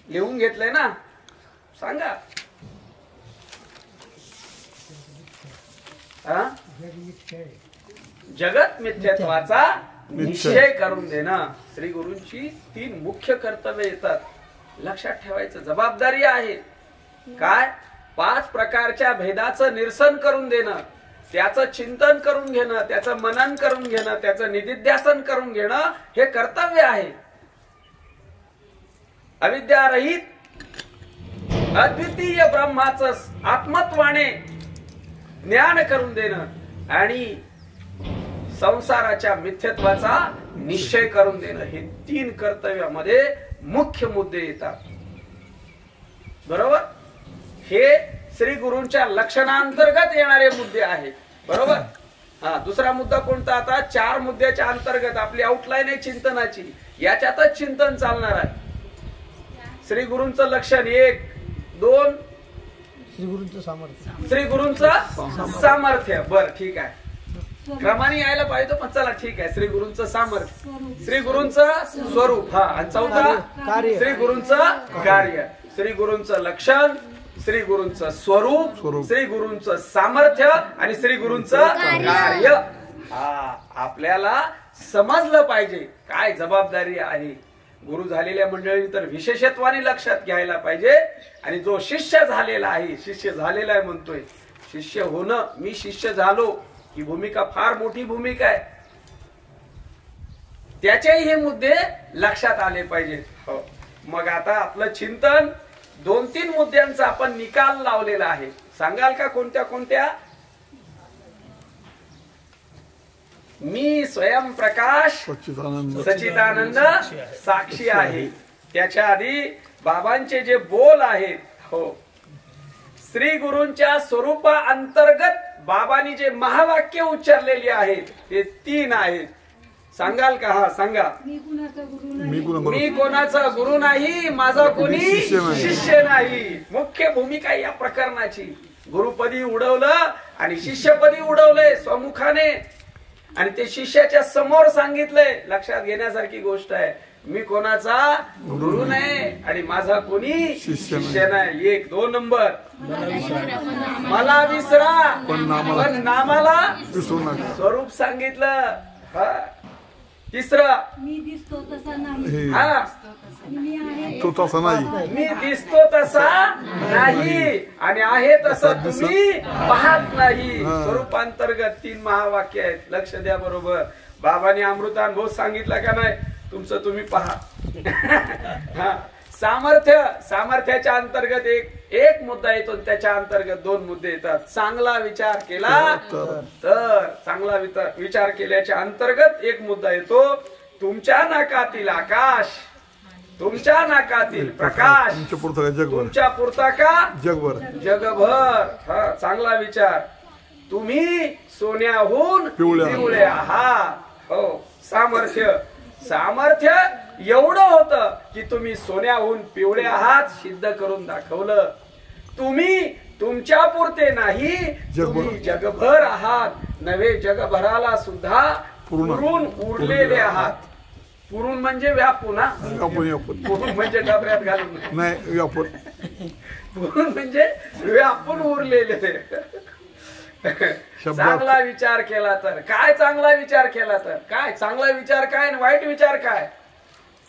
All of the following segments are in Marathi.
लिहून घेतलंय ना? सांगा. जगत मिथ्यत्वाचा निश्चय करून देणं. श्री गुरूंची 3 मुख्य कर्तव्य येतात. लक्षात ठेवायचं. जबाबदारी आहे काय? 5 प्रकारच्या भेदाचं निरसन करून देणं, त्याचं चिंतन करून घेणं, त्याचं मनन करून घेणं, त्याचं निदिध्यासन करून घेणं हे कर्तव्य आहे. अविद्यारहित अद्वितीय ब्रह्माचं आत्मत्वाने ज्ञान करून देणं आणि संसाराच्या मिथ्यत्वाचा निश्चय करून देणं हे 3 कर्तव्यामध्ये मुख्य मुद्दे येतात. बरोबर? हे श्री गुरूंच्या लक्षणांतर्गत येणारे मुद्दे आहेत. बरोबर? दुसरा मुद्दा कोणता? आता 4 मुद्द्याच्या अंतर्गत आपली आउटलाईन आहे चिंतनाची, याच्यातच चिंतन चालणार आहे. श्री गुरूंचं लक्षण 1, 2 श्री गुरूंचं सामर्थ्य. श्री गुरूंचं सामर्थ्य. बर, ठीक आहे. क्रमाने यायला पाहिजे पण चला ठीक आहे. श्री गुरूंचं सामर्थ्य, श्री गुरूंचं स्वरूप, आणि 4 श्री गुरूंचं कार्य. श्री गुरूंचं लक्षण, श्री गुरूंचं स्वरूप, श्री गुरूंचं सामर्थ्य आणि श्री गुरूंचं कार्य. आपल्याला समजलं पाहिजे काय जबाबदारी आहे. गुरु झालेल्या मंडळी तर विशेषत्वाने लक्षात घ्यायला पाहिजे. आणि जो शिष्य झालेला आहे, शिष्य झालेला आहे म्हणतोय, शिष्य होणं, मी शिष्य झालो, ही भूमिका फार मोठी भूमिका आहे. त्याचेही हे मुद्दे लक्षात आले पाहिजे. हो, मग आता आपलं चिंतन 2-3 मुद्द्यांचा आपण निकाल लावलेला आहे. सांगाल का कोणत्या कोणत्या? मी स्वयंप्रकाश सच्चिदानंद साक्षी आहे. त्याच्या आधी बाबांचे जे बोल आहेत, हो, श्री गुरूंच्या स्वरूपा अंतर्गत बाबांनी जे महावाक्य उच्चारलेली आहेत ते 3 आहेत. सांगाल का? हा, सांगा. मी कोणाचा गुरु नाही, माझा कोणी शिष्य नाही. मुख्य भूमिका या प्रकरणाची. गुरुपदी उडवलं आणि शिष्यपदी उडवलंय स्वमुखाने, आणि ते शिष्याच्या समोर सांगितलंय. लक्षात घेण्यासारखी गोष्ट आहे. मी कोणाचा गुरु नाही आणि माझा कोणी शिष्य नाही. 1, 2 नंबर. मला विसरा पण नामाला स्वरूप सांगितलं. 3, मी दिसतो तसा नाही, मी दिसतो तसा नाही आणि आहे तसं तुम्ही पाहत नाही. स्वरूपांतर्गत 3 महावाक्य आहेत. लक्ष द्या. बरोबर. बाबांनी अमृतानुभव सांगितला का नाही? तुमचं तुम्ही पहा. सामर्थ्य, सामर्थ्याच्या अंतर्गत एक मुद्दा येतो, त्याच्या अंतर्गत 2 मुद्दे येतात. चांगला विचार केला तर, चांगला विचार केल्याच्या अंतर्गत 1 मुद्दा येतो. तुमच्या नाकातील आकाश, तुमच्या नाकातील प्रकाश तुमच्या पुरता का जगभर, जगभर. चांगला विचार. तुम्ही सोन्याहून पिवळे आहात. हो, सामर्थ्य, सामर्थ्य एवढं होतं की तुम्ही सोन्याहून पिवळे आहात सिद्ध करून दाखवलं. तुम्ही तुमच्या पुरते नाही, तुम्ही जगभर आहात. नव्हे, जगभराला सुद्धा पुरून उरलेले आहात. पुरून म्हणजे व्यापून. पुरून म्हणजे डबऱ्यात घालून नाही, व्यापून. पुरून म्हणजे व्यापून उरलेले. चांगला विचार केला तर काय? चांगला विचार केला तर काय? चांगला विचार काय आणि वाईट विचार काय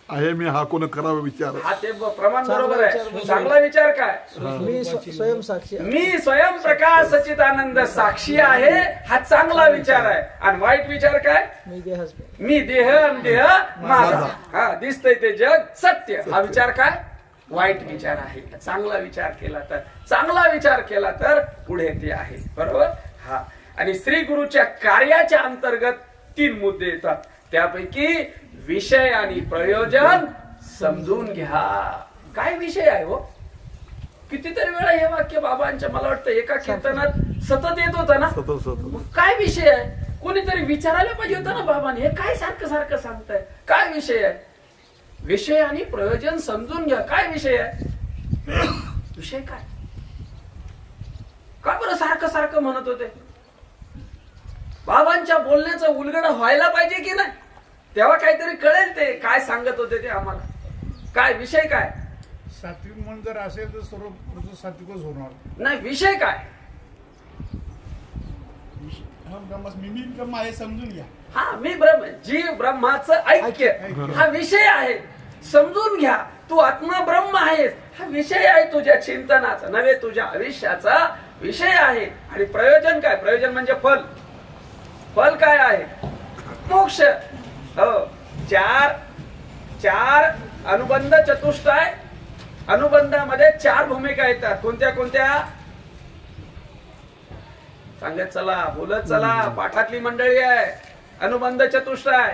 आहे? मी हा कोण करावा विचार. हा, ते प्रमाण बरोबर आहे. चांगला विचार काय? मी स्वयंसाक्षी, मी स्वयंप्रकाश सच्चिदानंद साक्षी आहे, हा चांगला विचार आहे. आणि वाईट विचार काय? मी देह आणि देह माझा. हा, दिसतंय ते जग सत्य, हा विचार काय? वाईट विचार आहे. चांगला विचार केला तर, चांगला विचार केला तर पुढे ते आहे. बरोबर. हा, आणि श्री गुरुच्या कार्याच्या अंतर्गत 3 मुद्दे येतात. त्यापैकी विषय आणि प्रयोजन समजून घ्या. काय विषय आहे हो? कितीतरी वेळा हे वाक्य बाबांच्या, मला वाटतं एका कीर्तनात सतत येत होतं ना. काय विषय आहे? कोणीतरी विचारायला पाहिजे होतं ना बाबांनी, हे काय सारखं सारखं सांगताय? काय विषय आहे? विषय आणि प्रयोजन समजून घ्या. काय विषय आहे? विषय काय? का बरं सारखं सारखं म्हणत होते? बाबांच्या बोलण्याचं उलगडा व्हायला पाहिजे की नाही? तेव्हा काहीतरी कळेल ते काय सांगत होते ते आम्हाला. काय विषय काय? सात्विक मन जर असेल तर सर्व पुरुष सात्विकच होणार. नाही, विषय काय? मी ब्रह्म आहे समजून घ्या. हा, मी ब्रह्म, जीव ब्रह्माचं ऐक्य हा विषय आहे, समजून घ्या. तू आत्मा ब्रह्म आहेस हा विषय आहे, तुझ्या चिंतनाचा नव्हे, तुझ्या आयुष्याचा विषय आहे. आणि प्रयोजन काय? प्रयोजन म्हणजे फल. फल काय आहे? मोक्ष. हो, चार अनुबंध चतुष्टय. अनुबंधामध्ये 4 भूमिका येतात. कोणत्या कोणत्या सांगत चला, बोलत चला, पाठातली मंडळी आहे. अनुबंध चतुष्टय: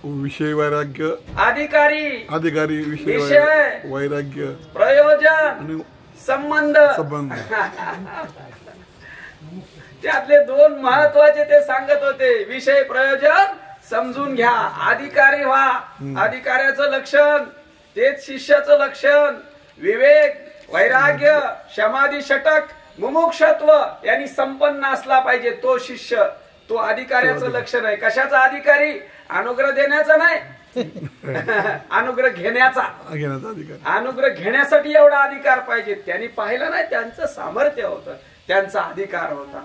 विषय वैराग्य, अधिकारी विषय वैराग्य, प्रयोजन आणि संबंध. त्यातले 2 महत्वाचे ते सांगत होते. विषय प्रयोजन समजून घ्या, अधिकारी व्हा. अधिकाऱ्याचं लक्षण तेच शिष्याचं लक्षण. विवेक, वैराग्य, समाधी, षटक, मुमुक्षत्व यांनी संपन्न असला पाहिजे तो शिष्य. तो अधिकाऱ्याचं लक्षण आहे. कशाचा अधिकारी? अनुग्रह देण्याचा नाही, अनुग्रह घेण्याचा. अनुग्रह घेण्यासाठी एवढा अधिकार पाहिजे. त्यांनी पाहिलं नाही, त्यांचं सामर्थ्य होतं, त्यांचा अधिकार होता.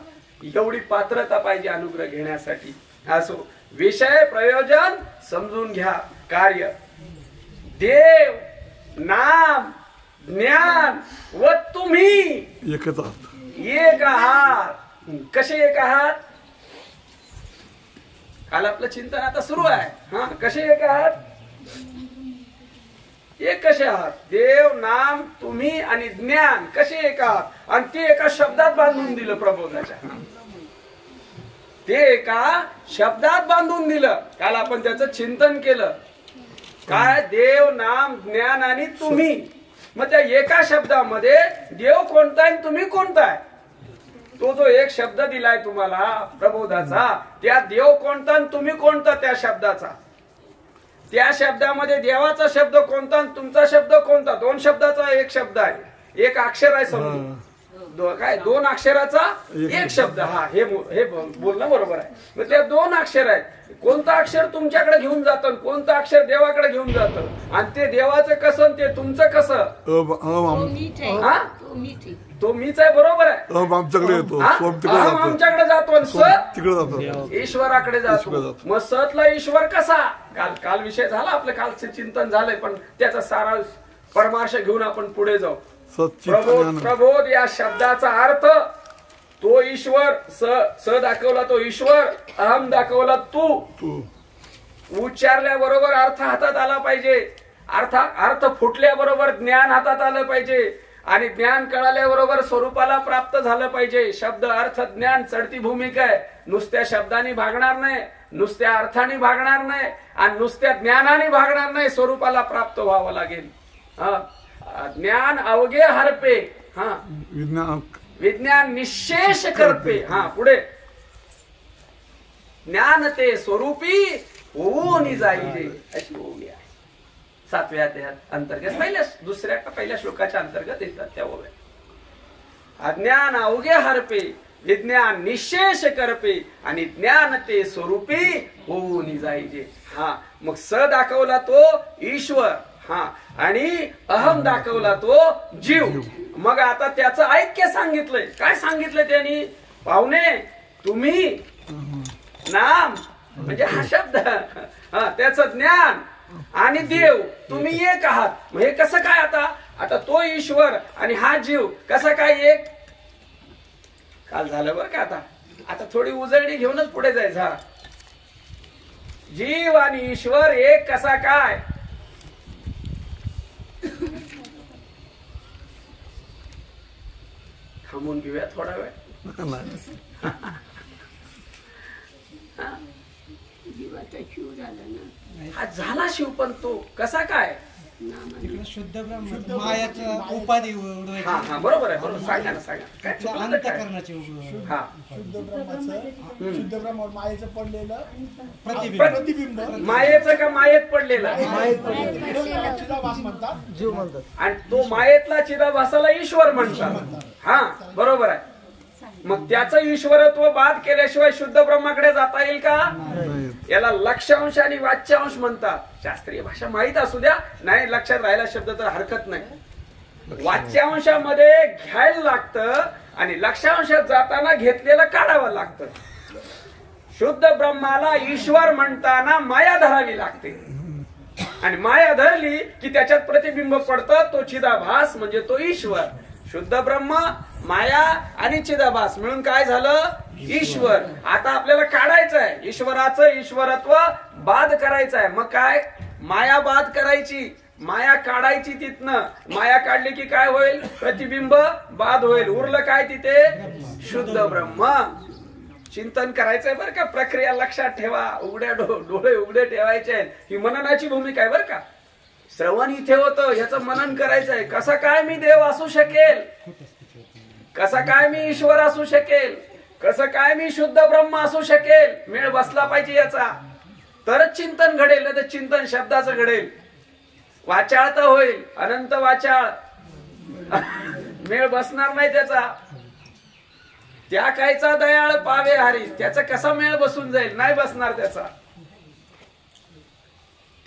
एवढी पात्रता पाहिजे अनुग्रह घेण्यासाठी. असो, विषय प्रयोजन समजून घ्या. कार्य देव, नाम, ज्ञान व तुम्ही एकच आहात. एक आहात. कसे एक आहात? काल आपलं चिंतन आता सुरू आहे. हा, कसे एक आहात? एक कसे आहात? देव, नाम, तुम्ही आणि ज्ञान कसे एक आहात? आणि ते एका शब्दात बांधून दिलं प्रबोधाच्या. ते एका शब्दात बांधून दिलं. काल आपण त्याचं चिंतन केलं. काय? देव, नाम, ज्ञान आणि तुम्ही. मग त्या एका शब्दामध्ये देव कोणता आहे, तुम्ही कोणता आहे? तो जो एक शब्द दिलाय तुम्हाला प्रबोधाचा, त्या देव कोणता आणि तुम्ही कोणता त्या शब्दाचा. त्या शब्दामध्ये देवाचा शब्द कोणता आणि तुमचा शब्द कोणता? 2 शब्दाचा एक शब्द आहे, एक अक्षर आहे. समजून काय? 2 अक्षराचा एक शब्द. हा, हे बोलणं बरोबर आहे. मग त्या 2 अक्षर आहेत. कोणतं अक्षर तुमच्याकडे घेऊन जातं, कोणतं अक्षर देवाकडे घेऊन जातं. आणि ते देवाचं कसं, ते तुमचं कसं? तो मीच आहे, बरोबर आहे. आमच्याकडे येतो, आमच्याकडे जातो, तिकडे जातो, ईश्वराकडे जातो. मग सतला ईश्वर कसा? काल विषय झाला, आपलं कालचं चिंतन झालंय, पण त्याचा सारा परमार्श घेऊन आपण पुढे जाऊ. प्रबोध या शब्दाचा अर्थ तो ईश्वर. स दाखवला तो ईश्वर, अहम दाखवला तू. उच्चारल्याबरोबर अर्थ हातात आला पाहिजे. अर्थ फुटल्याबरोबर ज्ञान हातात आलं पाहिजे. आणि ज्ञान कळाल्याबरोबर स्वरूपाला प्राप्त झालं पाहिजे. शब्द अर्थ ज्ञान चढती भूमिका आहे. नुसत्या शब्दाने भागणार नाही, नुसत्या अर्थाने भागणार नाही, आणि नुसत्या ज्ञानाने भागणार नाही. स्वरूपाला प्राप्त व्हावं लागेल. ज्ञान अवघे हरपे. हा, विज्ञान निशेष करपे. हा, पुढे ज्ञान ते स्वरूपी होऊन जाईजे, अशी ओवी आहे. 7व्या अध्यायात अंतर्गत पहिल्या श्लोकाच्या अंतर्गत येतात त्या ओव्या. अज्ञान अवघे हरपे, विज्ञान निशेष करपे, आणि ज्ञान ते स्वरूपी होऊन जाईजे. हा, मग स दाखवला तो ईश्वर. हा, आणि अहम दाखवला तो जीव. मग आता त्याचं ऐक्य सांगितलंय. काय सांगितलंय त्यांनी? पाहुणे, तुम्ही, नाम म्हणजे हा शब्द, हा, त्याचं ज्ञान आणि देव, तुम्ही एक आहात. मग हे कसं काय? आता तो ईश्वर आणि हा जीव कसा काय एक? काल झालं बरं का. आता थोडी उजळणी घेऊनच पुढे जायचं. जीव आणि ईश्वर एक कसा काय? थांबून घेऊया थोडा वेळ. हा झाला शिव, पण तो कसा काय? शुद्ध ब्रह्म मायाचं उपाधी. हा, बरोबर आहे, बरोबर. सांगा ना, सांगा. अंतःकरणाचे. हा, शुद्ध ब्रह्म मायेचं पडलेलं प्रतिबिंब. मायेचं का मायेत पडलेला? चिदाभास म्हणतात, जीव म्हणतात. आणि तो मायेतला चिदाभासाला ईश्वर म्हणतात. हा, बरोबर आहे. मग त्याचं ईश्वरत्व बाद केल्याशिवाय शुद्ध ब्रह्माकडे जाता येईल का? नाही. याला लक्ष्यांश आणि वाच्यायांश म्हणतात. शास्त्रीय भाषा माहित असू द्या, नाही लक्षात राहिला शब्द तर हरकत नाही. वाच्यांशामध्ये घ्यायला लागतं आणि लक्षांशात जाताना घेतलेलं काढावं लागतं. शुद्ध ब्रह्माला ईश्वर म्हणताना माया धरावी लागते आणि माया धरली की त्याच्यात प्रतिबिंब पडतं. तो चिदाभास म्हणजे तो ईश्वर. शुद्ध ब्रह्म, माया आणि चिदाभास मिळून काय झालं? ईश्वर. आता आपल्याला काढायचं आहे ईश्वराचं ईश्वरत्व बाद करायचं आहे. मग काय? माया बाद करायची, माया काढायची. तिथनं माया काढली की काय होईल? प्रतिबिंब बाद होईल. उरलं काय तिथे? शुद्ध ब्रह्म. चिंतन करायचंय बरं का. प्रक्रिया लक्षात ठेवा. उघड्या डोळे उघडे ठेवायचे आहेत. ही मननाची भूमिका आहे बरं का. श्रवण इथे होतं, ह्याचं मनन करायचंय. कसं काय मी देव असू शकेल? कसं काय मी ईश्वर असू शकेल? कसं काय मी शुद्ध ब्रह्म असू शकेल? मेळ बसला पाहिजे याचा, तरच चिंतन घडेल. नाही तर चिंतन शब्दाचं घडेल. वाचाळ तर होईल, अनंत वाचाळ. मेळ बसणार नाही त्याचा. त्या कायचा दयाळ पावे हरी, त्याचा कसा मेळ बसून जाईल? नाही बसणार त्याचा.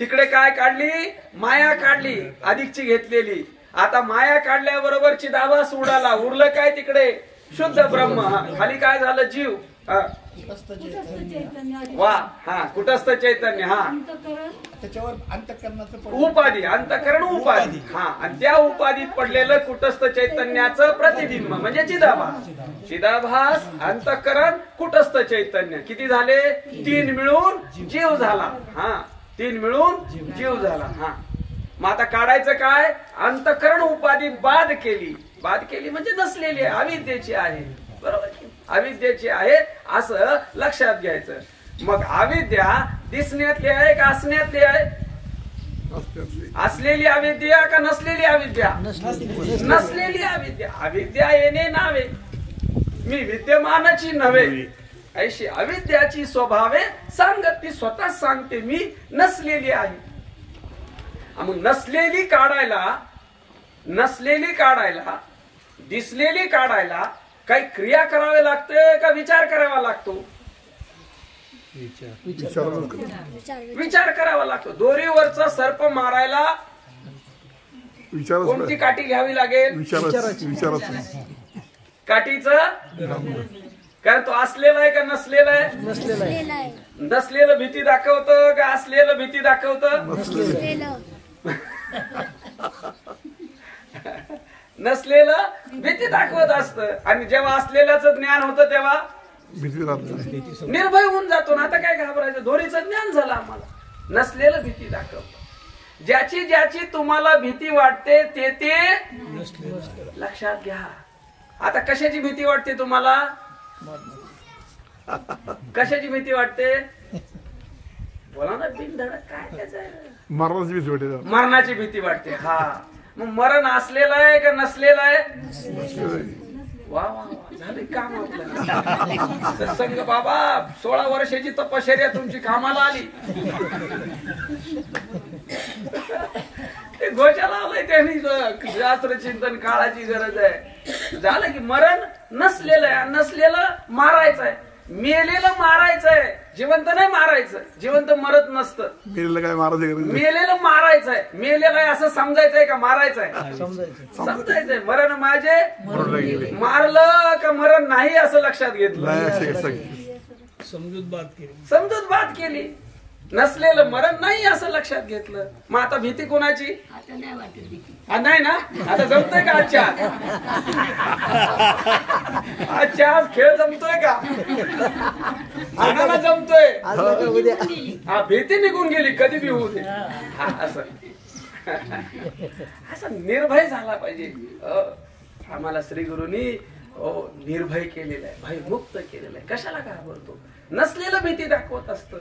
तिकडे काय काढली? माया काढली, अधिकची घेतलेली. आता माया काढल्याबरोबर चिदाभास उडाला. उरलं काय तिकडे? शुद्ध ब्रह्म. खाली काय झालं? जीव. वा, हा, कुटस्थ चैतन्य. हा, त्याच्यावर अंतःकरणाचं उपाधी, अंतःकरण उपाधी. हा, आणि त्या उपाधीत पडलेलं कुटस्थ चैतन्याचं प्रतिबिंब म्हणजे चिदाभास. चिदाभास, अंतःकरण, कुटस्थ चैतन्य. किती झाले? 3 मिळून जीव झाला. हा, 3 मिळून जीव झाला. हा, मग आता काढायचं काय? अंतःकरण उपाधी बाद केली. बाद केली म्हणजे नसलेली आहे, अविद्येची आहे. बरोबर, अविद्येची आहे असं लक्षात घ्यायचं. मग अविद्या दिसण्यातली आहे का असण्यातली आहे? असलेली अविद्या का नसलेली अविद्या? नसलेली अविद्या. अविद्या येणे नावे, मी विद्यमानाची नव्हे अशी अविद्याची स्वभावे सांगत. ती स्वतः सांगते मी नसलेली आहे. मग नसलेली काढायला, नसलेली काढायला, दिसलेली काढायला काही क्रिया करावे लागते का विचार करावा लागतो? विचार करावा लागतो. दोरीवरचा सर्प मारायला कोणती काठी घ्यावी लागेल? विचाराचं. काठीचं, कारण तो असलेला आहे का नसलेला आहे? नसलेलं भीती दाखवतं का असलेलं भीती दाखवतं? नसलेलं भीती दाखवत असतं. आणि जेव्हा असलेल्याच ज्ञान होतं तेव्हा निर्भय होऊन जातो ना. आता काय घाबरायचं? दोरीचं ज्ञान झालं आम्हाला. नसलेलं भीती दाखवतं. ज्याची ज्याची तुम्हाला भीती वाटते ते लक्षात घ्या. आता कशाची भीती वाटते तुम्हाला? कशाची भीती वाटते? बोला ना बिनधडक. काय त्याचं? मरणाची भीती वाटते. मरणाची भीती वाटते. हा, मग मरण असलेलं आहे का नसलेलं आहे? वा वा, झाले काम आपलं. सत्संग बाबा, 16 वर्षाची तपश्चर्या तुमची कामाला आली. ते घोषाला आलंय त्यांनी. शास्त्र चिंतन काळाची गरज आहे. झालं की मरण नसलेलं आहे. नसलेलं मारायचं आहे. मेलेलं मारायचंय, जिवंत नाही मारायचं. जिवंत मरत नसतं. मेलेलं काय मारायचं? मेलेलं मारायचंय. मेलेलं आहे असं समजायचंय का मारायचंय? समजायचंय. मरण माझे मारलं का मरण नाही असं लक्षात घेतलं. समजूत बात केली. नसलेलं मरण नाही असं लक्षात घेतलं. मग आता भीती कोणाची? नाही ना. आता जमतोय का आजच्या? आजच्या आज खेळ जमतोय का? आम्हाला जमतोय. हा, भीती निघून गेली. कधी बी होऊ दे. असं असं निर्भय झाला पाहिजे. आम्हाला श्री गुरुनी निर्भय केलेलं आहे, भयमुक्त केलेलं आहे. कशाला घाबरतो? नसलेलं भीती दाखवत असतं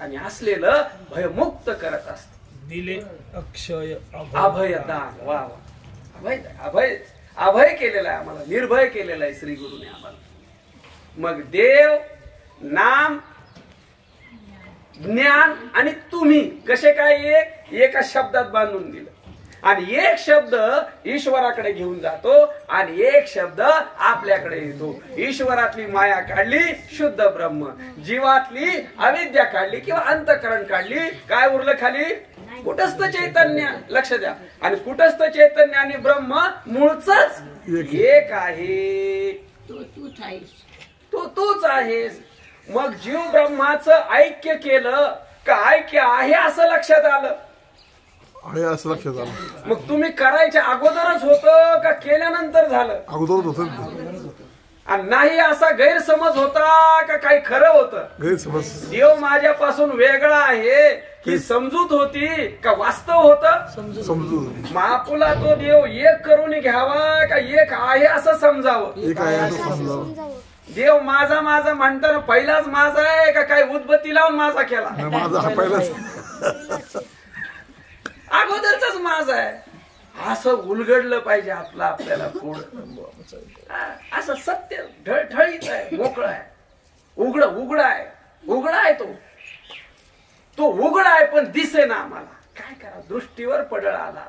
आणि असलेलं भयमुक्त करत असत. दिले अक्षय अभयदान. वा वा, अभय अभय अभय केलेलं आहे आम्हाला, निर्भय केलेलं आहे श्री गुरुने आम्हाला. मग देव, नाम, ज्ञान आणि तुम्ही कसे काय एका शब्दात बांधून दिलं. आणि एक शब्द ईश्वराकडे घेऊन जातो आणि एक शब्द आपल्याकडे येतो. ईश्वरातली माया काढली शुद्ध ब्रह्म, जीवातली अविद्या काढली किंवा अंतःकरण काढली, काय उरलं खाली? कुटस्थ चैतन्य. लक्ष द्या. आणि कुटस्थ चैतन्य आणि ब्रह्म मूळच एक आहे. तो तूच आहेस. मग जीव ब्रह्माचं ऐक्य केलं का ऐक्य आहे असं लक्षात आलं? आहे असं लक्षात आलं. मग तुम्ही करायच्या अगोदरच होतं का केल्यानंतर झालं? अगोदरच होतं. आणि नाही असा गैरसमज होता का काही खरं होतं? गैरसमज. देव माझ्यापासून वेगळा आहे ही समजूत होती का वास्तव होतं? समजून. महापुला तो देव एक करून घ्यावा का एक आहे असं समजावं? एक आहे असं समजावं. देव माझा माझा म्हणताना पहिलाच माझा आहे का काही उद्बत्ती लावून माझा केला? माझा हा पहिलाच अगोदरच माझा आहे असं उलगडलं पाहिजे आपल्याला पुढं. असं सत्य ढळढळीत आहे, मोकळं आहे, उघडा आहे. तो उघडा आहे पण दिसे ना आम्हाला. काय करा? दृष्टीवर पडळ आला,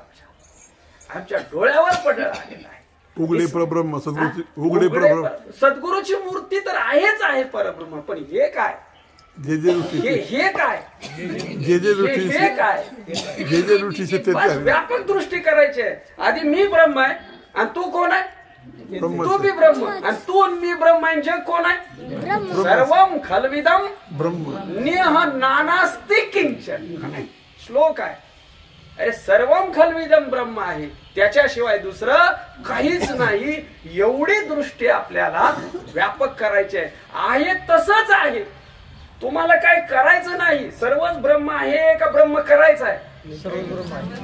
आमच्या डोळ्यावर पडळ आलेला आहे. उघडे परब्रह्म सद्गुरूची. उघडे परब्रह्म सद्गुरूची मूर्ती तर आहेच आहे परब्रह्म. पण हे काय? जे जे दृष्टी हे काय? जे जे दृष्टी हे काय? जे जे दृष्टीचे ते बस व्यापक दृष्टी करायची आहे. आधी मी ब्रह्म आहे आणि तू कोण आहे? तू बी ब्रह्म आणि तू आणि मी ब्रह्म आहे. जग कोण आहे? सर्वम खलविदम ब्रह्म. नेह नानास्ति किंचन. श्लोक आहे. अरे सर्वम खलविदम ब्रह्म आहे, त्याच्याशिवाय दुसरं काहीच नाही. एवढी दृष्टी आपल्याला व्यापक करायची आहे. तसंच आहे. तुम्हाला काय करायचं नाही. सर्वच ब्रह्म आहे का ब्रह्म करायचं आहे?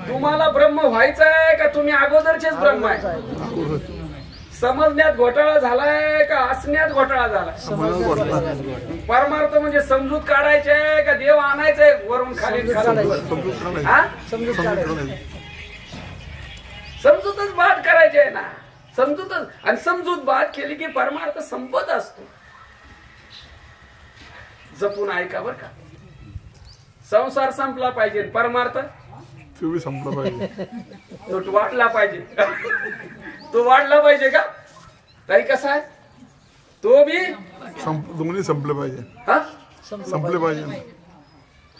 तुम्हाला ब्रह्म व्हायचं आहे का तुम्ही अगोदरचेच ब्रह्म आहे? समजण्यात घोटाळा झालाय का असण्यात घोटाळा झालाय? परमार्थ म्हणजे समजूत काढायचे आहे का देव आणायचंय वरून खाली? समजूतच बाद करायचे आहे ना. समजूतच. आणि समजूत बाद केली की परमार्थ संपत असतो. जपून ऐका बर का. संसार संपला पाहिजे, परमार्थ तुम्ही संपला पाहिजे. तो वाढला पाहिजे. तो वाढला पाहिजे का? ताई कसा आहे? तो बी दोन्ही संपले पाहिजे. हा संपले पाहिजे.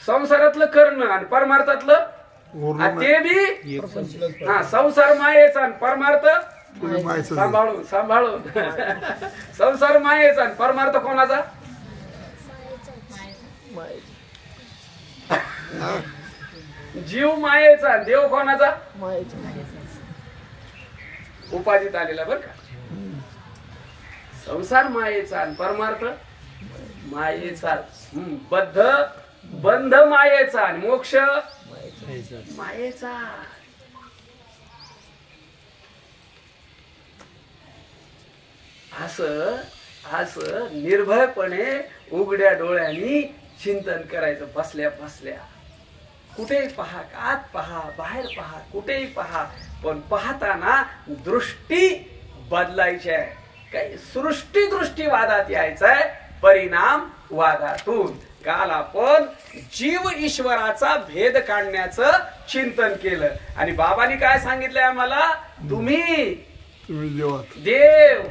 संसारातलं करणं आणि परमार्थातलं ते बी. हा संसार मायेचा आणि परमार्थ सांभाळून संसार मायेचा आणि परमार्थ कोणाचा? जीव मायेचा, देव कोणाचा? उपाधीत आलेला बर का. संसार मायेचा आणि परमार्थ मायेचा. बंध मायेचा आणि मोक्ष मायेचा. असं निर्भयपणे उघड्या डोळ्यांनी चिंतन करायचं. बसल्या बसल्या कुठेही पहा, आत पहा, बाहेर पहा, कुठेही पहा, पण पाहताना दृष्टी बदलायची आहे. काही सृष्टी दृष्टी वादात यायचंय, परिणाम वादातून. काल आपण जीव ईश्वराचा भेद काढण्याचं चिंतन केलं आणि बाबांनी काय सांगितलंय आम्हाला? तुम्ही देव,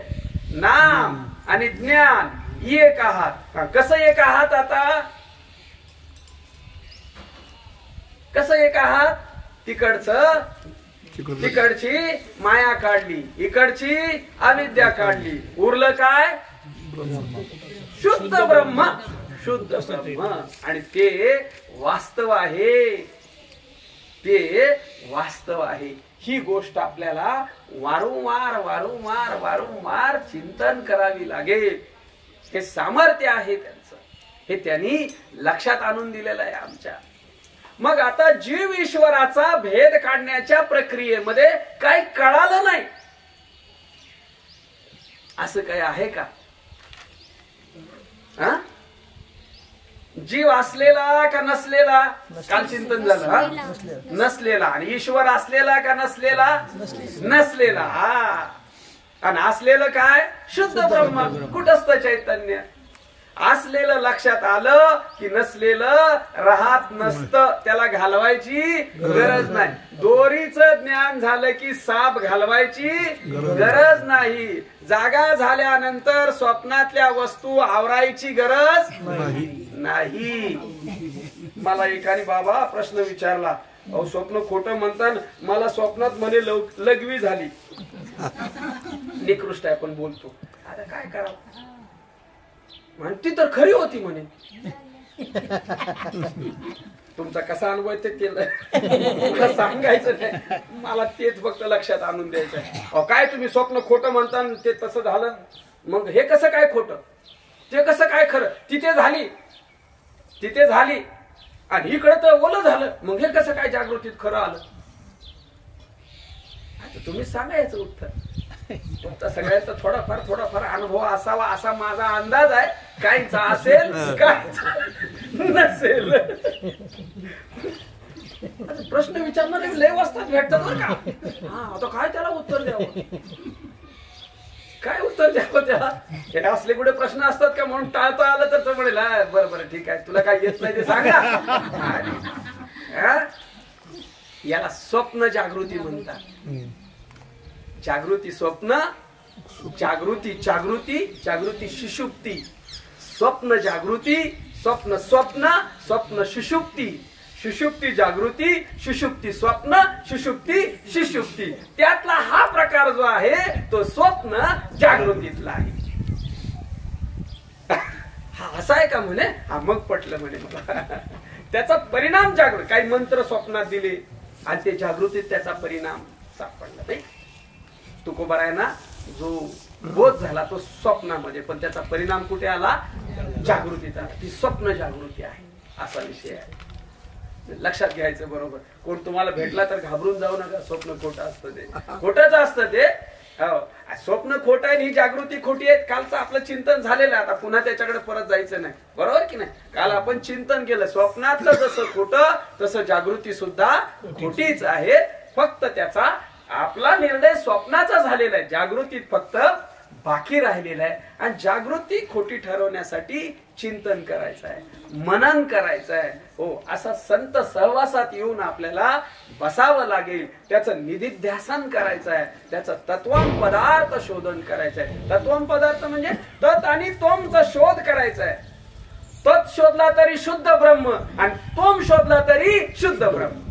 नाम आणि ज्ञान एक आहात. कसं एक आहात? आता कसं एक आहात? तिकडची माया काढली, इकडची अविद्या काढली, उरलं काय? शुद्ध ब्रह्म. शुद्ध ब्रह्म. आणि ते वास्तव आहे. ते वास्तव आहे. ही गोष्ट आपल्याला वारंवार वारंवार वारंवार चिंतन करावी लागेल. हे सामर्थ्य आहे त्यांचं. हे त्यांनी लक्षात आणून दिलेलं आहे आमच्या. मग आता जीव ईश्वराचा भेद काढण्याच्या प्रक्रियेमध्ये काही कळालं नाही असं काही आहे का? जीव असलेला का नसलेला? काल चिंतन झालं. नसलेला. आणि ईश्वर असलेला का नसलेला? नसलेला. आणि असलेलं काय? शुद्ध ब्रह्म, कुटस्थ चैतन्य. असलेलं लक्षात आलं की नसलेलं राहत नसतं, त्याला घालवायची गरज नाही. दोरीचं ज्ञान झालं की साप घालवायची गरज नाही. जागा झाल्यानंतर स्वप्नातल्या वस्तू आवरायची गरज नाही. मला एकाने बाबा प्रश्न विचारला, अहो स्वप्न खोटं म्हणतात, मला स्वप्नात म्हणे लघवी झाली. निकृष्ट आहे पण बोलतो, आता काय करावं म्हणती तर खरी होती म्हणे. तुमचा कसा अनुभव ते केलं सांगायचं नाही, मला तेच फक्त लक्षात आणून द्यायचं. अहो काय तुम्ही स्वप्न खोटं म्हणता, ते तसं झालं, मग हे कसं काय खोटं, ते कसं काय खरं. तिथे झाली आणि इकडे तर ओलं झालं, मग हे कसं काय जागृतीत खरं आलं. आता तुम्ही सांगायचं उत्तर. तुमचा सगळ्यांचा थोडाफार अनुभव असावा असा माझा अंदाज आहे. काहींचा असेल काहींचा नसेल. प्रश्न विचारणारे लय वाजतात भेटतात बरं का. हा आता काय त्याला उत्तर द्यावं, काय उत्तर द्यावं त्याला. हे असले कुठे प्रश्न असतात का म्हणून टाळता आलं तर तो म्हणेल बरं ठीक आहे, तुला काय येत नाही ते सांगा. याला स्वप्न जागृती म्हणतात. जागृती स्वप्न, जागृती सुषुप्ती. स्वप्न जागृती, स्वप्न सुषुप्ती, सुषुप्ती जागृती, सुषुप्ती स्वप्न, सुषुप्ती सुषुप्ती. त्यातला हा प्रकार जो आहे तो स्वप्न जागृतीतला आहे. हा असा आहे का म्हणे. हा मग पटलं म्हणे मला. त्याचा परिणाम जागृत, काही मंत्र स्वप्नात दिले आणि ते जागृतीत त्याचा परिणाम सापडला नाही. तुकोबार आहे ना, जो बोध झाला तो स्वप्नामध्ये, पण त्याचा परिणाम कुठे आला, जागृतीत आला. ती स्वप्न जागृती आहे असा विषय आहे. लक्षात घ्यायचं बरोबर. कोण तुम्हाला भेटला तर घाबरून जाऊ नका. स्वप्न खोटं असतं, ते खोटंच असतं ते. स्वप्न खोटं आहे, ही जागृती खोटी आहे. कालचं आपलं चिंतन झालेलं आहे, आता पुन्हा त्याच्याकडे परत जायचं नाही. बरोबर की नाही. काल आपण चिंतन केलं, स्वप्नातलं जसं खोटं तसं जागृती सुद्धा खोटीच आहे. फक्त त्याचा आपला निर्णय स्वप्नाचा झालेला आहे, जागृतीत फक्त बाकी राहिलेला आहे. आणि जागृती खोटी ठरवण्यासाठी चिंतन करायचं आहे, मनन करायचं आहे. हो, असा संत सहवासात येऊन आपल्याला बसावं लागेल. त्याचं निधिध्यासन करायचं आहे, त्याचं तत्वम पदार्थ शोधन करायचं आहे. तत्वम पदार्थ म्हणजे तत् आणि तोमचा शोध करायचा आहे. तत् शोधला तरी शुद्ध ब्रह्म आणि तोम शोधला तरी शुद्ध ब्रह्म.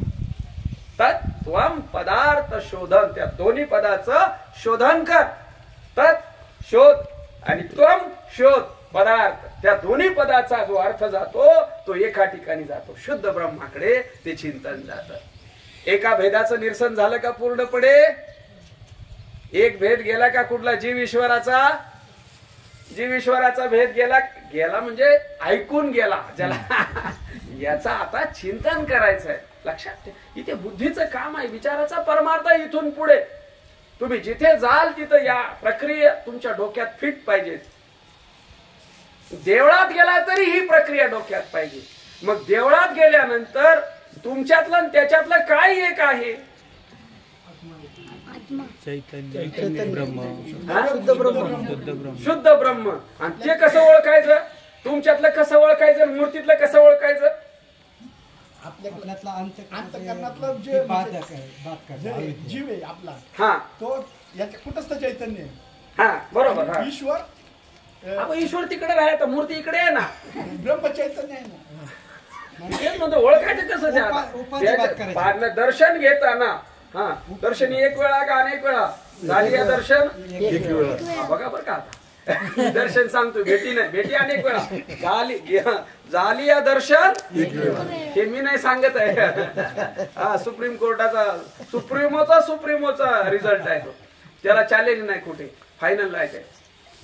तत्वम पदार्थ शोधन, त्या दोन्ही पदाचं शोधन कर. तत् शोध आणि त्वम शोध पदार्थ, त्या दोन्ही पदाचा जो अर्थ जातो तो एका ठिकाणी जातो, शुद्ध ब्रह्माकडे ते चिंतन जातं. एका भेदाचं निरसन झालं का पूर्णपणे. एक भेद गेला का कुठला, जीव ईश्वराचा. जीव ईश्वराचा भेद गेला म्हणजे ऐकून गेला ज्याला. याचा आता चिंतन करायचं आहे. लक्षात ठेव, इथे बुद्धीचं काम आहे, विचाराचा परमार्थ. इथून पुढे तुम्ही जिथे जाल तिथं या प्रक्रिया तुमच्या डोक्यात फिट पाहिजे. देवळात गेला तरी ही प्रक्रिया डोक्यात पाहिजे. मग देवळात गेल्यानंतर तुमच्यातलं आणि त्याच्यातलं काय एक आहे, चैतन्य ब्रह्म, शुद्ध ब्रह्म. आणि ते कसं ओळखायचं, तुमच्यातलं कसं ओळखायचं, मूर्तीतलं कसं ओळखायचं. अंतःकरणातलं जीव आहे आपला, हा तो याच्या कुठंच चैतन्य आहे. हा बरोबर. हा ईश्वर, ईश्वर तिकडे राहायचं, मूर्ती इकडे आहे ना, ब्रह्म चैतन्य आहे ना. तेच म्हणतो ओळखायचं कसं. दर्शन घेताना हा दर्शनी एक वेळा का अनेक वेळा झाली या दर्शन एक वेळा. बघा बरं का आता दर्शन सांगतो, भेटी नाही, भेटी अनेक वेळा झाली या दर्शन हे मी नाही सांगत आहे. हा सुप्रीम कोर्टाचा सुप्रीमोचा रिझल्ट आहे तो, त्याला चॅलेंज नाही कुठे, फायनल आहे ते.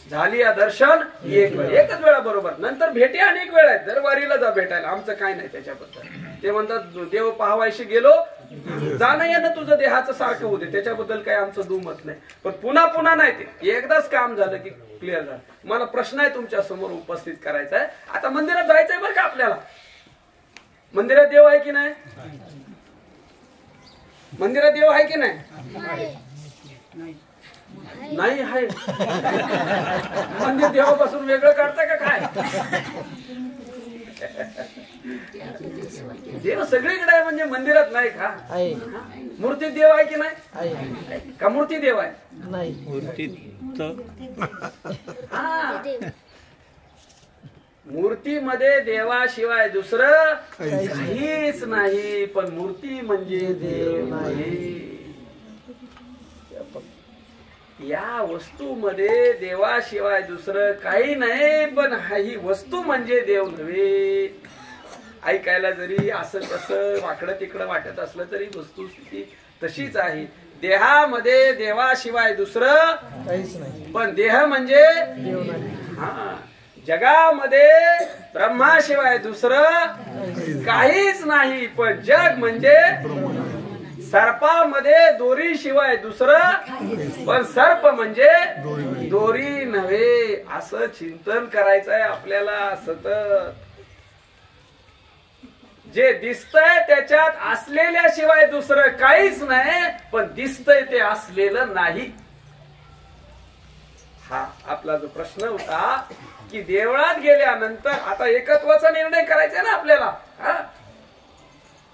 झाली या दर्शन एकच वेळा बरोबर. नंतर भेटी अनेक वेळा आहेत, दरवारीला जा भेटायला, आमचं काय नाही त्याच्याबद्दल. ते म्हणतात देव पाहावायशी गेलो, जाणं येणं तुझं देहाचं सारखं होते, त्याच्याबद्दल काही आमचं दुमत नाही. पण पुन्हा नाही, ते एकदाच काम झालं की क्लिअर झालं. मला प्रश्न आहे तुमच्या समोर उपस्थित करायचा आहे. आता मंदिरात जायचंय बरं का आपल्याला. मंदिरात देव आहे की नाही, मंदिरात देव आहे की नाही. नाही आहे म्हणजे देवापासून वेगळं काढता का काय? देव सगळीकडे आहे म्हणजे मंदिरात नाही का? मूर्ती देव आहे की नाही? का मूर्ती देव आहे? मूर्तीमध्ये देवाशिवाय दुसरं काहीच नाही, पण मूर्ती म्हणजे देव नाही. या वस्तूमध्ये देवाशिवाय दुसरं काही नाही, पण ही वस्तू म्हणजे देव नव्हे. ऐकायला जरी असं तसं वाकडं तिकडं वाटत असलं तरी वस्तुस्थिती तशीच आहे. देहामध्ये देवाशिवाय दुसरं काहीच नाही, पण देह म्हणजे देव नाही. हा, जगामध्ये ब्रह्माशिवाय दुसरं काहीच नाही, पण जग म्हणजे सर्पामध्ये दोरीशिवाय दुसरं, पण सर्प म्हणजे दोरी नव्हे. असं चिंतन करायचं आहे आपल्याला सतत. जे दिसतंय त्याच्यात असलेल्या शिवाय दुसरं काहीच नाही, पण दिसतंय ते असलेलं नाही. हा आपला जो प्रश्न होता की देवळात गेल्यानंतर आता एकत्वाचा निर्णय करायचा ना आपल्याला,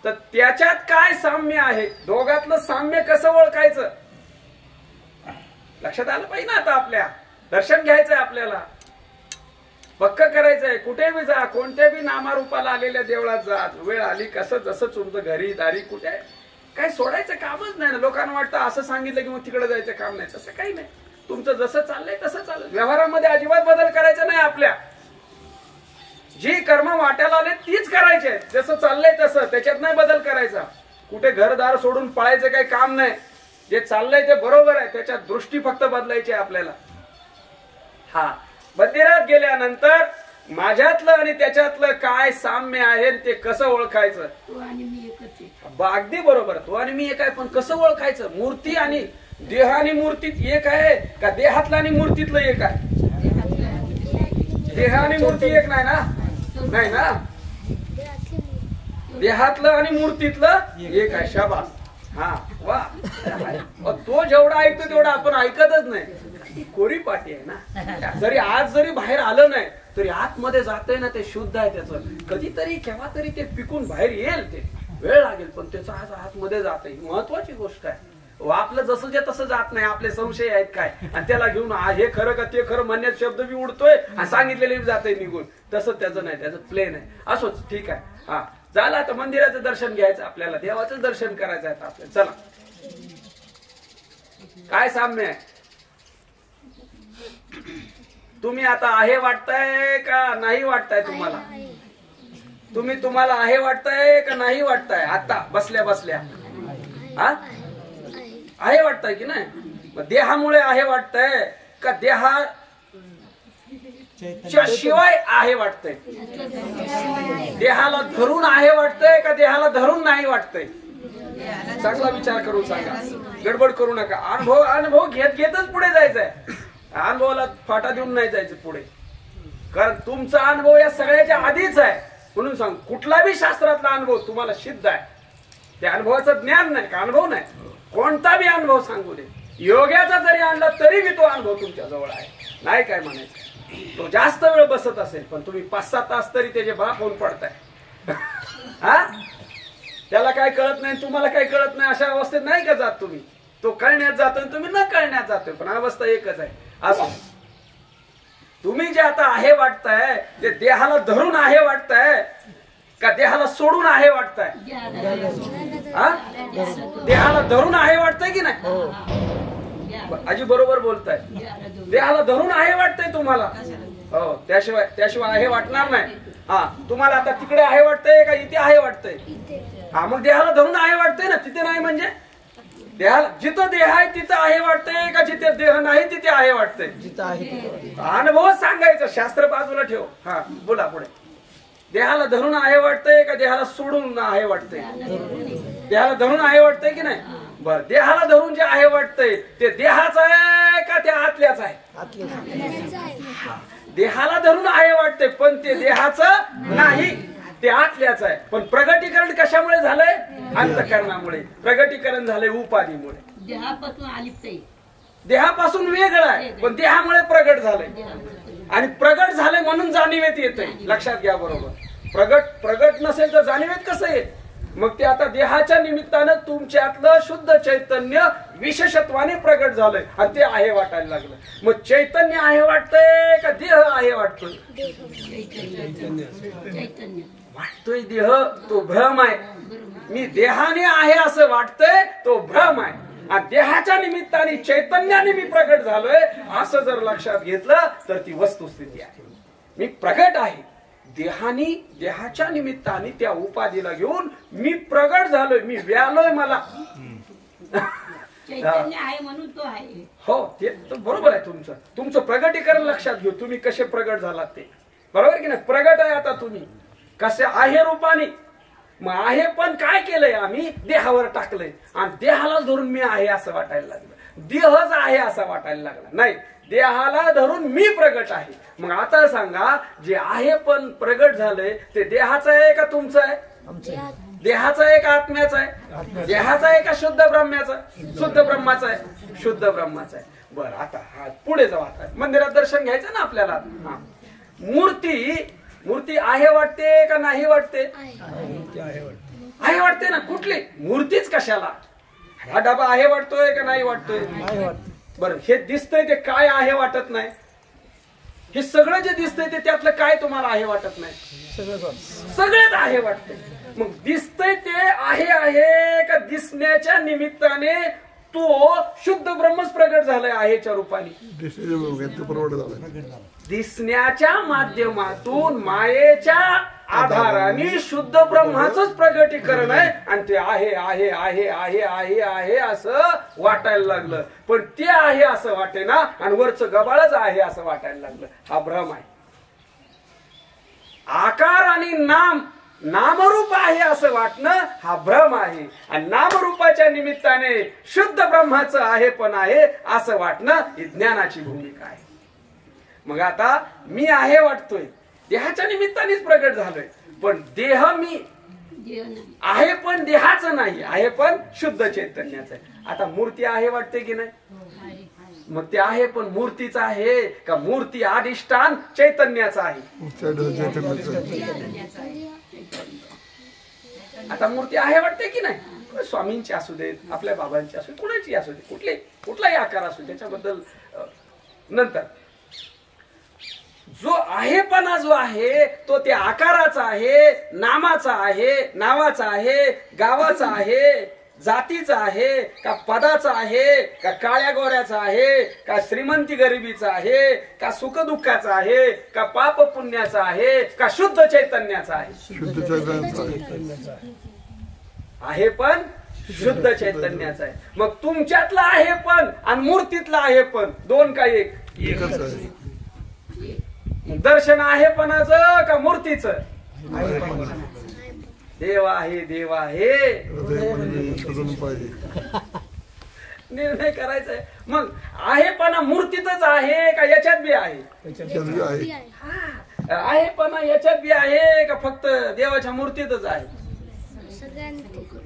तर त्याच्यात काय साम्य आहे, दोघातलं साम्य कसं ओळखायचं लक्षात आलं पाहिजे ना. आता आपल्या दर्शन घ्यायचंय, आपल्याला पक्क करायचंय. कुठे बी जा, कोणत्या बी नामारूपाला आलेल्या देवळात जा, वेळ आली कसं जसं तुमचं घरी दारी कुठे काय सोडायचं कामच नाही ना. लोकांना वाटतं असं सांगितलं की मग तिकडे जायचं काम नाही, तसं काही नाही. तुमचं जसं चाललंय तसं चाललंय. व्यवहारामध्ये अजिबात बदल करायचा नाही. आपल्या जी कर्म वाट्याला आले तीच करायचे, जसं चाललंय तसं, त्याच्यात नाही बदल करायचा. कुठे घरदार सोडून पळायचं काही काम नाही. जे चाललंय ते बरोबर आहे, त्याच्यात दृष्टी फक्त बदलायची आहे आपल्याला. हा, मंदिरात गेल्यानंतर माझ्यातलं आणि त्याच्यातलं काय साम्य आहे ते कसं ओळखायचं. अगदी बरोबर, तू आणि मी एक आहे, पण कसं ओळखायचं. मूर्ती आणि देह आणि मूर्तीत एक आहे का देहातलं आणि मूर्तीतलं एक आहे? देह आणि मूर्ती एक नाही ना, नाही ना. देहातलं आणि मूर्तीतलं एक आहे. शाबास. हा वा, तो जेवढा ऐकतो तेवढा आपण ऐकतच नाही. कोरी पाटी आहे ना. जरी आज जरी बाहेर आलं नाही तरी आतमध्ये जातंय ना, ते शुद्ध आहे. त्याचं कधीतरी केव्हा तरी ते पिकून बाहेर येईल, ते वेळ लागेल, पण त्याचं आज आतमध्ये जातंय. महत्वाची गोष्ट आहे. आपलं जसं जे तसं जात नाही. आपले संशय आहेत काय, आणि त्याला घेऊन हे खरं का ते खरं म्हणण्यात शब्द बी उडतोय आणि सांगितलेले बी जातंय निघून. तसं त्याचं नाही, त्याचं प्लेन आहे. असोच, ठीक आहे. हा, झालं. आता मंदिराचं दर्शन घ्यायचं आपल्याला, देवाचं दर्शन करायचं आहे आपल्याला. चला, काय साम्य आहे? तुम्ही आता आहे वाटताय का नाही वाटताय? तुम्हाला आहे वाटताय का नाही वाटताय? आता बसल्या बसल्या हा आहे वाटताय की नाही? देहामुळे आहे वाटतंय का देहाच्या शिवाय आहे वाटतंय? देहाला धरून आहे वाटतंय का देहाला धरून नाही वाटतंय? चांगला विचार करून सांगा, गडबड करू नका. अनुभव घेतच पुढे जायचंय. अनुभवाला फाटा देऊन नाही जायचं पुढे, कारण तुमचा अनुभव या सगळ्याच्या आधीच आहे. म्हणून सांग, कुठला बी शास्त्रातला अनुभव तुम्हाला सिद्ध आहे. त्या अनुभवाचं ज्ञान नाही का अनुभव नाही. कोणता बी अनुभव सांगू दे, योग्याचा जरी आणला तरी बी तो अनुभव तुमच्या जवळ आहे. नाही काय म्हणायचं, तो जास्त वेळ बसत असेल पण तुम्ही 5-6 तास तरी त्याचे बाप होऊन पडताय. हा, त्याला काय कळत नाही, तुम्हाला काय कळत नाही, अशा अवस्थेत नाही का जात तुम्ही? तो कळण्यात जातोय, तुम्ही न कळण्यात जातोय, पण अवस्था एकच आहे. असं तुम्ही जे आता आहे वाटताय ते देहाला धरून आहे वाटताय का देहाला सोडून आहे वाटताय? देहाला धरून आहे वाटतंय की नाही? आजी बरोबर बोलताय. देहाला धरून आहे वाटतंय तुम्हाला. हो, त्याशिवाय आहे वाटणार नाही. हा, तुम्हाला आता तिकडे आहे वाटतंय का इथे आहे वाटतंय? हा, मग देहाला धरून आहे वाटतंय ना. तिथे नाही म्हणजे देहाला, जिथं देह आहे तिथं आहे वाटतंय का जिथे देह नाही तिथे आहे वाटतंय? जिथं आहे. अनुभव सांगायचं, शास्त्र बाजूला ठेव. हा, बोला पुढे. देहाला धरून आहे वाटतंय का देहाला सोडून आहे वाटतंय? देहाला धरून आहे वाटतंय की नाही? बर, देहाला धरून जे आहे वाटतंय ते देहाचं आहे का त्या आतल्याच आहे? देहाला धरून आहे वाटतंय पण ते देहाचं नाही, ते आतल्याच आहे. पण प्रगटीकरण कशामुळे झालंय? अंतःकरणामुळे. प्रगटीकरण झालंय उपाधीमुळे. देहापासून अलिप्त आहे. देहापासून वेगळं आहे, पण देहामुळे प्रगट झालंय. आणि प्रगट झाले म्हणून जाणीवेत येते. लक्षात घ्या बरोबर. प्रगट नसेल तर जाणीवेत कसं येत? मग ते आता देहाच्या निमित्तानं तुमच्यातलं शुद्ध चैतन्य विशेषत्वाने प्रगट झालंय आणि ते आहे वाटायला लागलं. मग चैतन्य आहे वाटतंय का देह आहे वाटतोय? वाटतोय देह, तो भ्रम आहे. मी देहाने आहे असं वाटतंय, तो भ्रम आहे. आणि देहाच्या निमित्ताने चैतन्याने मी प्रगट झालोय असं जर लक्षात घेतलं तर ती वस्तुस्थिती आहे. मी प्रगट आहे देहानी, देहाच्या निमित्ताने त्या उपाधीला घेऊन मी प्रगट झालोय, मी व्यालोय. मला चैतन्य आहे म्हणून तो आहे. हो, ते बरोबर आहे. तुमचं प्रगटीकरण लक्षात घेऊ. तुम्ही कसे प्रगट झालात ते बरोबर की नाही? प्रगट आहे आता तुम्ही कसे आहे रूपाने. मग आहे पण काय केलंय आम्ही? देहावर टाकलंय आणि देहाला धरून मी आहे असं वाटायला लागलं. देहच आहे असं वाटायला लागला. नाही, देहाला धरून मी प्रगट आहे. मग आता सांगा, जे आहे पण प्रगट झालंय ते देहाचं आहे का तुमचं आहे? देहाचं आहे का आत्म्याचं आहे? देहाचं आहे का शुद्ध ब्रह्म्याचं? शुद्ध ब्रह्माचं आहे. शुद्ध ब्रह्माचं आहे. बरं, आता हा पुढे जाऊ. आता मंदिरात दर्शन घ्यायचं ना आपल्याला. मूर्ती आहे वाटते का नाही वाटते? आहे वाटते ना. कुठली मूर्तीच कशाला? हा डबा आहे वाटतोय का नाही वाटतोय? बरं, हे दिसतंय ते काय आहे वाटत नाही? हे सगळं जे दिसतंय ते त्यातलं काय तुम्हाला आहे वाटत नाही? सगळंच आहे वाटतंय. मग दिसतंय ते आहे का दिसण्याच्या निमित्ताने तो शुद्ध ब्रह्मच प्रगट झालाय आहेच्या रूपाने? दिसण्याच्या माध्यमातून मायेच्या आधाराने शुद्ध ब्रह्माचंच प्रगटीकरण आहे आणि ते आहे आहे आहे आहे आहे आहे असं वाटायला लागलं. पण ते आहे असं वाटे ना आणि वरचं गबाळच आहे असं वाटायला लागलं. हा भ्रम आहे. आकार आणि नामरूप आहे असं वाटणं हा भ्रम आहे. आणि नामरूपाच्या निमित्ताने शुद्ध ब्रह्माचं आहे पण आहे असं वाटणं ही ज्ञानाची भूमिका आहे. मग आता मी आहे वाटतोय, देहाच्या निमित्तानेच प्रगट झालोय, पण देह मी आहे पण देहाचं नाही, आहे पण शुद्ध चैतन्याचं आहे. आता मूर्ती आहे वाटते की नाही? मग ते आहे पण मूर्तीचं आहे का मूर्ती अधिष्ठान चैतन्याचं आहे? आता मूर्ती आहे वाटते की नाही? स्वामींची असू देत, आपल्या बाबांची असू दे, कुणाची असू दे, कुठलाही आकार असू त्याच्याबद्दल नंतर. जो आहेपणा जो आहे तो त्या आकाराचा आहे, नामाचा आहे, नावाचा आहे, गावाचा आहे, जातीचा आहे का पदाचा आहे का काळ्या गोऱ्याचा आहे का श्रीमंती गरिबीचा आहे का सुख दुःखाचा आहे का पाप पुण्याचा आहे का शुद्ध चैतन्याचा आहे? शुद्ध चैतन्याचा आहे पण शुद्ध चैतन्याचा आहे. मग तुमच्यातला आहे पण आणि मूर्तीतला आहे पण दोन का एक? एकच आहे. दर्शन आहे पणाचं का मूर्तीचं? देव आहे, देव आहे, निर्णय करायचा आहे. मग आहेपणा मूर्तीतच आहे का याच्यात बी आहे? आहेपणा याच्यात बी आहे का फक्त देवाच्या मूर्तीतच आहे?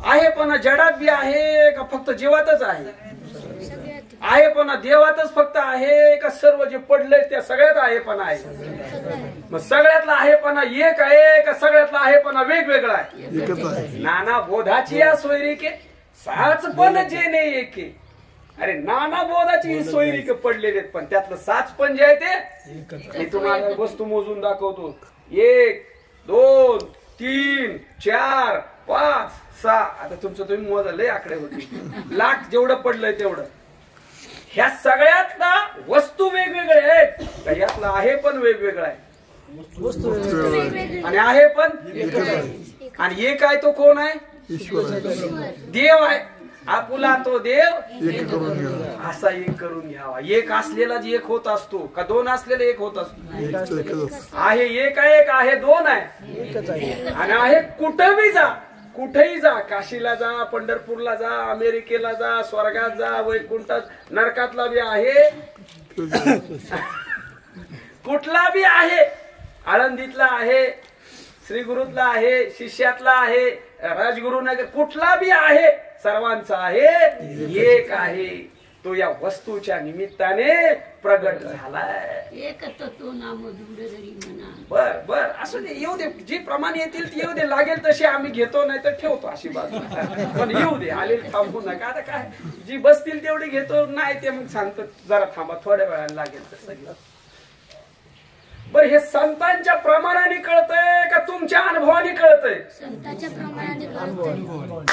आहेपणा जडात बी आहे का फक्त जीवातच आहे? आहेपणा देवातच फक्त आहे का सर्व जे पडलंय त्या सगळ्यात आहेपणा आहे? मग सगळ्यातला आहेपणा एक आहे का सगळ्यातला आहेपणा वेगवेगळा आहे? नाना बोधाची या सोयरीके साच पण जे नाही एके. अरे नाना बोधाची सोयरीके पडलेले आहेत पण त्यातलं साच पण जे आहे ते मी तुम्हाला वस्तू मोजून दाखवतो. 1 2 3 4 5 6. आता तुमचं तुम्ही मोजाले आकडे होती. लाख जेवढं पडलंय तेवढं. ह्या सगळ्यातला वस्तू वेगवेगळे आहेत का यातला आहे पण वेगवेगळा आहे? आणि आहे पण आणि एक आहे तो कोण आहे? ईश्वर देव आहे. आपुला तो देव असा एक करून घ्यावा. एक असलेला जे एक होत असतो का दोन असलेला एक होत असतो? आहे एक आहे का आहे दोन आहे? आणि आहे कुठंही जा, कुठेही जा, काशीला जा, पंढरपूरला जा, अमेरिकेला जा, स्वर्गात जा, वैकुंठात, नरकातला बी आहे, कुठला बी आहे, आळंदीतला आहे, श्रीगुरुतला आहे, शिष्यातला आहे, राजगुरुनगर कुठला बी आहे, सर्वांचा आहे एक आहे. तो या वस्तूच्या निमित्ताने प्रगट झालाय. एक तत्व नाम दूरधरी म्हणा. बर बर असू दे, येऊ दे, जी प्रमाणे येतील ती येऊ दे, लागेल तशी आम्ही घेतो नाही तर ठेवतो अशी बाजू. पण येऊ दे, आले थांबू नका. आता काय जी बसतील तेवढी घेतो, नाही ते मग सांगतो जरा थांबा, थोड्या वेळाने लागेल तर सगळं. बर हे संतांच्या प्रमाणाने कळतंय का तुमच्या अनुभवाने कळतंय? संतांच्या प्रमाणाने कळतंय.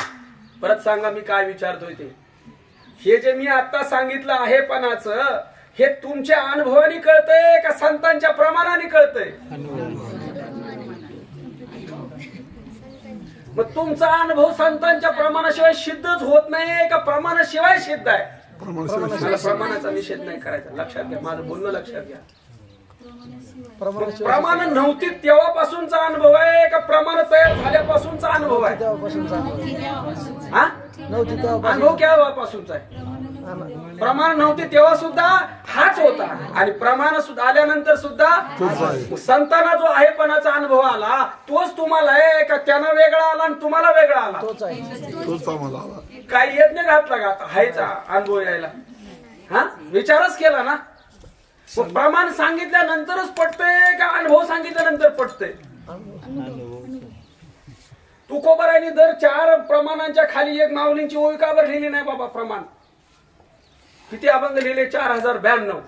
परत सांगा मी काय विचारतोय ते. हे जे मी आता सांगितलं आहे पणाचं, हे तुमच्या अनुभवाने कळतंय का संतांच्या प्रमाणाने कळतंय? मग तुमचा अनुभव संतांच्या प्रमाणाशिवाय सिद्धच होत नाही का प्रमाणाशिवाय सिद्ध आहे? मला प्रमाणाचा निषेध नाही करायचा, लक्षात घ्या, माझं बोलणं लक्षात घ्या. प्रमाण नव्हती तेव्हापासूनचा अनुभव आहे का प्रमाण तयार झाल्यापासूनचा अनुभव आहे? हा अनुभव केव्हापासूनचा आहे? प्रमाण नव्हते तेव्हा सुद्धा हाच होता आणि प्रमाण सुद्धा आल्यानंतर सुद्धा संतांना जो आहेपणाचा अनुभव आला तोच तुम्हाला आहे का त्यांना वेगळा आला आणि तुम्हाला वेगळा आला? काही यज्ञ घातला का हायचा अनुभव यायला? हा विचारच केला ना. प्रमाण सांगितल्यानंतरच पटतंय का अनुभव सांगितल्यानंतर पटतंय? तुकोबारायांनी दर 4 प्रमाणांच्या खाली एक माऊलींची ओवी का बरं लिहिली नाही बाबा? प्रमाण किती अभंग लिहिले? 4092.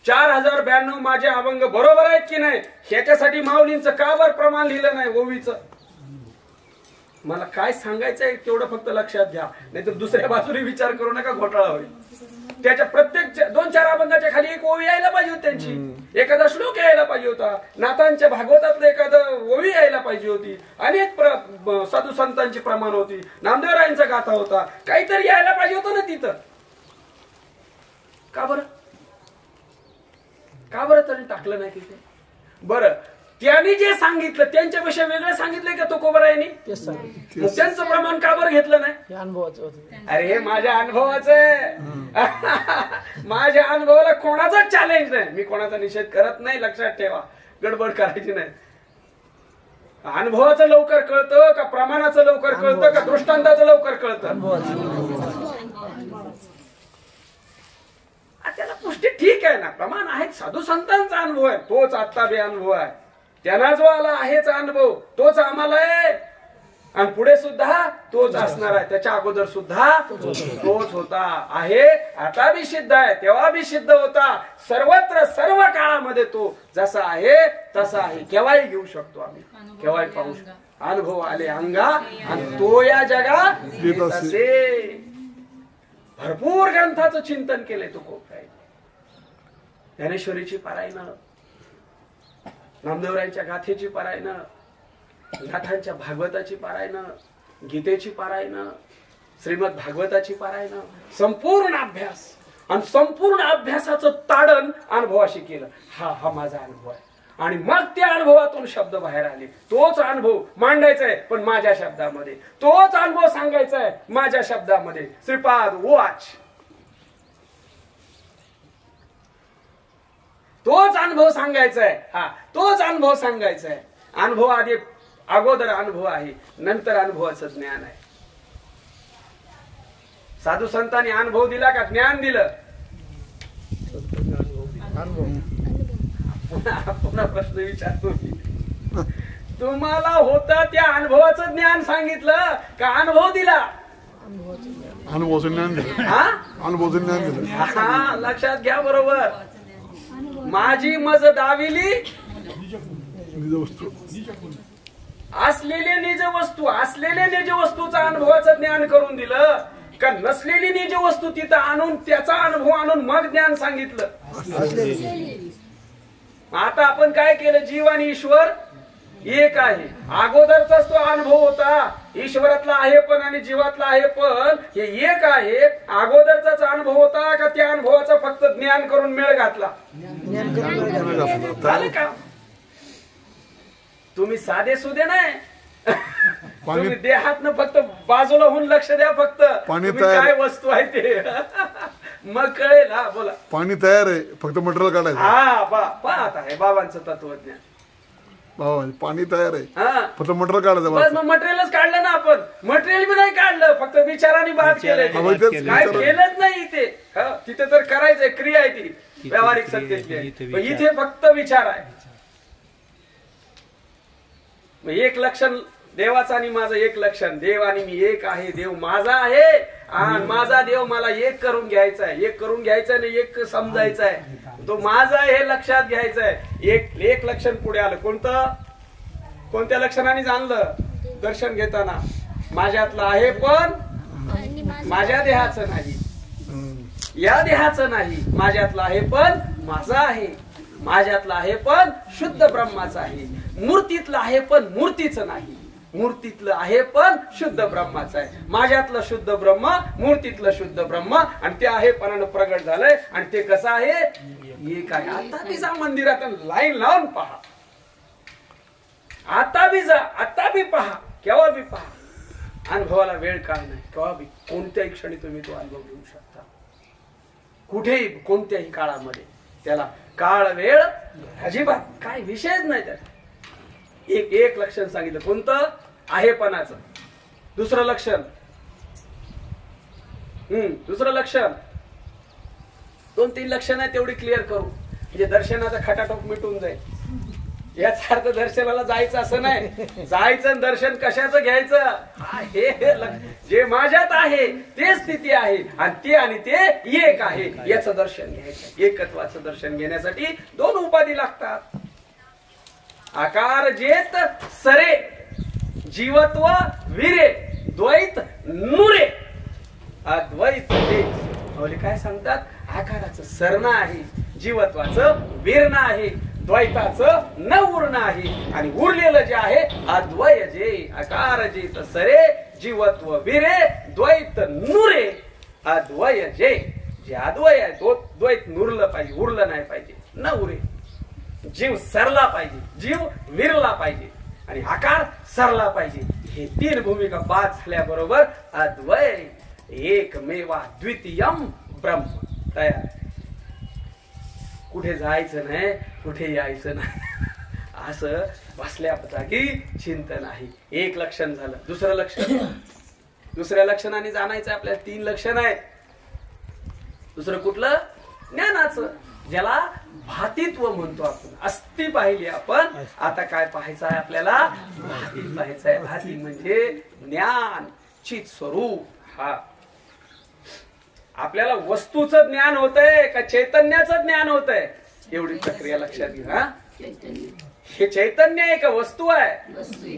4092 माझे अभंग बरोबर आहेत की नाही ह्याच्यासाठी माऊलींचं का बरं प्रमाण लिहिलं नाही ओवीचं? मला काय सांगायचंय तेवढं फक्त लक्षात घ्या, नाही तर दुसऱ्या बाजूने विचार करू नका, घोटाळा होईल. त्याच्या प्रत्येक 2-4 अभंगाच्या खाली एक ओवी यायला पाहिजे होती, त्यांची एखादा श्लोक यायला पाहिजे होता, नाथांच्या भागवतातलं एखादं ओवी यायला पाहिजे होती, अनेक साधू संतांची प्रमाण होती, नामदेवरायांचा गाथा होता, काहीतरी यायला पाहिजे होतं ना तिथं. का बरं तरी टाकलं नाही तिथे? बरं त्यांनी जे सांगितलं त्यांच्यापेक्षा वेगळं सांगितलंय का तुकोबारायांनी? त्यांचं प्रमाण का बरं घेतलं नाही? अरे हे माझ्या अनुभवाचं आहे. माझ्या अनुभवाला कोणाचाच चॅलेंज नाही, मी कोणाचा निषेध करत नाही, लक्षात ठेवा, गडबड करायची नाही. अनुभवाचं लवकर कळतं का प्रमाणाचं लवकर कळतं का दृष्टांताचं लवकर कळतं? त्याला पुष्टी ठीक आहे ना, प्रमाण आहेत, साधू संतांचा अनुभव आहे, तोच आत्ता बे अनुभव आहे, त्यांना जो आला आहेच अनुभव तोच आम्हाला आहे आणि पुढे सुद्धा तोच असणार आहे, त्याच्या अगोदर सुद्धा तोच होता आहे, आता बी सिद्ध आहे, तेव्हा बी सिद्ध होता, सर्वत्र सर्व काळामध्ये तो जसा आहे तसा आहे, केव्हाही घेऊ शकतो आम्ही, केव्हाही पाहू शकतो. अनुभव आले अंगा आणि तो या जगात असे. भरपूर ग्रंथाचं चिंतन केलंय तो खूप काही, ज्ञानेश्वरीची पारायणं, नामदेवरायांच्या गाथेची पारायणं, नाथांच्या भागवताची पारायणं, गीतेची पारायणं, श्रीमद भागवताची पारायणं, संपूर्ण अभ्यास आणि संपूर्ण अभ्यासाचं ताडण अनुभवाशी केलं. हा माझा अनुभव आहे आणि मग त्या अनुभवातून शब्द बाहेर आले. तोच अनुभव मांडायचा आहे पण माझ्या शब्दामध्ये, तोच अनुभव सांगायचा आहे माझ्या शब्दामध्ये. श्रीपाद वाच, तोच अनुभव सांगायचा आहे, हा तोच अनुभव सांगायचा आहे. अनुभव आधी अगोदर अनुभव आहे, नंतर अनुभवाचं ज्ञान आहे. साधू संतांनी अनुभव दिला का ज्ञान दिलं? पुन्हा प्रश्न विचारतो मी, तुम्हाला होता त्या अनुभवाचं ज्ञान सांगितलं का अनुभव दिला? अनुभवाचं ज्ञान दिलं. अनुभवाचं ज्ञान दिलं. हा लक्षात घ्या बरोबर. माझी मज दाविली असलेले निज वस्तू, असलेले निज वस्तूचा अनुभवाचं ज्ञान करून दिलं का नसलेली निज वस्तू तिथं आणून त्याचा अनुभव आणून मग ज्ञान सांगितलं? आता आपण काय केलं, जीव आणि ईश्वर एक आहे. अगोदरचाच तो अनुभव होता, ईश्वरातला आहे पण आणि जीवातला आहे पण हे एक आहे. अगोदरचाच अनुभव होता का त्या अनुभवाचा फक्त ज्ञान करून मेळ घातला? झालं का? तुम्ही साधे सुधे नाही, तुम्ही देहातनं फक्त बाजूला होऊन लक्ष द्या, फक्त काय वस्तू आहे ते मग कळेल. हा बोला. पाणी तयार आहे, फक्त मटेरियल काढायचं. हा पाहत आहे बाबांचं तत्वज्ञान. पाणी तयार आहे हा फक्त मटर काढायचं बस मग मटेरियलच काढलं ना आपण मटेरियल बी नाही काढलं फक्त विचाराने बाद केलंय काय केलंच नाही इथे तिथे तर करायचंय क्रिया आहे ती व्यावहारिक सत्तेची इथे फक्त विचार आहे एक लक्षण देवाचं आणि माझं एक लक्षण देव आणि मी एक आहे देव माझा आहे आणि माझा देव मला एक करून घ्यायचा आहे एक करून घ्यायचा नाही एक समजायचा आहे तो माझा हे लक्षात घ्यायचं आहे एक लक्षण पुढे आलं कोणत्या लक्षणाने जाणलं दर्शन घेताना माझ्यातलं आहे पण माझ्या देहाचं नाही या देहाचं नाही माझ्यातलं आहे पण माझा आहे माझ्यातलं आहे पण शुद्ध ब्रह्माचं आहे मूर्तीतलं आहे पण मूर्तीचं नाही मूर्तीतलं आहे पण शुद्ध ब्रह्माचं आहे माझ्यातलं शुद्ध ब्रह्म मूर्तीतलं शुद्ध ब्रह्म आणि ते आहे पणानं प्रगट झालंय आणि ते कसं आहे एक आहे आता बी जा मंदिरात लाईन लावून पहा आता बी पहा केव्हा बी पहा अनुभवाला वेळ काळ नाही केव्हा बी कोणत्याही क्षणी तुम्ही तो अनुभव घेऊ शकता कुठेही कोणत्याही काळामध्ये त्याला काळ वेळ अजिबात काय विषयच नाही त्याचा एक लक्षण सांगितलं कोणतं आहेपणाचं दुसरं लक्षण दोन तीन लक्षण आहे तेवढी क्लिअर करू म्हणजे दर्शनाचा खटाटोप मिटून जाईल याचा अर्थ दर्शनाला जायचं असं नाही जायचं दर्शन कशाचं घ्यायचं हे जे माझ्यात आहे ते स्थिती आहे आणि ते एक आहे याचं दर्शन घ्यायचं एकत्वाचं दर्शन घेण्यासाठी दोन उपाधी लागतात आकार जेत सरे जीवत्व विरे द्वैत नुरे अद्वैत जेत काय सांगतात आकाराचं सरणं आहे जीवत्वाचं वीरण आहे द्वैताचं न उरणं आहे आणि उरलेलं जे आहे अद्वय जे आकार जेत सरे जीवत्व विरे द्वैत नुरे अद्वय जे अद्वय आहे तो द्वैत नुरलं पाहिजे उरलं नाही पाहिजे न उरे जीव सरला पाहिजे जीव विरला पाहिजे आणि आकार सरला पाहिजे हे तीन भूमिका बाद झाल्याबरोबर अद्वय एकमेवा द्वितीयम ब्रह्म तयार कुठे जायचं नाही कुठे यायचं नाही असं बसल्या जागी चिंतन आहे एक लक्षण झालं दुसरं लक्षण दुसऱ्या लक्षणाने जाणायचं आपल्याला तीन लक्षण आहेत दुसरं कुठलं ज्ञानाचं ज्याला भातित्व म्हणतो आपण अस्ति पाहिली आपण आता काय पाहायचं आहे आपल्याला भाती पाहायचं आहे भाती म्हणजे ज्ञान चित स्वरूप हा आपल्याला वस्तूचं ज्ञान होतंय का चैतन्याचं ज्ञान होतंय एवढी प्रक्रिया लक्षात घ्या हे चैतन्य आहे का वस्तू आहे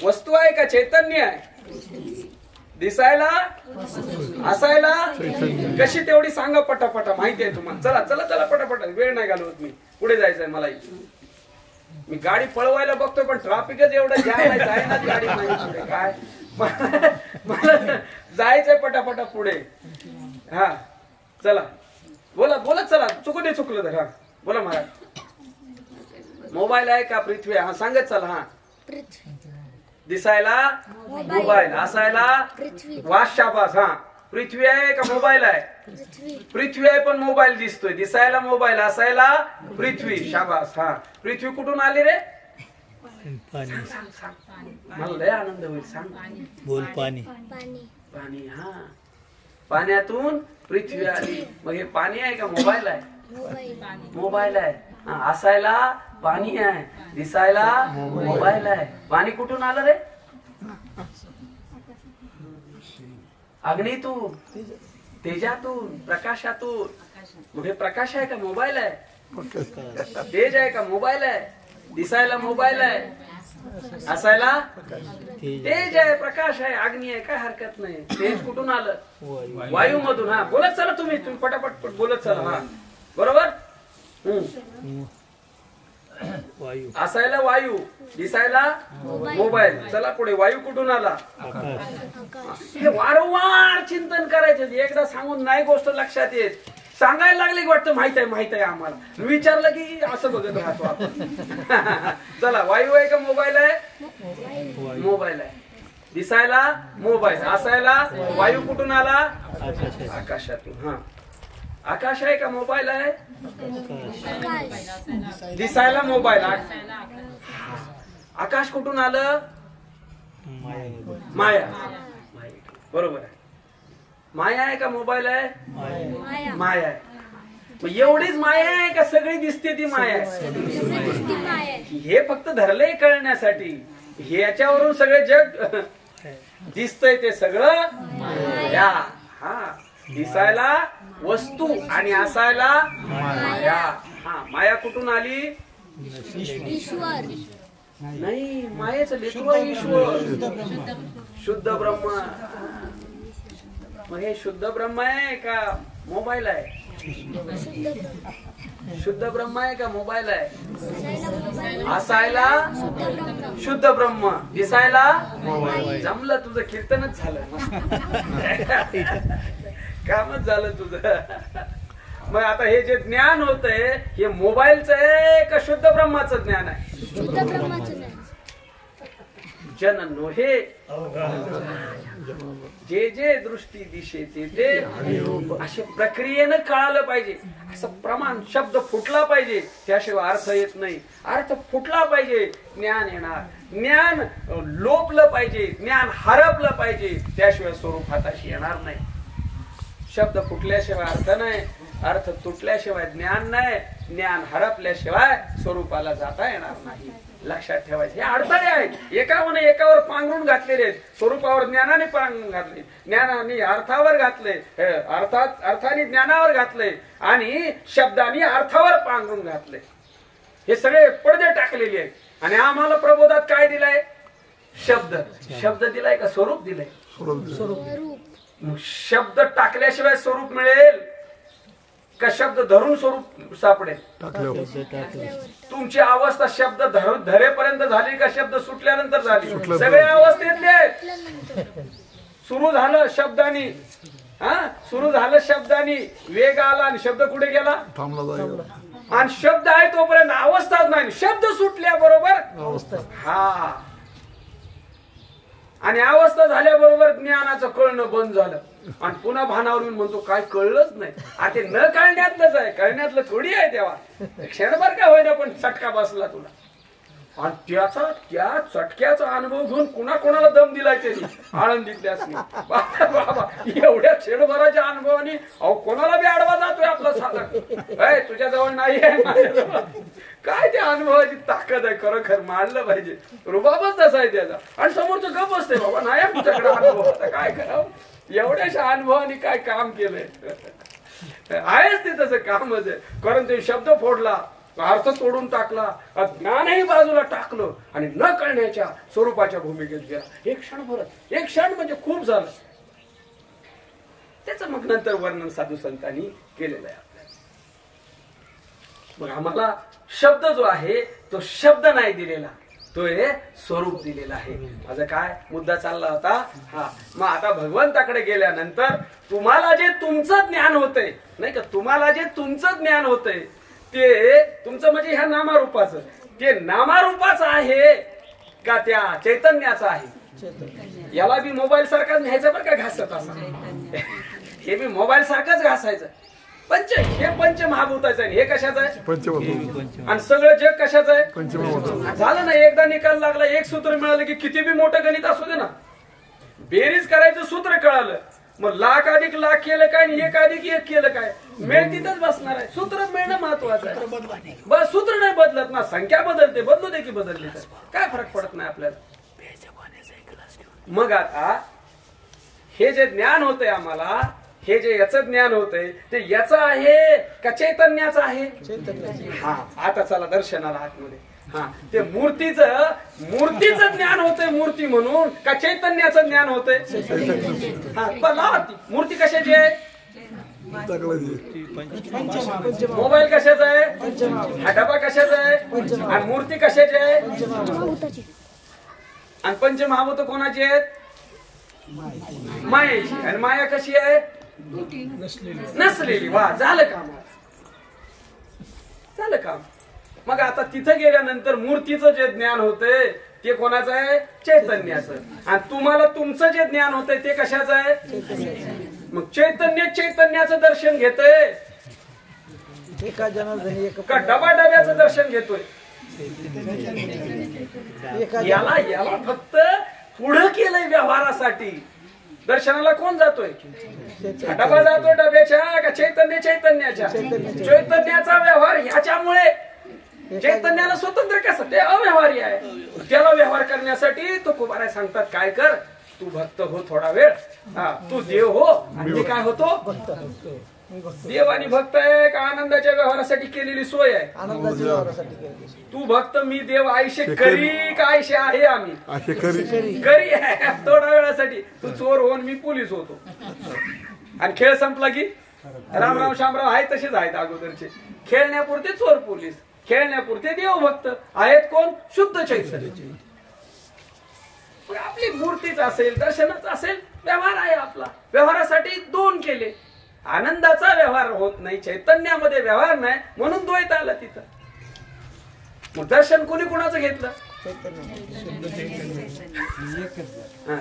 वस्तू आहे का चैतन्य आहे दिसायला असायला कशी तेवढी सांगा पटापटा माहिती आहे तुम्हाला चला पटापटा वेळ नाही घालवत मी पुढे जायचंय मला मी गाडी पळवायला बघतोय पण ट्रॅफिकच एवढं जाम आहे ना गाडी माहिती काय मला जायचंय पटापटा पुढे हा चला बोला चला चुकलं तर हा बोला महाराज मोबाईल आहे का पृथ्वी हा सांगत चला हा दिसायला मोबाईल असायला वाशाबास हा पृथ्वी आहे का मोबाईल आहे पृथ्वी आहे पण मोबाईल दिसतोय दिसायला मोबाईल असायला पृथ्वी शाबास हा पृथ्वी कुठून आली रे मला लय आनंद होईल सांग बोल पाणी पाणी हा पाण्यातून पृथ्वी आली मग हे पाणी आहे का मोबाईल आहे मोबाईल आहे असायला पाणी आहे दिसायला मोबाईल आहे पाणी कुठून आलं रे अग्नीतून तेजातून प्रकाशातून मग हे प्रकाश आहे का मोबाईल आहे तेज आहे का मोबाईल आहे दिसायला मोबाईल आहे असायला तेज आहे प्रकाश आहे अग्नी आहे काय हरकत नाही तेज कुठून आलं वायू मधून हा बोलत चला तुम्ही पटापट बोलत चला हा बरोबर वायू असायला वायू दिसायला मोबाईल चला पुढे वायू कुठून आला हे वारंवार चिंतन करायचं एकदा सांगून नाही गोष्ट लक्षात येत सांगायला लागले की वाटतं माहित आहे आम्हाला विचारलं की असं बघत राहतो आपण चला वायू आहे का मोबाईल आहे मोबाईल आहे दिसायला मोबाईल असायला वायू कुठून आला आकाशातून हा आकाश आहे का मोबाईल आहे? आकाश. दिसायला मोबाईल. आकाश कुठून आलं? माया. बरोबर आहे. माया आहे का मोबाईल आहे? माया. माया आहे. मग एवढीच माया आहे का सगळी दिसते ती माया आहे? सृष्टी माया. हे फक्त धरलंय कळण्यासाठी. हे याच्यावरून सगळे जग दिसतंय ते सगळं माया. हा, दिसायला वस्तू आणि असायला माया. हा, माया कुठून आली? ईश्वर. नाही, मायेचं लेकरू आहे ईश्वर, शुद्ध ब्रह्म. मग हे शुद्ध ब्रह्म आहे का मोबाईल आहे? शुद्ध ब्रह्म आहे का मोबाईल आहे? असायला शुद्ध ब्रह्म, दिसायला जमलं. तुझं कीर्तनच झालं, कामच झालं तुझं. मग आता हे जे ज्ञान होतंय हे मोबाईलचं आहे का शुद्ध ब्रह्माचं ज्ञान आहे? शुद्ध ब्रह्माचं नाही. जन नोहे जे जे दृष्टी दिशेचे ते अशा प्रक्रियेनं कळालं पाहिजे. असं प्रमाण शब्द फुटला पाहिजे, त्याशिवाय अर्थ येत नाही. अर्थ फुटला पाहिजे, ज्ञान येणार. ज्ञान लोपलं पाहिजे, ज्ञान हरपलं पाहिजे, त्याशिवाय स्वरूप हाताशी येणार नाही. शब्द फुटल्याशिवाय अर्थ नाही, अर्थ तुटल्याशिवाय ज्ञान नाही, ज्ञान हरपल्याशिवाय स्वरूपाला जाता येणार नाही. लक्षात ठेवायचे. हे अडथळे आहेत, एकावर एकावर पांघरून घातलेले आहेत. स्वरूपावर ज्ञानाने पांघरून घातले, ज्ञानाने अर्थावर घातले, अर्थाने ज्ञानावर घातले आणि शब्दाने अर्थावर पांघरून घातले. हे सगळे पडदे टाकलेले आहेत. आणि आम्हाला प्रबोधात काय दिलाय? शब्द. शब्द दिलाय का स्वरूप दिलंय? स्वरूप. शब्द टाकल्याशिवाय स्वरूप मिळेल का शब्द धरून स्वरूप सापडेल? तुमची अवस्था शब्द धरेपर्यंत झाली का शब्द सुटल्यानंतर झाली? सगळे अवस्थेतले आहेत. सुरू झालं शब्दानी, सुरू झालं शब्दानी, वेग आला आणि शब्द कुठे गेला? आणि शब्द आहे तोपर्यंत अवस्थाच नाही. शब्द सुटल्याबरोबर हा, आणि अवस्था झाल्याबरोबर ज्ञानाचं कळणं बंद झालं. आणि पुन्हा भानावर येऊन म्हणतो काय कळलंच नाही. आता न कळण्यातलंच आहे, कळण्यातलं थोडी आहे. तेव्हा क्षणभर का होईना पण चटका बसला तुला. आणि त्या चटक्याचा अनुभव घेऊन कोणाला दम दिलाय त्यांनी आळंदीतल्याच. बाबा एवढ्या क्षणभराच्या अनुभवाने अहो कोणाला बी आडवा जातोय आपला साधा. तुझ्या जवळ नाही आहे, माझ्याजवळ. काय त्या अनुभवाची ताकद आहे. खरोखर मानलं पाहिजे. रुबाबच तसा आहे त्याचा. आणि समोरचं गप असते बाबा नाही तुझ्याकडे अनुभव, आता काय करावं. एवढ्याशा अनुभवाने काय काम केलंय. आहेच ते तसं कामच आहे. कारण ते शब्द फोडला, अर्थ तोडून टाकला, ज्ञानही बाजूला टाकलं आणि न कळण्याच्या स्वरूपाच्या भूमिकेत गेला. एक क्षण भरत, एक क्षण म्हणजे खूप झालं. त्याचं मग नंतर वर्णन साधू संतांनी केलेलं आहे आपल्याला. मग आम्हाला शब्द जो आहे तो शब्द नाही दिलेला, तो हे स्वरूप दिलेला आहे. माझा काय मुद्दा चालला होता? हा, मग आता भगवंताकडे गेल्यानंतर तुम्हाला जे तुमचं ज्ञान होतंय नाही का, तुम्हाला जे तुमचं ज्ञान होतंय ते तुमचं म्हणजे ह्या नामारूपाचं, ते नामारूपाचं आहे का त्या चैतन्याचं आहे? याला बी मोबाईल सारखाच न्यायचं बरं का, घासत असा. हे बी मोबाईल सारखंच घासायचं. हे पंच महाभूताचं आहे. हे कशाचं आहे? आणि सगळं जग कशाचं आहे? झालं ना, एकदा निकाल लागला, एक सूत्र मिळालं की किती बी मोठं गणित असू दे ना, बेरीज करायचं सूत्र कळालं, मग लाख अधिक लाख केलं काय आणि एक अधिक एक केलं काय, मेळ तिथंच बसणार आहे. सूत्र मिळणं महत्वाचं आहे. बस सूत्र नाही बदलत ना, संख्या बदलते, बदलू दे की बदलली तर काय फरक पडत नाही आपल्याला. मग आता हे जे ज्ञान होतंय आम्हाला, हे जे याचं ज्ञान होतंय ते याचं आहे का चैतन्याचं आहे? हा, आता चला दर्शनाला आतमध्ये. हा, ते मूर्तीचं ज्ञान होतंय मूर्ती म्हणून का चैतन्याचं ज्ञान होतंय? हा, लावा ती मूर्ती कशाची आहे? मोबाईल कशाचा आहे? हा डबा कशाचा आहे? आणि मूर्ती कशाची आहे? आणि पंचमहाभूत कोणाची आहेत? मायेची. आणि माया कशी आहे? नसलेली. वा, झालं काम, झालं काम. मग आता तिथं गेल्यानंतर मूर्तीचं जे ज्ञान होतंय ते कोणाचं आहे? चैतन्याचं. आणि तुम्हाला तुमचं जे ज्ञान होतंय ते कशाचं आहे? मग चैतन्याचं दर्शन घेतंय एका जनार्दनी एक का डबा डब्याचं दर्शन घेतोय? याला फक्त पुढं केलंय व्यवहारासाठी. दर्शनाला कोण जातोय? डबा जातोय डब्याच्या का चैतन्याच्या? चैतन्याचा व्यवहार ह्याच्यामुळे. चैतन्याला स्वतंत्र कसं? ते अव्यवहारी आहे. त्याला व्यवहार करण्यासाठी तुकोबाराय सांगतात काय कर, तू भक्त हो थोडा वेळ, तू देव हो आणि मी काय होतो? देव आणि भक्त आहे का आनंदाच्या व्यवहारासाठी केलेली सोय आहे? आनंदाच्या व्यवहारासाठी केली. तू भक्त मी देव आयशे करी का आयशे आहे आम्ही? करी आहे थोड्या वेळासाठी. तू चोर हो मी पोलीस होतो आणि खेळ संपला की रामराम शामराव आहे तसेच आहेत अगोदरचे. खेळण्यापुरते चोर पोलीस, खेळण्यापुरते देव भक्त आहेत. कोण? शुद्ध चैतन्य. आपली मूर्तीच असेल, दर्शनच असेल, व्यवहार आहे आपला. व्यवहारासाठी दोन केले. आनंदाचा व्यवहार होत नाही, चैतन्यामध्ये व्यवहार नाही, म्हणून द्वैत आला तिथं. मग दर्शन कोणी कुणाचं घेतलं?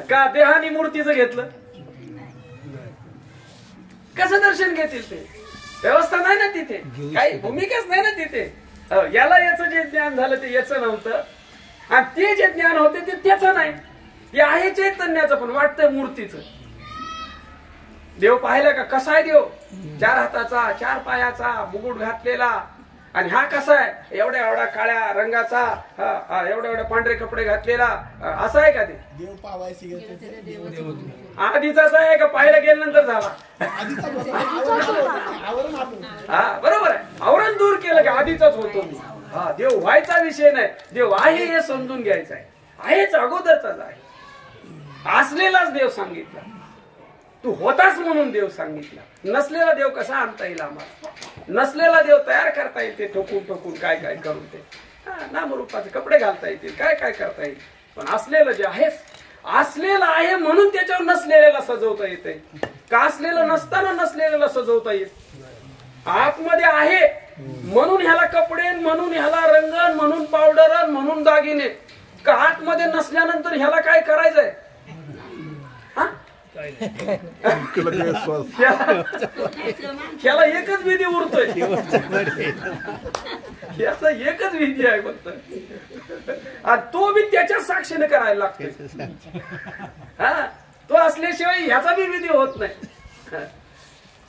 का देहानी मूर्तीचं घेतलं? कसं दर्शन घेतील ते? व्यवस्था नाही ना तिथे, काही भूमिकाच नाही ना तिथे. याला याचं जे ज्ञान झालं ते याचं नव्हतं, आणि ते जे ज्ञान होते ते त्याचं नाही. ते आहे चैतन्याचं पण वाटतंय मूर्तीचं. देव पाहिला का? कसा आहे देव? 4 हाताचा, 4 पायाचा, मुकुट घातलेला. आणि हा कसा आहे? एवढ्या एवढ्या काळ्या रंगाचा, एवढ्या पांढरे कपडे घातलेला. असा आहे का ते? देव पावायची आधीचाच आहे का पाहायला गेल्यानंतर झाला? हा बरोबर आहे. आवरण दूर केलं की आधीचाच होतो मी. हा देव व्हायचा विषय नाही, देव आहे हे समजून घ्यायचं आहे. आहेच अगोदरचाच आहे. असलेलाच देव सांगितला. तू होतास म्हणून देव सांगितला. नसलेला देव कसा आणता येईल आम्हाला? नसलेला देव तयार करता येईल ते ठोकून ठोकून काय काय करून ते नामरूपाचे कपडे घालता येतील, काय काय करता येईल. पण असलेलं जे आहे, असलेलं आहे म्हणून त्याच्यावर नसलेल्याला सजवता येते. का असलेलं नसताना नसलेल्याला सजवता येत? आतमध्ये आहे म्हणून ह्याला कपडे, म्हणून ह्याला रंगण, म्हणून पावडर, म्हणून दागिने. का आतमध्ये नसल्यानंतर ह्याला काय करायचंय? ह्याला एकच विधी उरतोय. याचा एकच विधी आहे फक्त, आणि तो बी त्याच्या साक्षीने करायला लागतोय. तो असल्याशिवाय ह्याचा बी विधी होत नाही.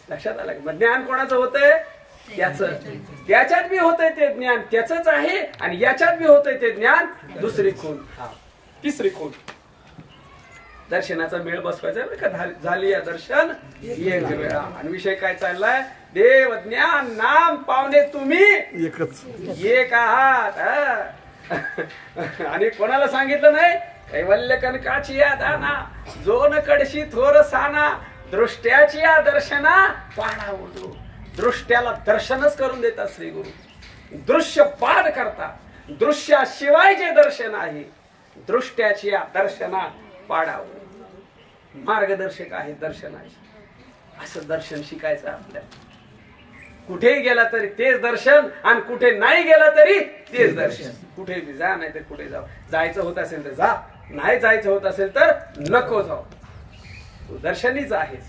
लक्षात आलं? मग ज्ञान कोणाचं होतंय? त्याचं. त्याच्यात बी होतंय ते ज्ञान त्याचंच आहे, आणि याच्यात बी होतंय ते ज्ञान दुसरी खूण. तिसरी खूण दर्शनाचा मेळ बसवायचा का? झाली या दर्शन एक वेळा. आणि विषय काय चाललाय? देव ज्ञान नाम पावणे तुम्ही एक आहात. आणि कोणाला सांगितलं नाही? कैवल्य कनकाची या दाना, जो न कडशी थोर साना, दृष्ट्याची या दर्शना पाडा उडू. दृष्ट्याला दर्शनच करून देतात श्री गुरु. दृश्य पाद करता. दृश्याशिवाय जे दर्शन आहे, दृष्ट्याची या दर्शना पाडावं. मार्गदर्शक आहे दर्शनाचे. असं दर्शन शिकायचं आपल्याला. कुठेही गेला तरी तेच दर्शन, आणि कुठे नाही गेला तरी तेच दर्शन. कुठे बी जा, नाही तर कुठे जाऊ. जायचं होत असेल तर जा, नाही जायचं होत असेल तर नको जाऊ. तू दर्शनीच आहेस.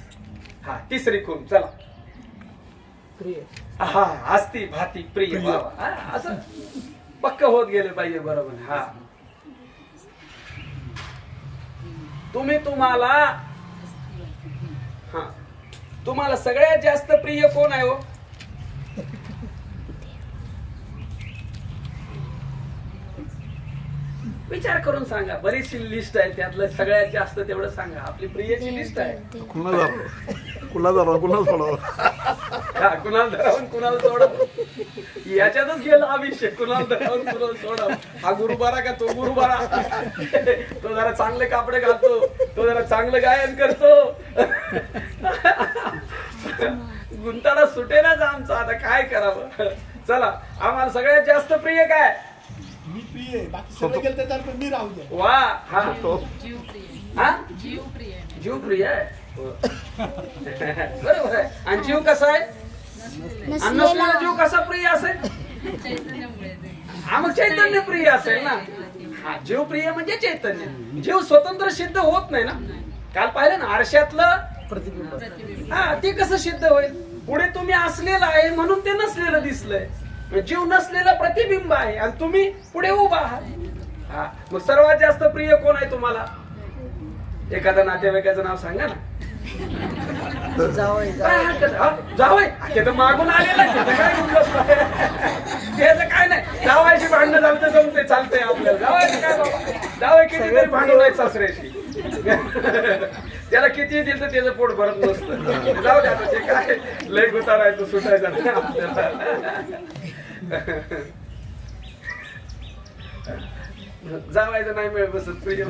हा तिसरी खूण. चला. प्रिय. हा असती भाती प्रिय. असं पक्क होत गेलं पाहिजे. बरोबर. हा तुम्हाला तुम्हाला सगळ्यात जास्त प्रिय कोण आहे हो? विचार करून सांगा. बरीचशी लिस्ट आहे, त्यातलं सगळ्यात जास्त तेवढं सांगा. आपली प्रियची लिस्ट आहे. कुणाला धरावं कुणाला सोडावं याच्यातच गेला हा विषय. कुणाला धरावून कुणाला सोडावं. हा गुरुबारा का तो गुरुबारा? तो जरा चांगले कापडे घालतो, तो जरा चांगलं गायन करतो. गुंताला सुटेनाच आमचा. आता काय करावं? चला. आम्हाला सगळ्यात जास्त प्रिय काय? मी प्रिय. बाकी सगळं गेलं त्याच्यावर मी राहू द्या. वा. हा जीव प्रिय आहे. बरोबर आहे. आणि जीव कसा आहे? नसलेला जीव कसा प्रिय असेल? हा मग चैतन्य प्रिय असेल ना. हा जीव प्रिय म्हणजे चैतन्य. जीव स्वतंत्र सिद्ध होत नाही ना. काल पाहिलं ना आरशातलं प्रतिबिंब. हा ते कसं सिद्ध होईल? पुढे तुम्ही असलेलं आहे म्हणून ते नसलेलं दिसलंय. जीव नसलेलं प्रतिबिंब आहे आणि तुम्ही पुढे उभा आहात. हा, मग सर्वात जास्त प्रिय कोण आहे तुम्हाला? एखाद्या नातेवाईकाचं नाव सांगा ना. जावई काय हरकत? हा, जावई ते तर मागून आलेला आहे, त्याचं काय गुंडच त्याचं काय नाही. जावायची भांडणं झालं तर जमते, चालतंय आपल्याला. जावायचं काय बाबा, जावई कितीतरी भांडून आहेत सासऱ्याशी. त्याला किती दिलं तर त्याचं पोट भरत नसतं. जाऊ द्या ते काय लय गुतार आहे, तो सुटायचा नाही आपल्याला. जावायचं नाही मिळत बसत प्रिय.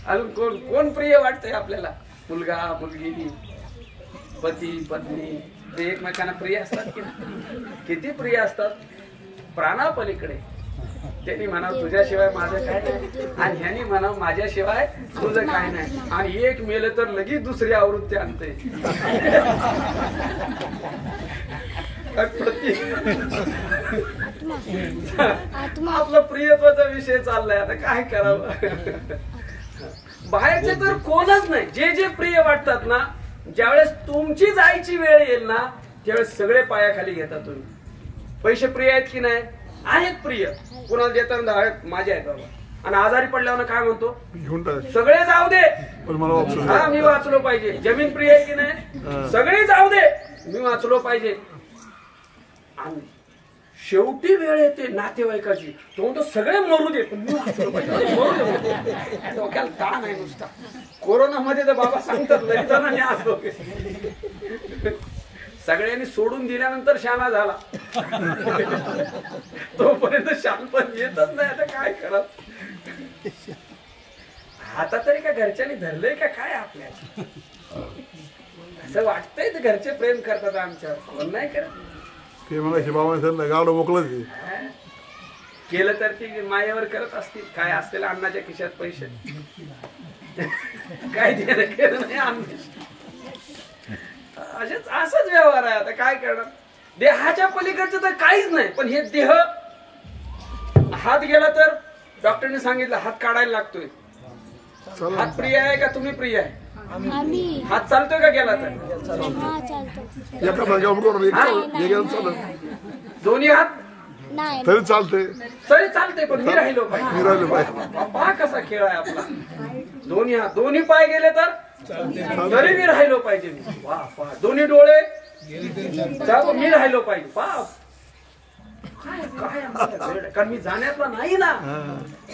अजून कोण कोण प्रिय वाटतंय आपल्याला? मुलगा मुलगी, पती पत्नी, ते एकमेकांना प्रिय असतात की नाही? किती प्रिय असतात, प्राणापलीकडे. त्यांनी म्हणावं तुझ्याशिवाय माझं काय नाही, आणि ह्यांनी म्हणावं माझ्याशिवाय तुझं काय नाही. आणि एक मेलं तर लगेच दुसरी आवृत्ती आणते. आपला प्रियत्वाचा विषय चाललाय, आता काय करावं? बाहेरचे तर कोणच नाही. जे जे प्रिय वाटतात ना, ज्यावेळेस तुमची जायची वेळ येईल ना, त्यावेळेस सगळे पायाखाली घेतात तुम्ही. पैसे प्रिय आहेत की नाही? आहेत प्रिय. कुणाला देताना आहेत, माझे आहेत बाबा. आणि आजारी पडल्यावर काय म्हणतो? सगळे जाऊ दे, हा मी वाचलो पाहिजे. जमीन प्रिय आहे की नाही? सगळे जाऊ दे, मी वाचलो पाहिजे. आणि शेवटी वेळ येते नातेवाईकाची, तो म्हणतो सगळे मरू दे पण मी वाचलो पाहिजे. मरू दे, डोक्याला ताण आहे नुसता. कोरोनामध्ये तर बाबा सांगतात लय जणांनी असो, सगळ्यांनी सोडून दिल्यानंतर शाना झाला. तोपर्यंत शानपण येतच नाही. आता काय करा? आता तरी का घरच्यांनी धरलंय का काय आपल्याला? असं वाटतंय तर घरचे प्रेम करतात आमच्यावर, पण नाही करत. ते मला शिवाबाई गावडं मोकलंच केलं तर ती मायावर करत असतील. काय असतील अन्नाच्या खिशात पैसे, काय देणं केलं नाही आम्ही. असंच व्यवहार आहे. आता काय करणार? देहाच्या पलीकडचं तर काहीच नाही. पण हे देह, हात गेला तर डॉक्टरने सांगितलं हात काढायला लागतोय. हात प्रिय आहे का तुम्ही प्रिय आहे? हात चालतोय का गेला तर? दोन्ही हात तरी चालते, तरी चालते, पण मी राहिलो पाहिजे. पहा कसा खेळ आहे आपला. दोन्ही हात, दोन्ही पाय गेले तर तरी मी राहिलो पाहिजे. दोन्ही डोळे मी राहिलो पाहिजे. काय कारण मी जाण्यातला नाही ना.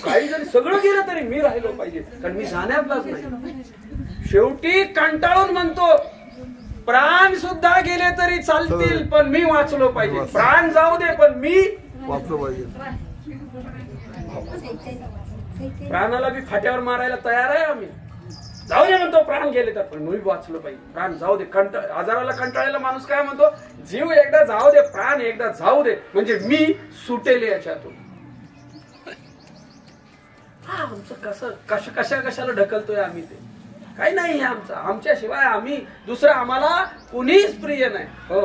काही जरी सगळं गेलं तरी मी राहिलो पाहिजे, कारण मी जाण्यातलाच नाही. शेवटी कंटाळून म्हणतो प्राण सुद्धा गेले तरी चालतील पण मी वाचलो पाहिजे. प्राण जाऊ दे पण मी वाचलो पाहिजे. प्राणाला बी फाट्यावर मारायला तयार आहे आम्ही. जाऊ दे म्हणतो, प्राण गेले तर पण मी वाचलो पाहिजे. प्राण जाऊ दे. आजाराला कंटाळलेला माणूस काय म्हणतो? जीव एकदा जाऊ दे, प्राण एकदा जाऊ दे, म्हणजे मी सुटेल याच्यातून. हा आमचं कशाला ढकलतोय आम्ही? ते काही नाही आमचं. आमच्याशिवाय आम्ही दुसरं आम्हाला कुणीच प्रिय नाही. हो,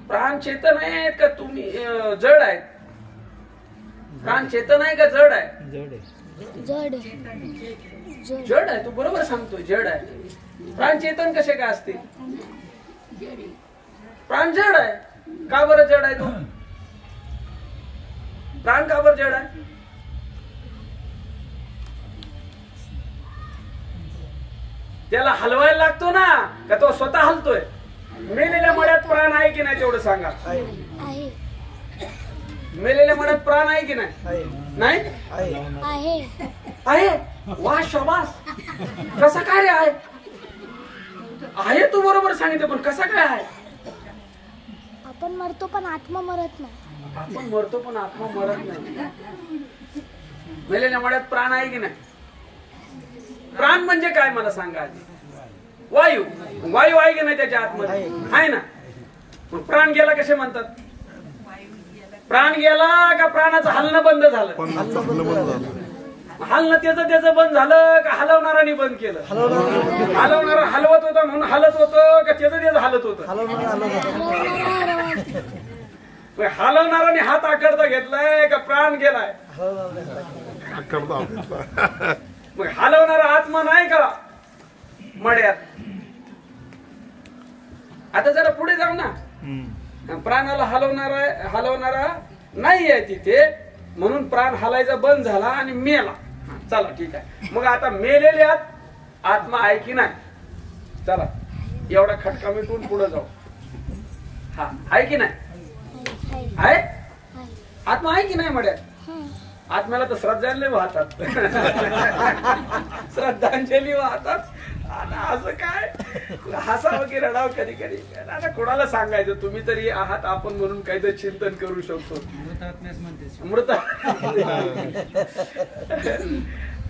प्राण चेतन आहेत का तुम्ही जड आहेत? प्राण चेतन आहे का जड आहे? जड आहे. तू बरोबर सांगतोय, जड आहे. प्राण चेतन कसे काय असते? प्राण जड आहे. का बरं जड आहे? तू प्राण का बरं जड आहे? त्याला हलवायला लागतो ना, का तो स्वतः हलतोय? मेलेल्या मड्यात प्राण आहे की नाही तेवढं सांगा. मेलेल्या मड्यात प्राण आहे की नाही? नाही आहे. वा शाबास. कसा काय रे आहे? आहे तू बरोबर सांगितलं, पण कसा काय आहे? आपण मरतो पण आत्मा मरत नाही. आपण मरतो पण आत्मा मरत नाही. मेलेल्या मड्यात प्राण आहे की नाही? प्राण म्हणजे काय मला सांगा आधी. वायू आहे की नाही त्याच्या आतमध्ये? आहे ना. प्राण गेला कसे म्हणतात? प्राण गेला का प्राणाचं हलणं बंद झालं? हलणं त्याचं बंद झालं का हलवणाराने बंद केलं? हलवणारा हलवत होता म्हणून हलत होतं का त्याचं हलत होतं? हलवणाराने हात आकडता घेतलाय का प्राण गेलाय? मग हलवणारा आत्मा नाही का मड्यात. आता जरा पुढे जाऊ ना. प्राणाला हलवणारा नाही आहे तिथे, म्हणून प्राण हलायचा बंद झाला आणि मेला. चला ठीक आहे. मग आता मेलेल्यात आत्मा आहे की नाही? चला एवढा खटका मिटून पुढे जाऊ. हा आहे की नाही? आहे आत्मा आहे की नाही मड्यात? आत्म्याला तर श्रद्धांजली वाहतात. श्रद्धांजली वाहतात. आता असं काय हसावं की रडावं कधी कधी. आता कोणाला सांगायचं? तुम्ही तरी आहात आपण म्हणून काहीतरी चिंतन करू शकतो. मृत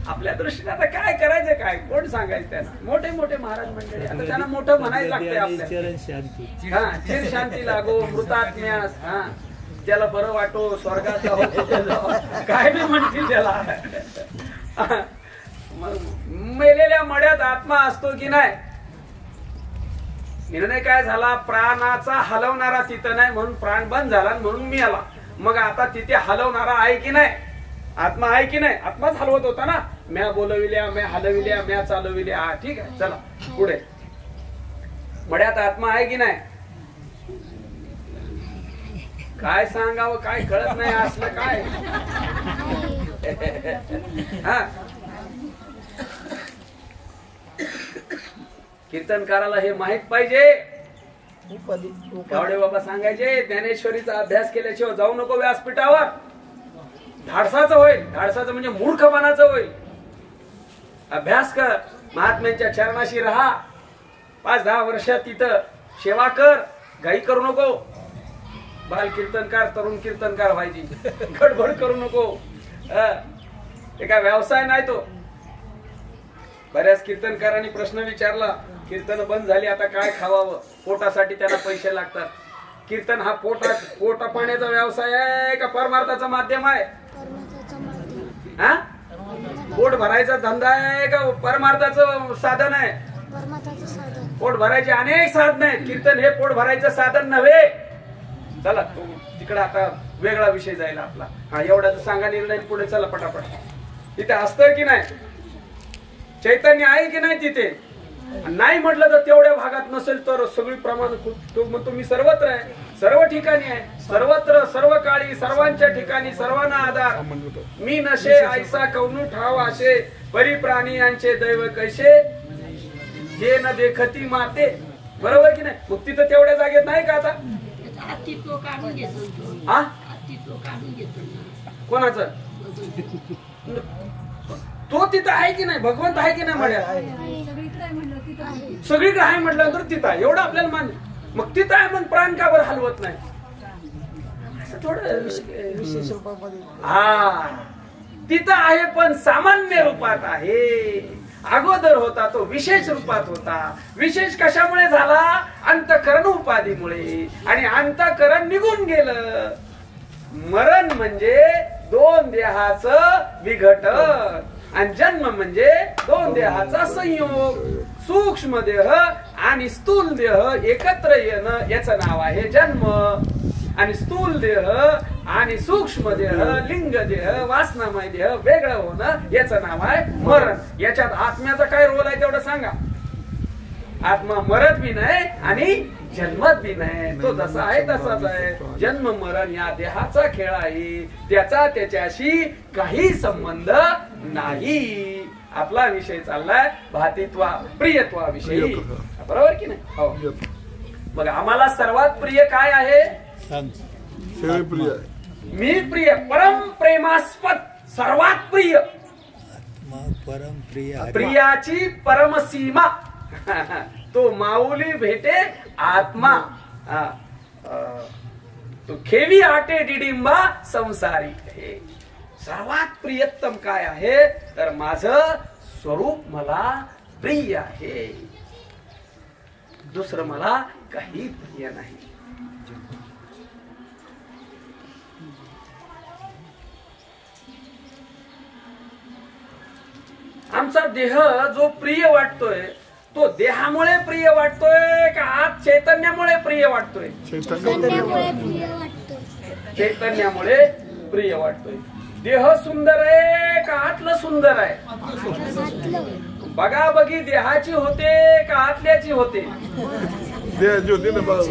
आपल्या दृष्टीने आता काय करायचं? काय कोण सांगायचं त्यांना? मोठे मोठे महाराज मंडळी. आता त्यांना मोठं म्हणायला लागतंय आपल्याला. हा चिर शांती लागो मृतात्म्यास. हा त्याला बरं वाटो स्वर्गात जावं कुठे जावं काय बी म्हणतील त्याला. मेलेल्या मड्यात आत्मा असतो की नाही? निर्णय काय झाला? प्राणाचा हलवणारा तिथं नाही म्हणून प्राण बंद झाला म्हणून मी आला. मग आता तिथे हलवणारा आहे की नाही? आत्मा आहे की नाही? आत्माच हलवत होता ना. म्या बोलविल्या, म्या हलविल्या, म्या चालविल्या. हा ठीक आहे चला पुढे. मड्यात आत्मा आहे की नाही? काय सांगावं काय कळत नाही असलं काय. हा कीर्तनकाराला हे माहित पाहिजे. गावडे बाबा सांगायचे ज्ञानेश्वरीचा अभ्यास केल्याशिवाय जाऊ नको व्यासपीठावर. धाडसाचं होईल. धाडसाचं म्हणजे मूर्खपणाचं होईल. अभ्यास कर. महात्म्यांच्या चरणाशी राहा. 5-10 वर्ष तिथं सेवा कर. घाई करू नको. बाल कीर्तनकार तरुण कीर्तनकार व्हायची. गडबड करू नको. ते काय व्यवसाय नाही तो. बऱ्याच कीर्तनकारांनी प्रश्न विचारला. कीर्तन बंद झाली आता काय खावावं? पोटासाठी त्यांना पैसे लागतात. कीर्तन हा पोटा पाण्याचा व्यवसाय आहे का परमार्थाचा माध्यम आहे? हा पोट भरायचा धंदा आहे का परमार्थाचं साधन आहे? पोट भरायचे अनेक साधन आहेत. कीर्तन हे पोट भरायचं साधन नव्हे. चला तिकडे आता वेगळा विषय जायला आपला. हा एवढा सांगा निर्णय पुढे चला पटापट. तिथे असतं की नाही? चैतन्य आहे की नाही तिथे? नाही म्हटलं तर तेवढ्या भागात नसेल तर सगळी प्रमाण म्हणतो मी सर्वत्र आहे. सर्व ठिकाणी आहे. सर्वत्र सर्व काळी सर्वांच्या ठिकाणी सर्वांना आधार. मी नशे ऐसा कवनू ठाव असे परिप्राणी यांचे दैव कैसे जे न देखती माते. बरोबर की नाही? मग तिथं तेवढ्या जागेत नाही का आता? हा कोणाचं? तो तिथं आहे की नाही? भगवंत आहे की नाही मड्या? सगळीकडे आहे म्हटलं तर तिथं आहे एवढं आपल्याला मान. मग तिथं आहे म्हणून प्राण का बरं हलवत नाही? असं थोडं विशेष रूपामध्ये. हा तिथं आहे पण सामान्य रूपात आहे. अगोदर होता तो विशेष रूपात होता. विशेष कशामुळे झाला? अंतःकरण उपाधीमुळे. आणि अंतःकरण निघून गेलं. मरण म्हणजे 2 देहाचं विघटन आणि जन्म म्हणजे 2 देहाचा संयोग. सूक्ष्म देह आणि स्थूल देह एकत्र येणं याचं नाव आहे जन्म. आणि स्थूल देह आणि सूक्ष्म देह लिंग देह वासनामय देह वेगळं होणं याचं नाव आहे मरण. याच्यात आत्म्याचा काय रोल आहे तेवढं सांगा. आत्मा मरत बी नाही आणि जन्मत बी नाही. तो जसा आहे तसाच आहे. जन्म मरण या देहाचा खेळ आहे. त्याचा त्याच्याशी काही संबंध नाही. आपला विषय चाललाय भातित्वा प्रियत्वाविषयी. बरोबर की नाही? हो. मग आम्हाला सर्वात प्रिय काय आहे? प्रिय मी प्रिय परम प्रेमास्पद सर्वात प्रिय. परम प्रिय प्रियाची परमसीमा. तो माऊली भेटे आत्मा. तो खेवी आटे डिडिंबा संसारी. सर्वात प्रियतम काय आहे? तर माझं स्वरूप मला प्रिय आहे. दुसरं मला काही प्रिय नाही. आमचा देह जो प्रिय वाटतोय तो देहामुळे प्रिय वाटतोय का आत चैतन्यामुळे प्रिय वाटतोय? चैतन्यामुळे प्रिय वाटतोय. देह सुंदर आहे का आतलं सुंदर आहे? बघा बघी देहाची होते का आतल्याची होते? देहाची होती ना बघा,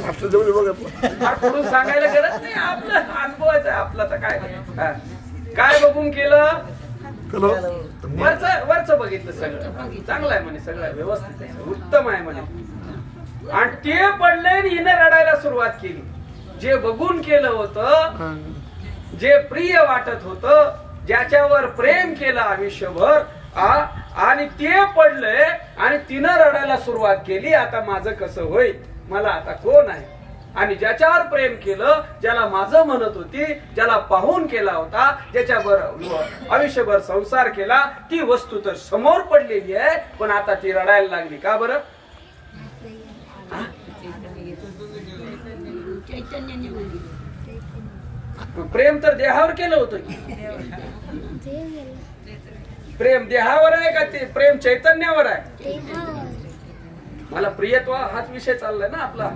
आपल्या जवळ बघा. फार पुढून सांगायला गरज नाही, आपलं अनुभवाचं आहे आपला. तर काय हा. काय बघून केलं? वरच बघितलं, सगळं चांगलं आहे म्हणे, सगळं व्यवस्थित आहे, उत्तम आहे म्हणे. आणि ते पडले आणि हिने रडायला सुरुवात केली. जे बघून केलं होतं, जे प्रिय वाटत होतं, ज्याच्यावर प्रेम केलं आयुष्यभर, आणि ते पडले आणि तिनं रडायला सुरुवात केली. आता माझं कसं होईल, मला आता कोण आहे? आणि ज्याच्यावर प्रेम केलं, ज्याला माझं म्हणत होती, ज्याला पाहून केला होता, ज्याच्यावर आयुष्यभर संसार केला, ती वस्तू तर समोर पडलेली आहे, पण आता ती रडायला लागली. का बरं? प्रेम तर देहावर केलं होतं की? प्रेम देहावर आहे का ते प्रेम चैतन्यावर आहे? मला प्रियत्व हाच विषय चाललाय ना आपला.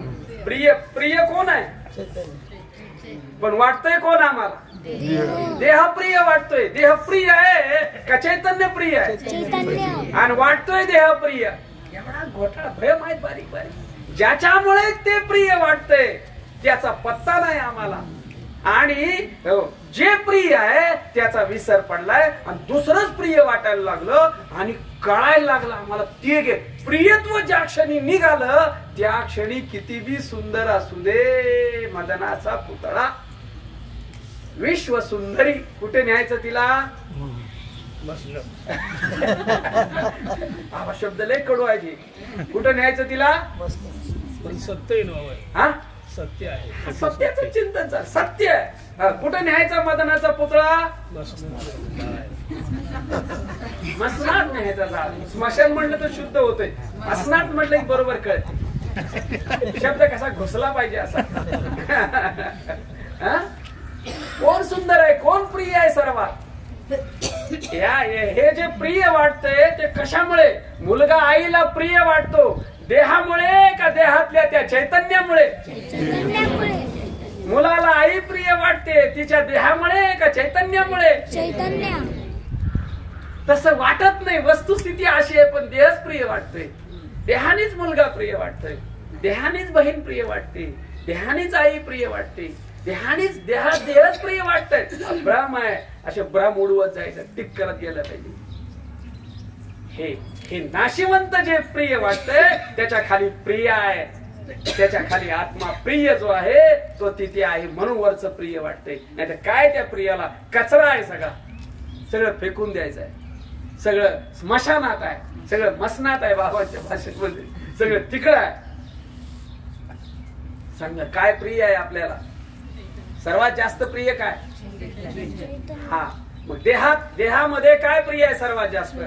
प्रिय प्रिय कोण आहे? पण वाटतंय कोण आम्हाला? देह प्रिय वाटतोय. देह प्रिय आहे का चैतन्य प्रिय आहे? आणि वाटतोय देह प्रिय. एवढा घोटाळा भय माहित बारीक बारीक. ज्याच्यामुळे ते प्रिय वाटतंय त्याचा पत्ता नाही आम्हाला. आणि जे प्रिय आहे त्याचा विसर पडलाय आणि दुसरंच प्रिय वाटायला लागलं आणि कळायला लागलं आम्हाला. ते प्रियत्व ज्या क्षणी निघालं त्या क्षणी किती बी सुंदर असू दे मदनाचा पुतळा, विश्व सुंदरी, कुठे न्यायचं तिला? हा शब्द लय कडू आहे. कुठे न्यायचं तिला? सत्य हा, सत्य आहे. सत्याचं चिंतन चाल. सत्य कुठे न्यायचा मदनाचा पुतळा? मसनात न्यायचा झाड. स्मशान म्हणलं तर शुद्ध होतंय, मसनात म्हटलं की बरोबर कळते. शब्द कसा घुसला पाहिजे असा. कोण सुंदर आहे, कोण प्रिय आहे सर्वात? हे जे प्रिय वाटतंय ते कशामुळे? मुलगा आईला प्रिय वाटतो देहामुळे का देहातल्या त्या चैतन्यामुळे? मुलाला आई प्रिय वाटते तिच्या देहामुळे का चैतन्यामुळे? चैतन्य. तसं वाटत नाही, वस्तुस्थिती अशी आहे. पण देहच प्रिय वाटतोय. देहानेच मुलगा प्रिय वाटतोय, देहानेच बहीण प्रिय वाटते, देहानेच आई प्रिय वाटते, देहानेच देहच प्रिय वाटतंय. भ्रम आहे. असे भ्रम उडवत जायचं, टिक करत गेलं पाहिजे. हे नाशिवंत जे प्रिय वाटतंय त्याच्या खाली प्रिय आहे, त्याच्या खाली आत्मा प्रिय जो आहे तो तिथे आहे, म्हणून वरच प्रिय वाटतंय. नाही तर काय त्या प्रियाला कचरा आहे, सगळं फेकून द्यायचं आहे, सगळं स्मशानात आहे, सगळं मसनात आहे. बाबाच्या भाषेमध्ये सगळं तिकडं आहे. सांगा काय प्रिय आहे आपल्याला? सर्वात जास्त प्रिय काय? हा, मग देहामध्ये काय प्रिय आहे सर्वात जास्त?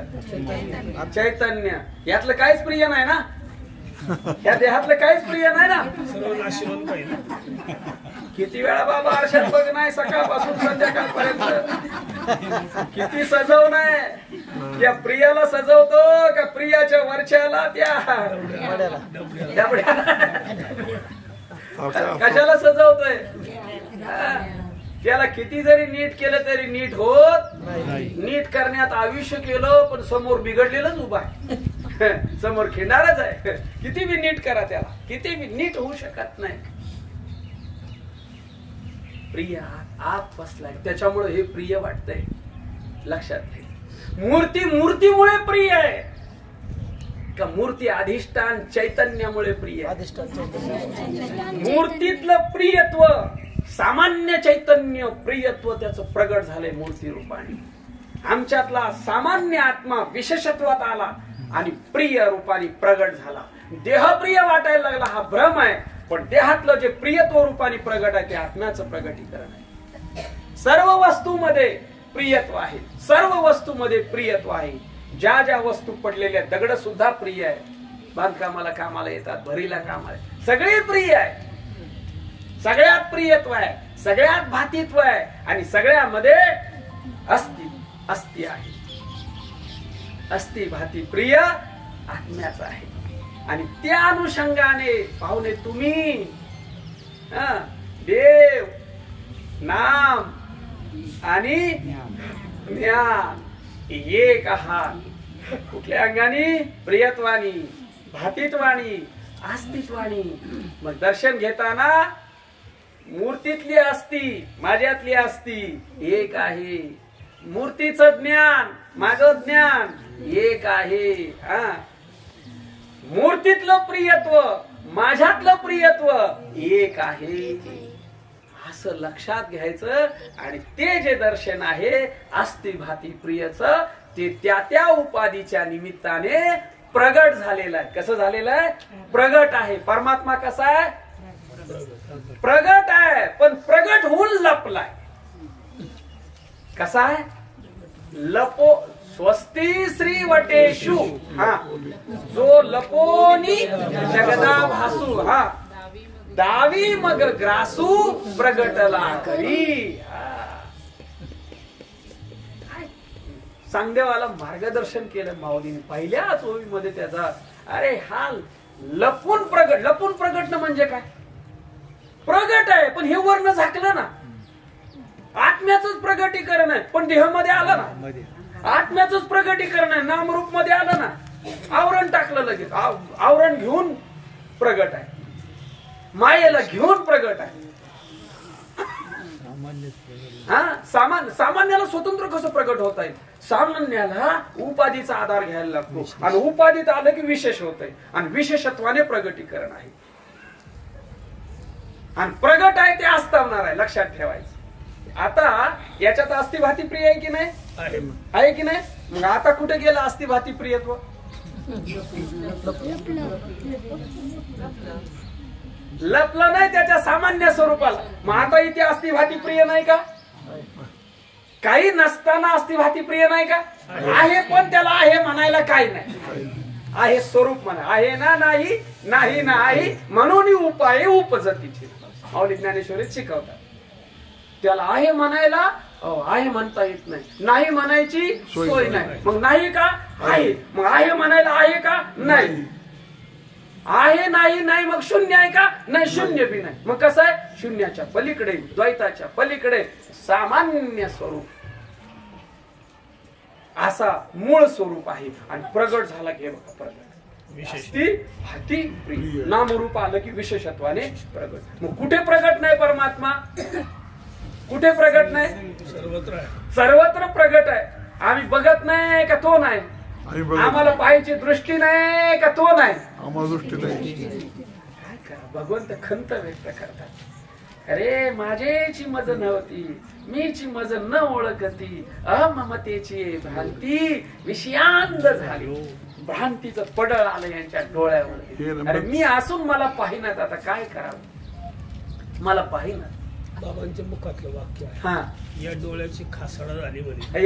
चैतन्य. यातलं काहीच प्रिय नाही ना, या देहातलं काहीच प्रिय नाही ना. किती वेळा बाबा आरशात बघ नाही, सकाळपासून संध्याकाळपर्यंत किती सजव नाही. त्या प्रियाला सजवतो का प्रियाच्या वरच्याला त्या कशाला सजवतोय? त्याला किती जरी नीट केलं तरी नीट होत नाही. नीट करण्यात आयुष्य केलं पण समोर बिघडलेलंच उभा आहे, समोर खिंडारच आहे. किती बी नीट करा त्याला, किती बी नीट होऊ शकत नाही. प्रिय आत बसलाय त्याच्यामुळे हे प्रिय वाटतंय. लक्षात घे, मूर्तीमुळे प्रिय आहे का मूर्ती अधिष्ठान चैतन्यामुळे प्रिय आहे? मूर्तीतलं प्रियत्व, सामान्य चैतन्य प्रियत्व त्याचं प्रगट झालंय मूर्ती रूपाने. आमच्यातला सामान्य आत्मा विशेषत्वात आला आणि प्रिय रूपाने प्रगट झाला. देहप्रिय वाटायला लागला हा भ्रम आहे, पण देहातलं जे प्रियत्व रूपाने प्रगट आहे ते आत्म्याचं प्रगटीकरण आहे. सर्व वस्तूमध्ये प्रियत्व आहे, सर्व वस्तूमध्ये प्रियत्व आहे. ज्या ज्या वस्तू पडलेल्या, दगड सुद्धा प्रिय आहे, बांधकामाला कामाला येतात, भरीला कामाला, सगळे प्रिय आहे. सगळ्यात प्रियत्व आहे, सगळ्यात भातित्व आहे आणि सगळ्यामध्ये अस्ति आहे. अस्ति भाती प्रिय आत्म्याचा आहे. आणि त्या अनुषंगाने पाहुणे तुम्ही देव, नाम आणि ज्ञान एक आहात कुठल्या अंगानी? प्रियत्वानी, भातीत्वानी, आस्तित्वानी. मग दर्शन घेताना मूर्तीतली असती, माझ्यातली असती एक आहे. मूर्तीचं ज्ञान, माझं ज्ञान एक आहे. मूर्तीतलं प्रियत्व, माझ्यातलं प्रियत्व एक आहे. असं लक्षात घ्यायचं. आणि ते जे दर्शन आहे अस्ति भाती प्रियच, ते त्या त्या उपाधीच्या निमित्ताने प्रगट झालेलं आहे. कसं झालेलं आहे? प्रगट आहे. परमात्मा कसा आहे? प्रगट आहे, पण प्रगट होऊन लपलाय. कसा आहे? लपो स्वस्ती श्री वटेशु. जो लपोनी जगदा भासू. दावी मग ग्रासू प्रगटला करी. सांगदेवाला मार्गदर्शन केलं माऊलीने पहिल्याच ओळीमध्ये त्याचा. अरे हा लपून प्रगट. लपून प्रगटणं म्हणजे काय? प्रगट आहे पण हे वर्ण झाकलं ना. आत्म्याच प्रगटीकरण आहे पण देहामध्ये आलं ना. आत्म्याच प्रगटीकरण आहे, नामरूप मध्ये आलं ना. आवरण टाकलं लगेच. आवरण घेऊन प्रगट आहे, मायेला घेऊन प्रगट आहे. सामान्याला स्वतंत्र कसं प्रगट होता येईल? सामान्याला उपाधीचा आधार घ्यायला लागतो आणि उपाधीत आलं की विशेष होत आहे आणि विशेषत्वाने प्रगटीकरण आहे. आणि प्रगट आहे ते आस्तावणार आहे, लक्षात ठेवायचं. आता याच्यात अस्तिभाती प्रिय आहे की नाही? आहे की नाही? मग आता कुठे गेलं अस्तिभाती प्रियत्व? लपलं नाही त्याच्या सामान्य स्वरूपाला. मग आता इथे अस्तिभाती प्रिय नाही का? काही नसताना अस्तिभाती प्रिय नाही का? आहे पण त्याला आहे म्हणायला काही नाही. आहे स्वरूप म्हणा. आहे ना नाही, नाही ना आहे म्हणून उपाय उपजतीचे माऊली ज्ञानेश्वरीत शिकवतात. त्याला आहे म्हणायला आहे म्हणता येत नाही, नाही म्हणायची सोय नाही. मग नाही का? आहे. मग आहे म्हणायला आहे का? नाही. आहे नाही नाही मग शून्य आहे का? नाही, शून्य बी नाही. मग कसं आहे? शून्याच्या पलीकडे, द्वैताच्या पलीकडे सामान्य स्वरूप असा मूळ स्वरूप आहे. आणि प्रगट झाला की बघा प्रगट भाती प्रिय. नामरूप आलं की विशेषत्वाने प्रगट. मग कुठे प्रगट नाही परमात्मा? कुठे प्रगट नाही? सर्वत्र प्रगट आहे. आम्ही बघत नाही का तो नाही? आम्हाला पाहायची दृष्टी नाही का तो नाही? आम्हाला दृष्टी नाही. काय करा? भगवंत खंत व्यक्त करतात. अरे माझेची मज नव्हती, मीची मज न ओळखती, अममतेची भ्रांती विषयांद झाली. भ्रांतीचं पडळ आलं यांच्या डोळ्यावर. अरे मी असून मला पाहिनात, आता काय करावं? मला पाहिनात. बाबांच्या मुखातलं वाक्य आहे, या डोळ्याची खासाडा झाली म्हणे.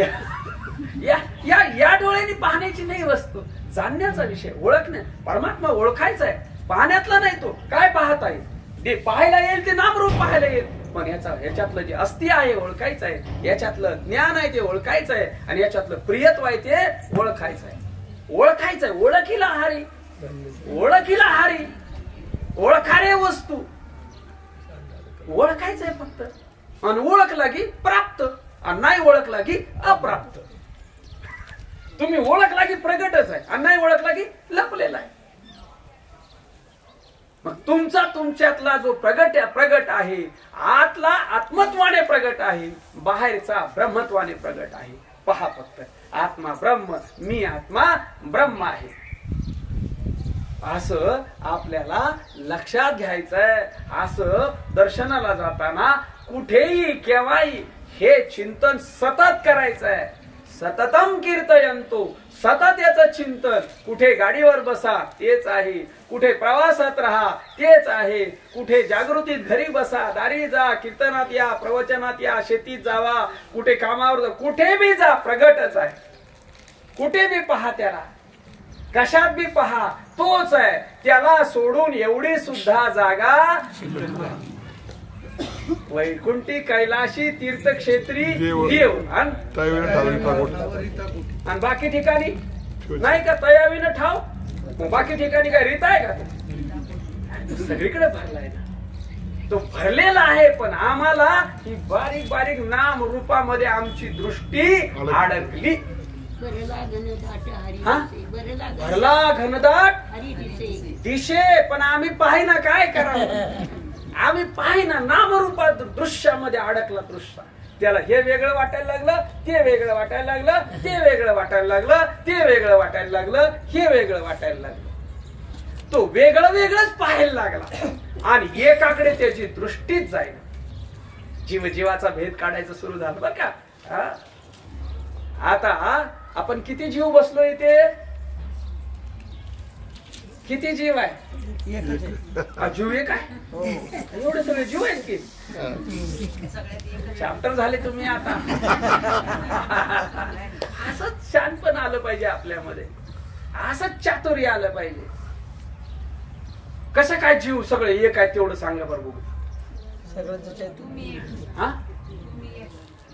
या डोळ्याने पाहण्याची नाही वस्तू, जाणण्याचा विषय, ओळखण्या. परमात्मा ओळखायचा आहे, पाहण्यातला नाही. तो काय पाहत आहे? ते पाहायला येईल, ते नामरूप पाहायला येईल. पण याच्यातलं जे अस्ति आहे ओळखायचं आहे, याच्यातलं ज्ञान आहे ते ओळखायचं आहे, आणि याच्यातलं प्रियत्व आहे ते ओळखायचं आहे. ओळखायचं आहे. ओळखीला हारी, ओळखीला हारी, ओळखारे वस्तू ओळखायचं आहे फक्त. आणि ओळखला की प्राप्त, आणि नाही ओळखला की अप्राप्त. तुम्ही ओळखला की प्रगटच आहे, आणि नाही ओळखला की लपलेला आहे. मग तुमच्यातला जो प्रगट आहे, आतला आत्मत्वाने प्रगट आहे, बाहेरचा ब्रह्मत्वाने प्रगट आहे. पहा फक्त, आत्मा ब्रह्म, मी आत्मा ब्रह्म आहे. असं आपल्याला लक्षात घ्यायचंय. असं दर्शनाला जाताना कुठेही केव्हाही हे चिंतन सतत करायचं आहे. सततम कीर्तयंतो, सतत याचं चिंतन. कुठे गाडीवर बसा तेच आहे, कुठे प्रवासात राहा तेच आहे, कुठे जागृतीत घरी बसा, दारी जा, कीर्तनात या, प्रवचनात या, शेतीत जावा, कुठे कामावर जा, कुठे बी जा प्रगटच आहे. कुठे बी पहा त्याला, कशात बी पहा तोच आहे. त्याला सोडून एवढी सुद्धा जागा वैकुंठी, कैलाशी, तीर्थक्षेत्री, देव आणि बाकी ठिकाणी नाही का? तयावीनं ठाव. बाकी ठिकाणी काय रीत आहे का? सगळीकडे भरलाय ना, तो भरलेला आहे. पण आम्हाला ही बारीक बारीक नाम रूपामध्ये आमची दृष्टी अडकली. भरला घनदाट दिशे, पण आम्ही पाहिना काय करावं, आम्ही पाहिना नामरूपात दृश्यामध्ये अडकला दृश्य. त्याला हे वेगळं वाटायला लागलं, ते वेगळं वाटायला लागलं, ते वेगळं वाटायला लागलं, ते वेगळं वाटायला लागलं, हे वेगळं वाटायला लागलं. तो वेगळं वेगळंच पाहायला लागला आणि एकाकडे त्याची दृष्टीच जाईल. जीवजीवाचा भेद काढायचं सुरू झालं बरं का. आता आपण किती जीव बसलो इथे, किती जीव आहे, जीव एक आहे, एवढे सगळे जीव आहेत की चॅप्टर झाले तुम्ही आता. असंच शानपण आलं पाहिजे आपल्यामध्ये, असंच चातुर्य आलं पाहिजे. कसं काय जीव सगळे एक आहे तेवढं सांगा बरं बघू.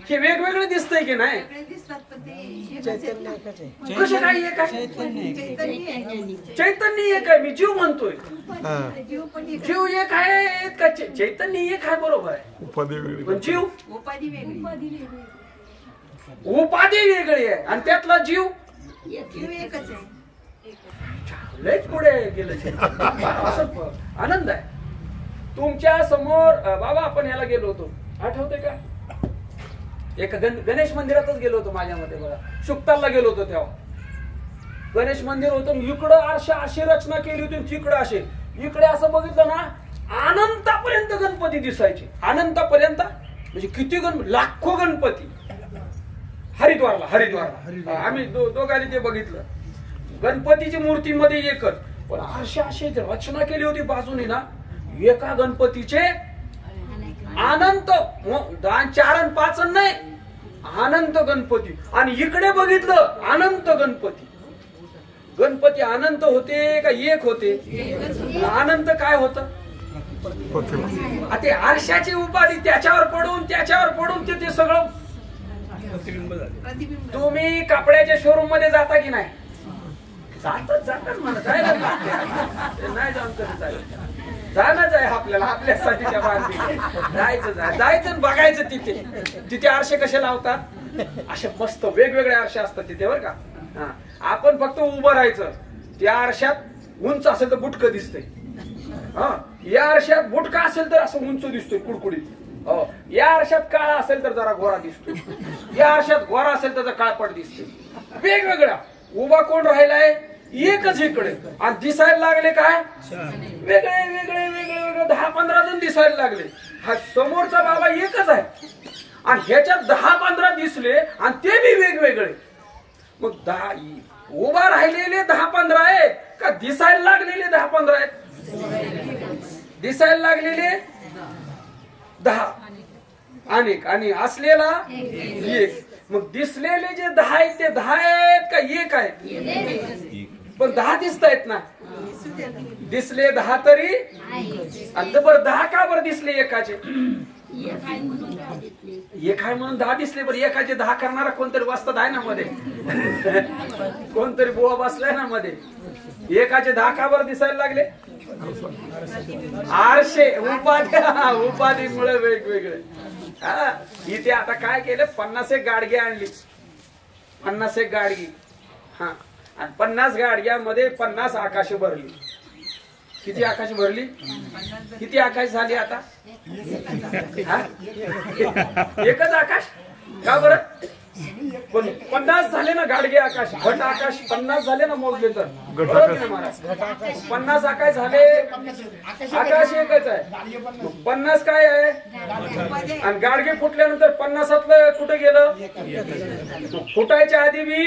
हे वेगवेगळे दिसतंय की नाही, कसं काय एक आहे, चैतन्य एक आहे. मी जीव म्हणतोय, जीव एक आहे का, चैतन्य एक आहे बरोबर आहे, पण जीव उपाधी वेगळी आहे आणि त्यातला जीव एकच आहे. लयच पुढे गेलं. असं आनंद आहे. तुमच्या समोर बाबा आपण ह्याला गेलो होतो, आठवते का, एका गणेश मंदिरातच गेलो होतो माझ्यामध्ये बघा, शुक्तारला गेलो होतो. तेव्हा गणेश मंदिर होतं, इकडं आरशा अशी रचना केली होती, तिकडं असे, इकडे असं बघितलं ना अनंतापर्यंत गणपती दिसायचे. अनंतापर्यंत म्हणजे किती लाखो गणपती. हरिद्वारला आम्ही दोघांनी ते बघितलं. गणपतीची मूर्तीमध्ये एकच, पण आरशा अशी रचना केली होती बाजूने ना, एका गणपतीचे अनंत, 4 आणि 5 नाही, अनंत गणपती. आणि इकडे बघितलं अनंत गणपती. गणपती अनंत होते का एक होते, अनंत काय होत, ते आरशाची उपाधी त्याच्यावर पडून ते सगळं. तुम्ही कपड्याच्या शोरूम मध्ये जाता की नाही, जातात म्हणा, जायला नाही जाऊन कसं चालेल, जाणंच आहे आपल्याला, आपल्यासाठी जायचं बघायचं. तिथे आरशे कसे लावतात, असे मस्त वेगवेगळे आरशे असतात तिथे बरं का. आपण फक्त उभं राहायचं. त्या आरशात उंच असेल तर बुटकं दिसतंय, या आरशात बुटका असेल तर असं उंच दिसतोय कुडकुडीत, या आरशात काळा असेल तर जरा गोरा दिसतोय, या आरशात गोरा असेल तर काळपट दिसतोय. वेगवेगळा उभा कोण राहिलाय, एकच इकडे, आणि दिसायला लागले काय वेगळे वेगळे वेगळे वेगळे 10-15 जण दिसायला लागले. हा समोरचा बाबा एकच आहे आणि ह्याच्यात 10-15 दिसले आणि ते बी वेगवेगळे. मग उभा राहिलेले 10-15 आहेत का दिसायला लागलेले 10-15 आहेत, दिसायला लागलेले 10 अनेक आणि असलेला एक. मग दिसलेले जे 10 आहेत ते 10 आहेत का एक आहेत, पण 10 दिसत आहेत ना, दिसले 10 तरी. आणि बरं 10 का बरं दिसले एकाचे, एक आहे म्हणून 10 दिसले. बरं एकाचे 10 करणारा कोणतरी वाचतात आहे ना मध्ये, कोणतरी बुवा बसलाय ना मध्ये. एकाचे 10 का बरं दिसायला लागले, आरशे उपाधीमुळे वेगवेगळे. इथे आता काय केलं, 50 गाडगी आणली, 50 गाडगी. आणि 50 गाडग्यामध्ये 50 आकाश भरली. किती आकाश भरली, किती आकाश झाली आता, एकच आकाश का बरं, पण 50 झाले ना गाडगे आकाश, घट आकाश 50 झाले ना मोजले तर, 50 आकाश झाले. आकाश एकच आहे, 50 काय आहे, आणि गाडगे फुटल्यानंतर 50तलं कुठे गेलं, फुटायच्या आधी बी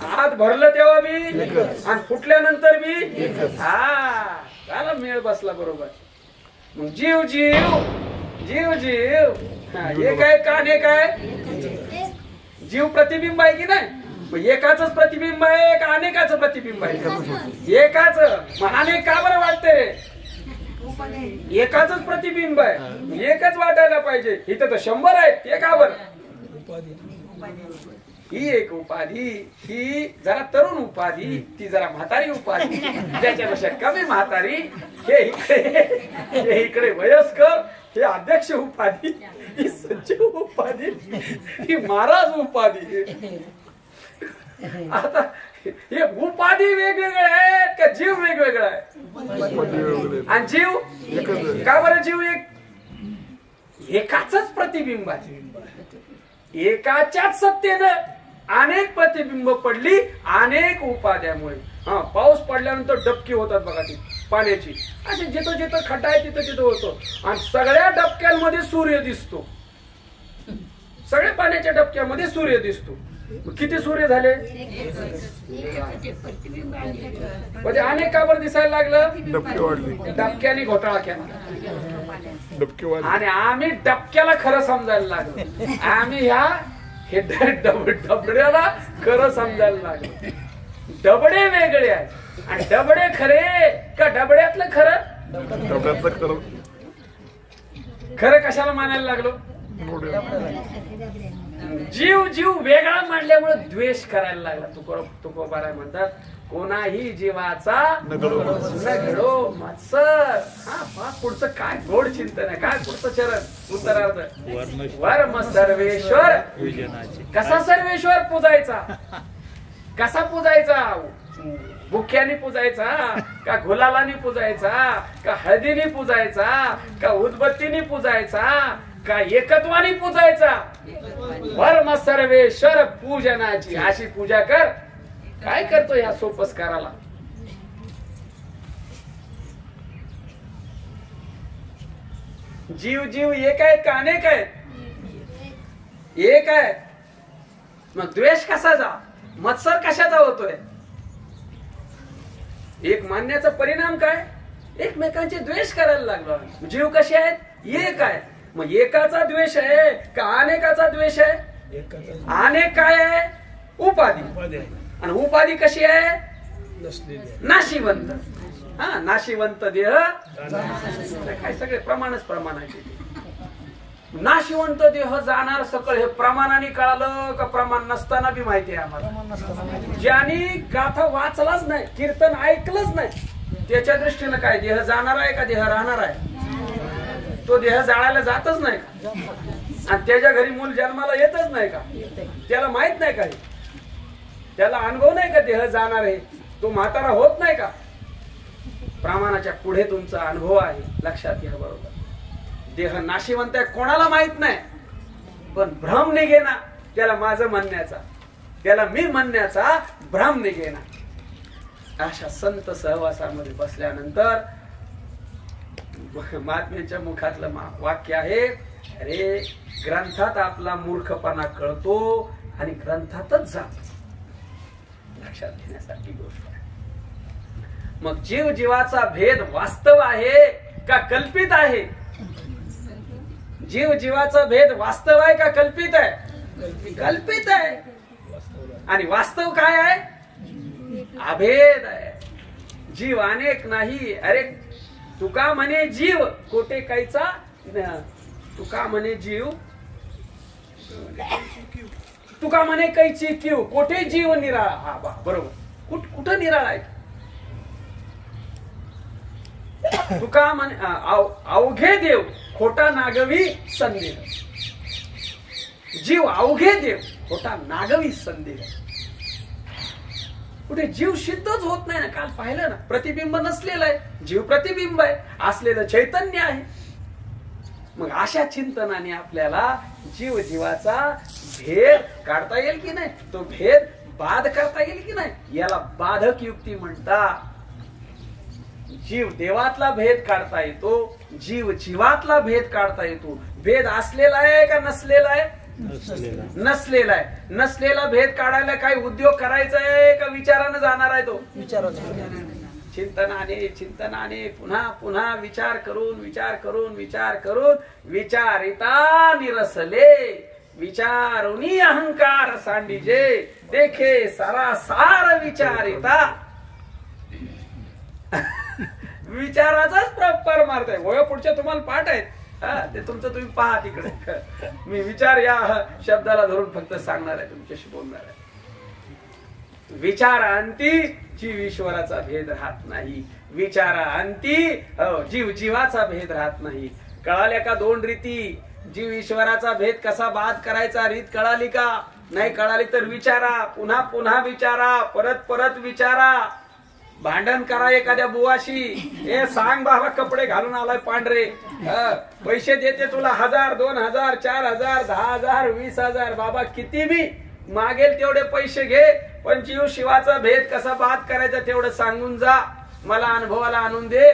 हात भरलं तेव्हा बी आणि फुटल्यानंतर बी. त्याला मेळ बसला बरोबर. मग जीव जीव जीव जीव एक आहे का अनेक आहे, जीव प्रतिबिंब आहे की नाही, एकाच प्रतिबिंब आहे का अनेकाचं प्रतिबिंब आहे, एकाच. मग अनेक का बरं वाटते, एकाच प्रतिबिंब आहे, एकच वाटायला पाहिजे. इथं तर 100 आहेत, ते का बरं, ही एक उपाधी, ही जरा तरुण उपाधी, ती जरा म्हातारी उपाधी, त्याच्यापेक्षा कमी म्हातारी, हे इकडे वयस्कर, हे अध्यक्ष उपाधी, ही सचिव उपाधी, ही महाराज उपाधी. आता हे उपाधी वेगवेगळे आहेत का जीव वेगवेगळा आहे? आणि जीव का बरं? जीव एकाच प्रतिबिंब आहे. एकाच्याच सत्तेनं अनेक प्रतिबिंब पडली अनेक उपाध्यामुळे. पाऊस पडल्यानंतर डबकी होतात बघा ती पाण्याची, असे जिथं जिथं खड्डा आहे तिथं तिथं होतो. आणि सगळ्या डबक्यांमध्ये सूर्य दिसतो. सगळ्या पाण्याच्या डबक्यामध्ये सूर्य दिसतो. किती सूर्य झाले? म्हणजे अनेक का बरं दिसायला लागलं? डबकी वाढली. डबक्याने घोटाळा केला आणि आम्ही डबक्याला खरं समजायला लागलो. आम्ही हे डबड्याला खरं समजायला लागलो. डबडे वेगळे आहेत आणि डबडे खरे का डबड्यातलं खरं? डबड्यातलं खरं. खरं कशाला मानायला लागलो? जीव जीव वेगळा मांडल्यामुळे द्वेष करायला लागला. तुकोबाराय म्हणतात, कोणाही जीवाचा न घडो मत्सर. पुढचं काय गोड चिंतन आहे, काय पुढचं चरण उत्तरार्ध. वर्म सर्वेश्वर. कसा सर्वेश्वर पूजायचा? कसा पूजायचा? भुक्याने पूजायचा का गुलालाने पूजायचा का हळदीने पूजायचा का उदबत्तीने पूजायचा का एकत्वाने पूजायचा? वर्म सर्वेश्वर पूजनाची अशी पूजा कर. काय करतो ह्या सोपस्काराला? जीव जीव एक आहेत का अनेक आहेत? एक आहे. मग द्वेष कशाचा, मत्सर कशाचा होतोय? एक मानण्याचा परिणाम काय? एकमेकांचे द्वेष करायला लागलो. जीव कसे आहेत? एक आहे. मग एकाचा द्वेष आहे का अनेकाचा द्वेष आहे? अनेक काय आहे? उपाधी. आणि उपाधी कशी आहे? नाशिवंत. नाशिवंत देह काय सगळे प्रमाणच प्रमाण आहे. नाशिवंत देह जाणार सकळ हे प्रमाणाने कळालं का प्रमाण नसताना बी माहिती आहे आम्हाला. ज्यांनी गाथा वाचलाच नाही, कीर्तन ऐकलंच नाही, त्याच्या दृष्टीनं काय देह जाणार आहे का देह राहणार आहे? तो देह जाळायला जातच नाही का? आणि त्याच्या घरी मूल जन्माला येतच नाही का? त्याला माहित नाही का? त्याला अनुभव नाही का देह जाणार आहे? तो म्हातारा होत नाही का? प्रमाणाच्या पुढे तुमचा अनुभव आहे, लक्षात घ्या. बरोबर, देह नाशिवंत आहे कोणाला माहित नाही, पण भ्रम निघेना त्याला माझं म्हणण्याचा, त्याला मी म्हणण्याचा भ्रम निघेना. अशा संत सहवासामध्ये बसल्यानंतर महात्म्यांच्या मुखातलं वाक्य आहे, अरे ग्रंथात आपला मूर्खपणा कळतो आणि ग्रंथातच जातो. लक्षात घेण्यासारखी गोष्ट आहे. मग जीव जीवाचा भेद वास्तव आहे का कल्पित आहे? जीव जीवाचा भेद वास्तव आहे का कल्पित आहे? कल्पित आहे. आणि वास्तव काय आहे? अभेद आहे. जीव अनेक नाही. अरे तुका म्हणे जीव कोटे कायचा, तुका म्हणे जीव, तुका म्हणे कैची किव कोठे जीव निराळा. हा बरोबर, कुठं निराळा आहे? तुका म्हणे अवघे देव खोटा नागवी संदेह. जीव अवघे देव खोटा नागवी संदेह. कुठे जीव सिद्धच होत नाही ना. काल पाहिलं ना, प्रतिबिंब नसलेला आहे, जीव प्रतिबिंब आहे, असलेलं चैतन्य आहे. मग अशा चिंतनाने आपल्याला जीव जीवाचा भेद काढता येईल की नाही, तो भेद बाध करता येईल की नाही, याला बाधक युक्ती म्हणतात. जीव देवातला भेद काढता येतो, जीव जीवातला भेद काढता येतो. भेद असलेला आहे का नसलेला आहे? नसलेला आहे. नसलेला भेद काढायला काही उद्योग करायचा आहे का विचारानं जाणार आहे? तो चिंतनाने चिंतनाने पुन्हा पुन्हा विचार करून विचार करून विचार करून विचारिता निरसले. विचारुनी अहंकार सांडीजे देखे सारासार विचारिता. विचाराचाच परमार्थ आहे. वय पुढच्या तुम्हाला पाठ आहेत, ते तुमचं तुम्ही पहा तिकडे. मी विचार या शब्दाला धरून फक्त सांगणार आहे, तुमच्याशी बोलणार आहे. विचारांती जीव ईश्वराचा भेद राहत नाही. विचारांती जीव जीवाचा भेद राहत नाही. कळाल्या का दोन रीती? जीव ईश्वराचा भेद कसा बाध करायचा रीत कळाली का? नाही कळाली तर विचारा, पुन्हा पुन्हा विचारा, परत परत विचारा, भांडण करा एखाद्या बुवाशी, हे सांग बाबा कपडे घालून आलाय पांढरे, पैसे देते तुला 1000 2000 4000 10000 20000, बाबा किती बी मागेल तेवढे पैसे घे, पण जीव शिवाचा भेद कसा बात करायचा तेवढं सांगून जा, मला अनुभवाला आणून दे.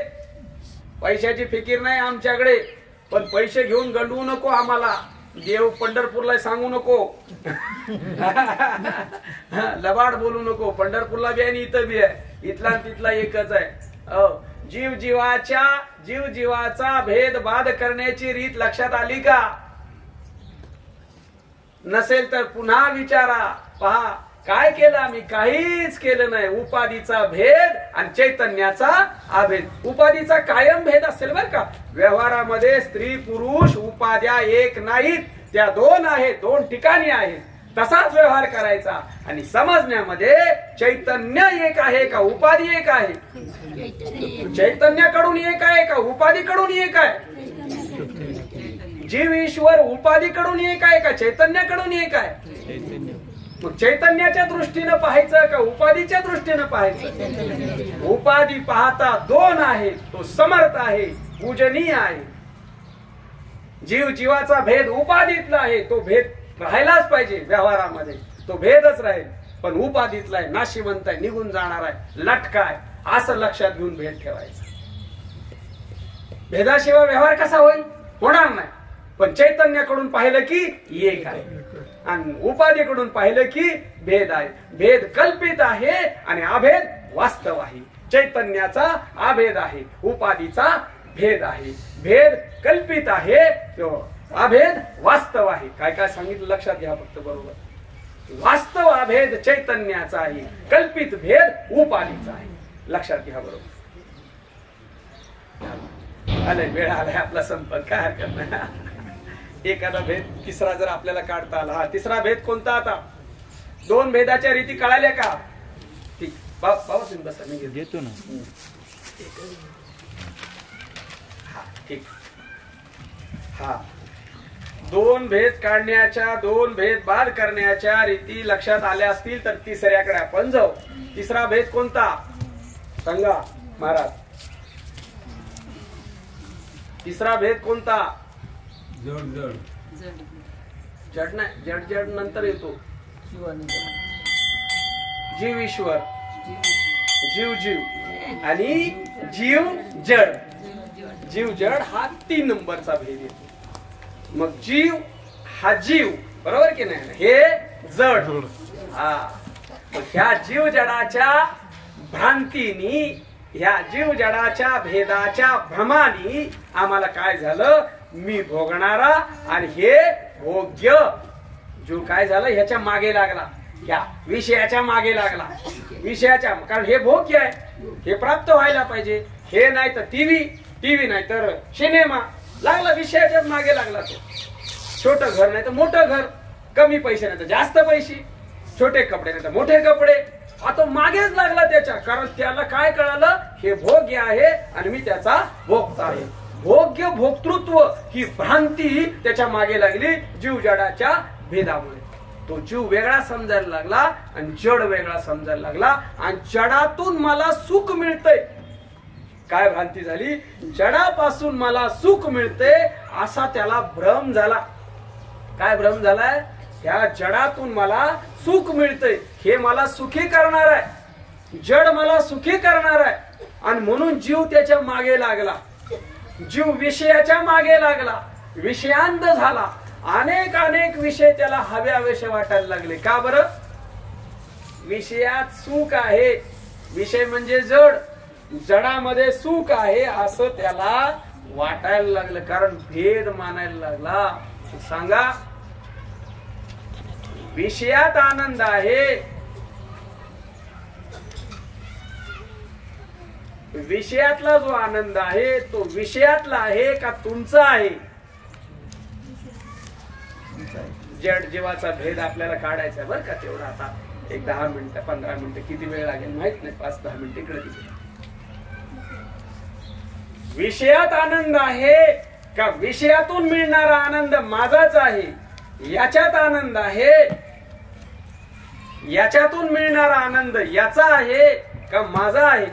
पैशाची फिकीर नाही आमच्याकडे, पण पैसे घेऊन गंडवू नको आम्हाला, देव पंढरपूरला सांगू नको, लबाड बोलू नको. पंढरपूरला बी आहे आणि इथं बी आहे, इथला तिथला एकच आहे. जीव जीवाचा भेद बाद करण्याची रीत लक्षात आली का? नसेल तर पुन्हा विचारा. पहा काय केलं आम्ही? काहीच केलं नाही. उपाधीचा भेद आणि चैतन्याचा अभेद. उपाधीचा कायम भेद असेल बर का. व्यवहारामध्ये स्त्री पुरुष उपाध्या एक नाहीत, त्या दोन आहेत, दोन ठिकाणी आहेत. तसाच व्यवहार करायचा. आणि समजण्यामध्ये चैतन्य एक आहे का उपाधी एक आहे? चैतन्याकडून एक आहे का उपाधीकडून एक आहे? जीव ईश्वर उपाधीकडून एक आहे का चैतन्याकडून एक आहे? मग चैतन्याच्या दृष्टीनं पाहायचं का उपाधीच्या दृष्टीनं पाहायचं? उपाधी पाहता दोन आहे, तो समर्थ आहे, पूजनीय आहे. जीव जीवाचा भेद उपाधीतला आहे, तो भेद राहायलाच पाहिजे व्यवहारामध्ये, तो भेदच राहील. पण उपाधीतला आहे, नाशिवंत आहे, निघून जाणार आहे, लटका आहे, असं लक्षात घेऊन भेद ठेवायचा. भेदाशिवाय व्यवहार कसा होईल? होणार नाही. पण चैतन्याकडून पाहिलं की एक आहे आणि उपाधीकडून पाहिलं की भेद आहे. भेद कल्पित आहे आणि अभेद वास्तव आहे. चैतन्याचा अभेद आहे, उपाधीचा भेद आहे. भेद कल्पित आहे, अभेद वास्तव आहे. काय काय सांगितलं लक्षात घ्या फक्त बरोबर. वास्तव अभेद चैतन्याचा आहे, कल्पित भेद उपाधीचा आहे. लक्षात घ्या बरोबर. आलाय वेळ आलाय आपला संपर्क, काय हरकत नाही. एखादा भेद तिसरा जर आपल्याला काढता आला. हा तिसरा भेद कोणता? आता दोन भेदाच्या रीती कळाल्या का? ठीक बाबा तुम्ही बसा, मी घेतो ना. हा ठीक. हा दोन भेद काढण्याच्या, दोन भेद बाद करण्याच्या रीती लक्षात आल्या असतील तर तिसऱ्याकडे आपण जाऊ. तिसरा भेद कोणता सांगा महाराज? तिसरा भेद कोणता? जड नाही, जड नंतर येतो. जीव ईश्वर, जीव आणि जीव जड. जीव जड हा 3 नंबरचा भेद येतो. मग जीव हा जीव, बरोबर की नाही, हे जड. हा ह्या जीव जडाच्या भ्रांतीनी, ह्या जीव जडाच्या भेदाच्या भ्रमानी आम्हाला काय झालं? मी भोगणारा आणि हे भोग्य. जो काय झालं ह्याच्या मागे लागला, या विषयाच्या मागे लागला. विषयाच्या, कारण हे भोग्य आहे, हे प्राप्त व्हायला पाहिजे. हे नाही तर टीव्ही नाही तर सिनेमा, लागला विषयाच्या मागे लागला. तो छोटं घर नाही तर मोठं घर, कमी पैसे नाही तर जास्त पैसे, छोटे कपडे नाही तर मोठे कपडे, आता मागेच लागला त्याच्या. कारण त्याला काय कळालं? हे भोग्य आहे आणि मी त्याचा भोगता आहे. भोग्य भोक्तृत्व ही भ्रांती त्याच्या मागे लागली जीव जडाच्या भेदामुळे. तो जीव वेगळा समजायला लागला आणि जड वेगळा समजायला लागला. आणि जडातून मला सुख मिळतंय, काय भ्रांती झाली? जडापासून मला सुख मिळते असा त्याला भ्रम झाला. काय भ्रम झालाय? ह्या जडातून मला सुख मिळतंय, हे मला सुखी करणार आहे, जड मला सुखी करणार आहे. आणि म्हणून जीव त्याच्या मागे लागला. जीव विषयाच्या मागे लागला, विषयांत झाला. अनेक विषय त्याला हवेसे वाटायला लागले. का बरं? विषयात सुख आहे, विषय म्हणजे जड, जडामध्ये सुख आहे असं त्याला वाटायला लागलं. कारण भेद मानायला लागला. सांगा, विषयात आनंद आहे, विषयातला जो आनंद आहे तो विषयातला आहे का तुमचा आहे? जड जीवाचा भेद आपल्याला काढायचा बरं का. तेवढा आता एक 10 मिनिटं 15 मिनिटं किती वेळ लागेल माहित नाही, 5-10 मिनिटं इकडे तिकडे. विषयात आनंद आहे का विषयातून मिळणारा आनंद माझाच आहे, याच्यात आनंद आहे याच्यातून मिळणारा आनंद याचा आहे का माझा आहे?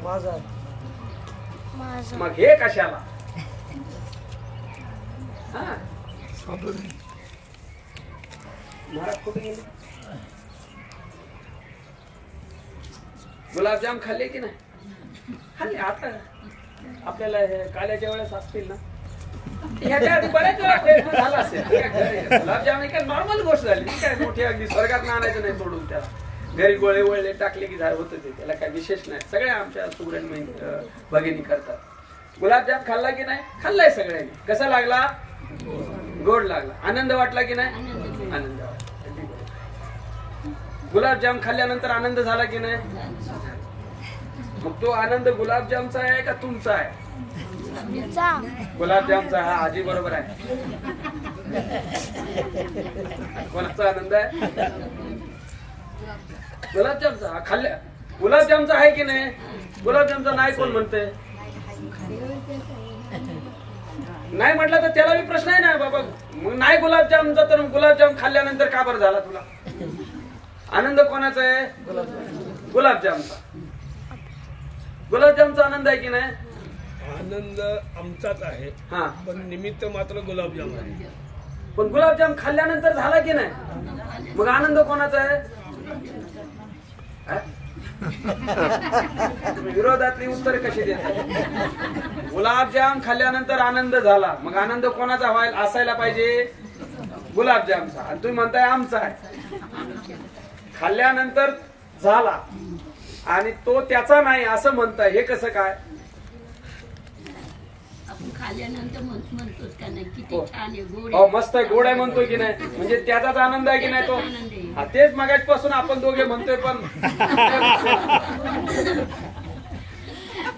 माझा. मग हे कशाला? महाराज कुठे गेले? गुलाबजाम खाल्ले की नाही? खाल्ले. आता आपल्याला काल्याच्या वेळेस असतील ना, ह्याच्या आधी बऱ्याच वेळा प्रयत्न झाला असेल. गुलाबजाम ही काय नॉर्मल गोष्ट झाली, काय मोठी अगदी स्वर्गात आणायचं नाही सोडून त्याला. घरी गोळे वळले टाकले की झालं होतं ते, त्याला काय विशेष नाही. सगळ्या आमच्या सुगरण भगिनी करतात. गुलाबजाम खाल्ला की नाही? खाल्लाय सगळ्यांनी. कसा लागला? गोड लागला. आनंद वाटला की नाही? आनंद वाटला. गुलाबजाम खाल्ल्यानंतर आनंद झाला की नाही? मग तो आनंद गुलाबजामचा आहे का तुमचा आहे? गुलाबजामचा. हा आजी बरोबर आहे. कोणाचा आनंद आहे? गुलाबजामचा. हा खाल्ल्या गुलाबजामचा आहे की नाही? गुलाबजामचा नाही कोण म्हणते? नाही म्हटलं तर त्याला मी प्रश्न आहे ना बाबा. मग नाही गुलाबजामचा, तर गुलाबजाम खाल्ल्यानंतर का बरं झाला तुला? आनंद कोणाचा आहे? गुलाबजामचा. गुलाबजामचा आनंद आहे की नाही? आनंद आमचाच आहे. हा, पण निमित्त मात्र गुलाबजाम आहे. पण गुलाबजाम खाल्ल्यानंतर झाला की नाही? मग आनंद कोणाचा आहे? विरोधातली उत्तर कशी देतात? गुलाबजाम खाल्ल्यानंतर आनंद झाला, मग आनंद कोणाचा व्हायला असायला पाहिजे? गुलाबजामचा. आणि तुम्ही म्हणताय आमचा आहे. खाल्ल्यानंतर झाला आणि तो त्याचा नाही असं म्हणताय, हे कसं काय? खाल्ल्यानंतर म्हणतोच का नाही किती छान आहे, गोड हो, मस्त आहे, गोड आहे म्हणतोय की नाही? म्हणजे त्याचाच आनंद आहे की नाही तो? हा, तेच मगाचपासून आपण दोघे म्हणतोय.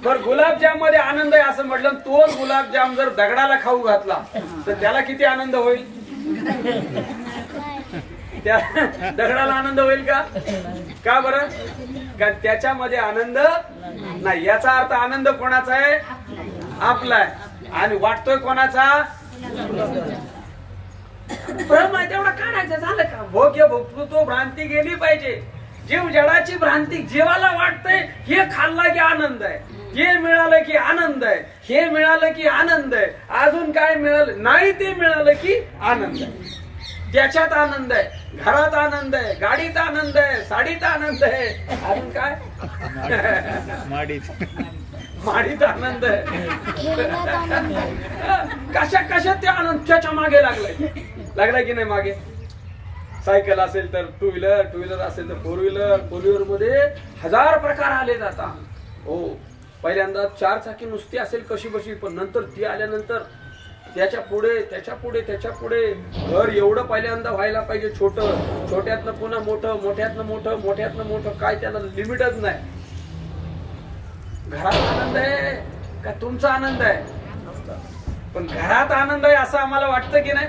पण गुलाबजाम मध्ये आनंद आहे असं म्हटलं, तोच गुलाबजाम जर दगडाला खाऊ घातला तर त्याला किती आनंद होईल? त्या दगडाला आनंद होईल का? का बरं? कारण त्याच्यामध्ये आनंद नाही. याचा अर्थ आनंद कोणाचा आहे? आपला आहे. आणि वाटतोय कोणाचा? भ्रम आहे तेवढा काढायचा, झालं का? भोग्य भोगतो भ्रांती गेली पाहिजे. जीव जडाची भ्रांती. जीवाला वाटतंय हे खाल्ला की आनंद आहे, हे मिळालं की आनंद आहे, हे मिळालं की आनंद आहे, अजून काय मिळालं नाही ते मिळालं की आनंद आहे. त्याच्यात आनंद आहे, घरात आनंद आहे, गाडीत आनंद आहे, साडीत आनंद आहे, अजून काय? माडीत आनंद आहे. कशा कशात ते आनंद त्याच्या मागे लागलाय की नाही? मागे सायकल असेल तर टू व्हीलर असेल तर फोर व्हीलर मध्ये हजार प्रकार आले जातात. हो, पहिल्यांदा 4 चाकी नुसती असेल कशी बशी, पण नंतर ती आल्यानंतर त्याच्या पुढे घर एवढं पहिल्यांदा व्हायला पाहिजे छोटं, छोट्यातनं पुन्हा मोठं, मोठ्यातनं मोठं, काय त्याला लिमिटच नाही. घरात आनंद आहे का तुमचा आनंद आहे? पण घरात आनंद आहे असं आम्हाला वाटतं की नाही?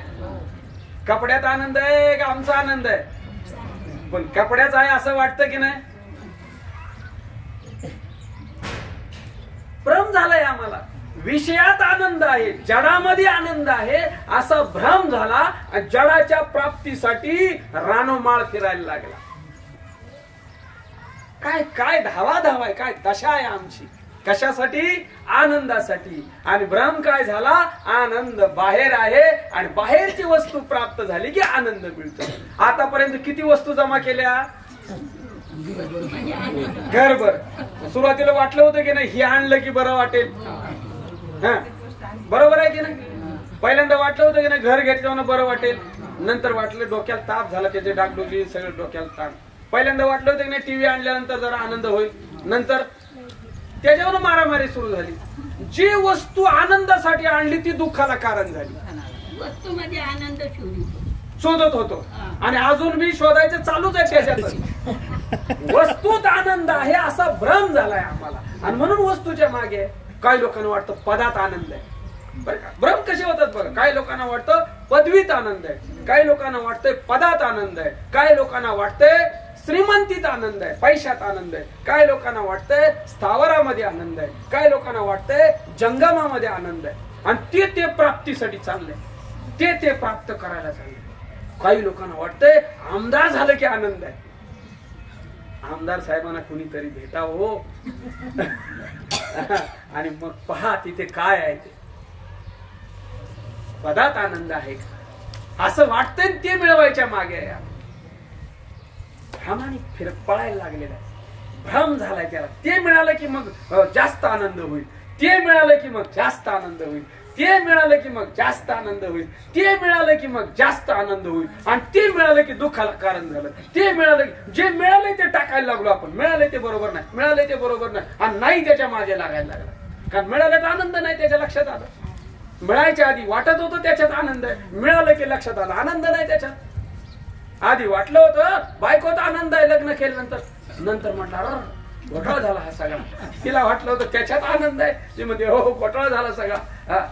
कपड्यात आनंद आहे का आमचा आनंद आहे? पण कपड्याचा आहे असं वाटतं की नाही? भ्रम झालाय आम्हाला. विषयात आनंद आहे, जडामध्ये आनंद आहे असा भ्रम झाला आणि जडाच्या प्राप्तीसाठी रानोमाळ फिरायला लागला. काय काय धावा आहे, काय दशा आहे आमची. कशासाठी? आनंदासाठी. आणि भ्रम काय झाला? आनंद बाहेर आहे आणि बाहेरची वस्तू प्राप्त झाली की आनंद मिळतो. आतापर्यंत किती वस्तू जमा केल्या? घरभर. सुरुवातीला वाटलं होतं की नाही हे आणलं की बरं वाटेल? हा, बरोबर आहे की नाही? पहिल्यांदा वाटलं होतं की नाही घर घेतल्यावर बरं वाटेल, नंतर वाटलं डोक्याला ताप झाला, त्याचे डागडोगी सगळं डोक्याला ताप. पहिल्यांदा वाटलं होतं की नाही टीव्ही आणल्यानंतर जरा आनंद होईल, नंतर त्याच्यावर मारामारी सुरू झाली. जी वस्तू आनंदासाठी आणली ती दुःखाला कारण झाली. वस्तूमध्ये आनंद शोधत होतो आणि अजून मी शोधायचं चालूच आहे त्याच्यात. वस्तूत आनंद आहे असा भ्रम झालाय आम्हाला आणि म्हणून वस्तूच्या मागे. काही लोकांना वाटतं पदात आनंद आहे, बरं का? भ्रम कसे होतात बघा. काही लोकांना वाटतं पदवीत आनंद आहे, काही लोकांना वाटतंय पदात आनंद आहे, काही लोकांना वाटतंय श्रीमंतीत आनंद आहे, पैशात आनंद आहे, काही लोकांना वाटतंय स्थावरामध्ये आनंद आहे, काही लोकांना वाटतंय जंगमामध्ये आनंद आहे आणि ते प्राप्तीसाठी चाललंय, ते प्राप्त करायला चाललंय. काही लोकांना वाटतंय आमदार झालं की आनंद आहे, आमदार साहेबांना कुणीतरी भेटावं हो. आणि मग पहा तिथे काय आहे ते. पदात आनंद आहे का असं वाटतंय, ते मिळवायच्या मागे आहे. भ्रमाने पळायला लागलेला आहे, भ्रम झालाय त्याला. ते मिळालं की मग जास्त आनंद होईल, ते मिळालं की मग जास्त आनंद होईल, ते मिळालं की मग जास्त आनंद होईल, ते मिळालं की मग जास्त आनंद होईल, आणि ते मिळालं की दुःखाला कारण झालं. ते मिळालं की जे मिळालंय ते टाकायला लागलो आपण. मिळालंय ते बरोबर नाही, मिळालंय ते बरोबर नाही, आणि नाही त्याच्या मागे लागायला लागला. कारण मिळाल्याचा आनंद नाही त्याच्या लक्षात आलं. मिळायच्या आधी वाटत होतं त्याच्यात आनंद आहे, मिळालं की लक्षात आलं आनंद नाही त्याच्यात. आधी वाटलं होतं बायकोत आनंद आहे, लग्न केल्यानंतर नंतर म्हटलं घोटाळा झाला हा सगळा. तिला वाटलं होतं त्याच्यात आनंद आहे, ती म्हणजे हो घोटाळा झाला सगळा.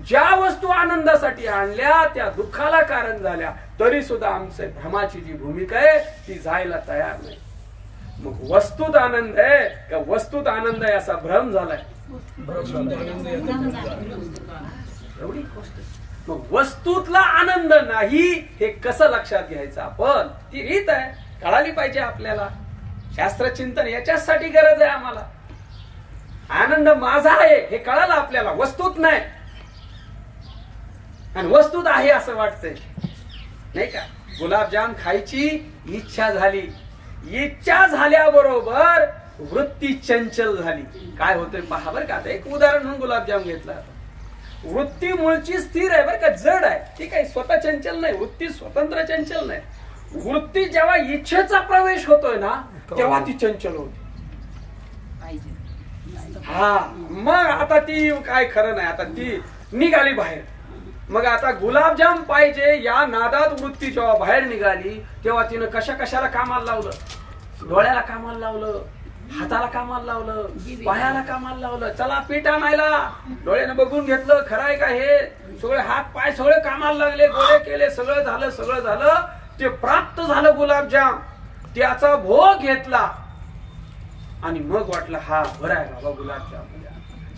ज्या वस्तू आनंदासाठी आणल्या त्या दुःखाला कारण झाल्या, तरी सुद्धा आमच्या भ्रमाची जी भूमिका आहे ती जायला तयार नाही. मग वस्तूत आनंद आहे का वस्तूत आनंद आहे असा भ्रम झालाय. एवढी गोष्ट. मग वस्तूतला आनंद नाही हे कसं लक्षात घ्यायचं आपण, ती रीत आहे, कळाली पाहिजे आपल्याला. शास्त्रचिंतन याच्यासाठी गरज आहे आम्हाला. आनंद माझा आहे हे कळालं आपल्याला, वस्तूत नाही. आणि वस्तूत आहे असं वाटतंय नाही का. गुलाबजाम खायची इच्छा झाली, इच्छा झाल्याबरोबर वृत्ती चंचल झाली. काय होतंय पहा बरं का. आता एक उदाहरण म्हणून गुलाबजाम घेतला. वृत्ती मूळची स्थिर आहे बरं का, जड आहे, ठीक आहे, स्वतः चंचल नाही. वृत्ती स्वतंत्र चंचल नाही. वृत्ती जेव्हा इच्छेचा प्रवेश होतोय ना तेव्हा ती चंचल होते. हा मग आता ती काय खरं नाही, आता ती निघाली बाहेर. मग आता गुलाबजाम पाहिजे या नादात वृत्ती जेव्हा बाहेर निघाली तेव्हा तिनं कशाला कामाला लावलं. डोळ्याला कामाला लावलं, हाताला कामाला लावलं, पायाला कामाला लावलं. चला पीठ आणायला, डोळ्यानं बघून घेतलं खरं आहे का हे, सगळे हात पाय सगळे कामाला लागले, गोळे केले, सगळं झालं. ते प्राप्त झालं गुलाबजाम, त्याचा भोग घेतला आणि मग वाटलं हा बरं आहे बाबा गुलाबजाम.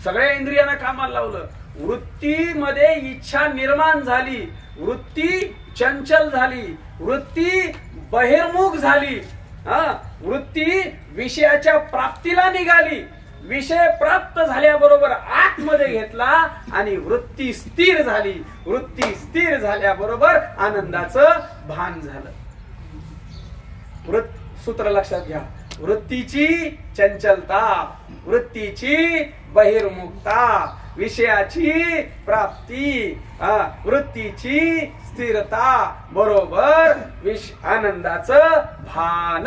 सगळ्या इंद्रियांना कामाला लावलं. वृत्तीमध्ये इच्छा निर्माण झाली, वृत्ती चंचल झाली, वृत्ती बहिर्मुख झाली. वृत्ती विषयाच्या प्राप्तीला निघाली. विषय प्राप्त झाल्याबरोबर आतमध्ये घेतला आणि वृत्ती स्थिर झाली. वृत्ती स्थिर झाल्याबरोबर आनंदाचं भान झालं. सूत्र लक्षात घ्या. वृत्तीची चंचलता, वृत्तीची बहिर्मुखता, विषयाची प्राप्ती, वृत्तीची स्थिरता बरोबर आनंदाचं भान.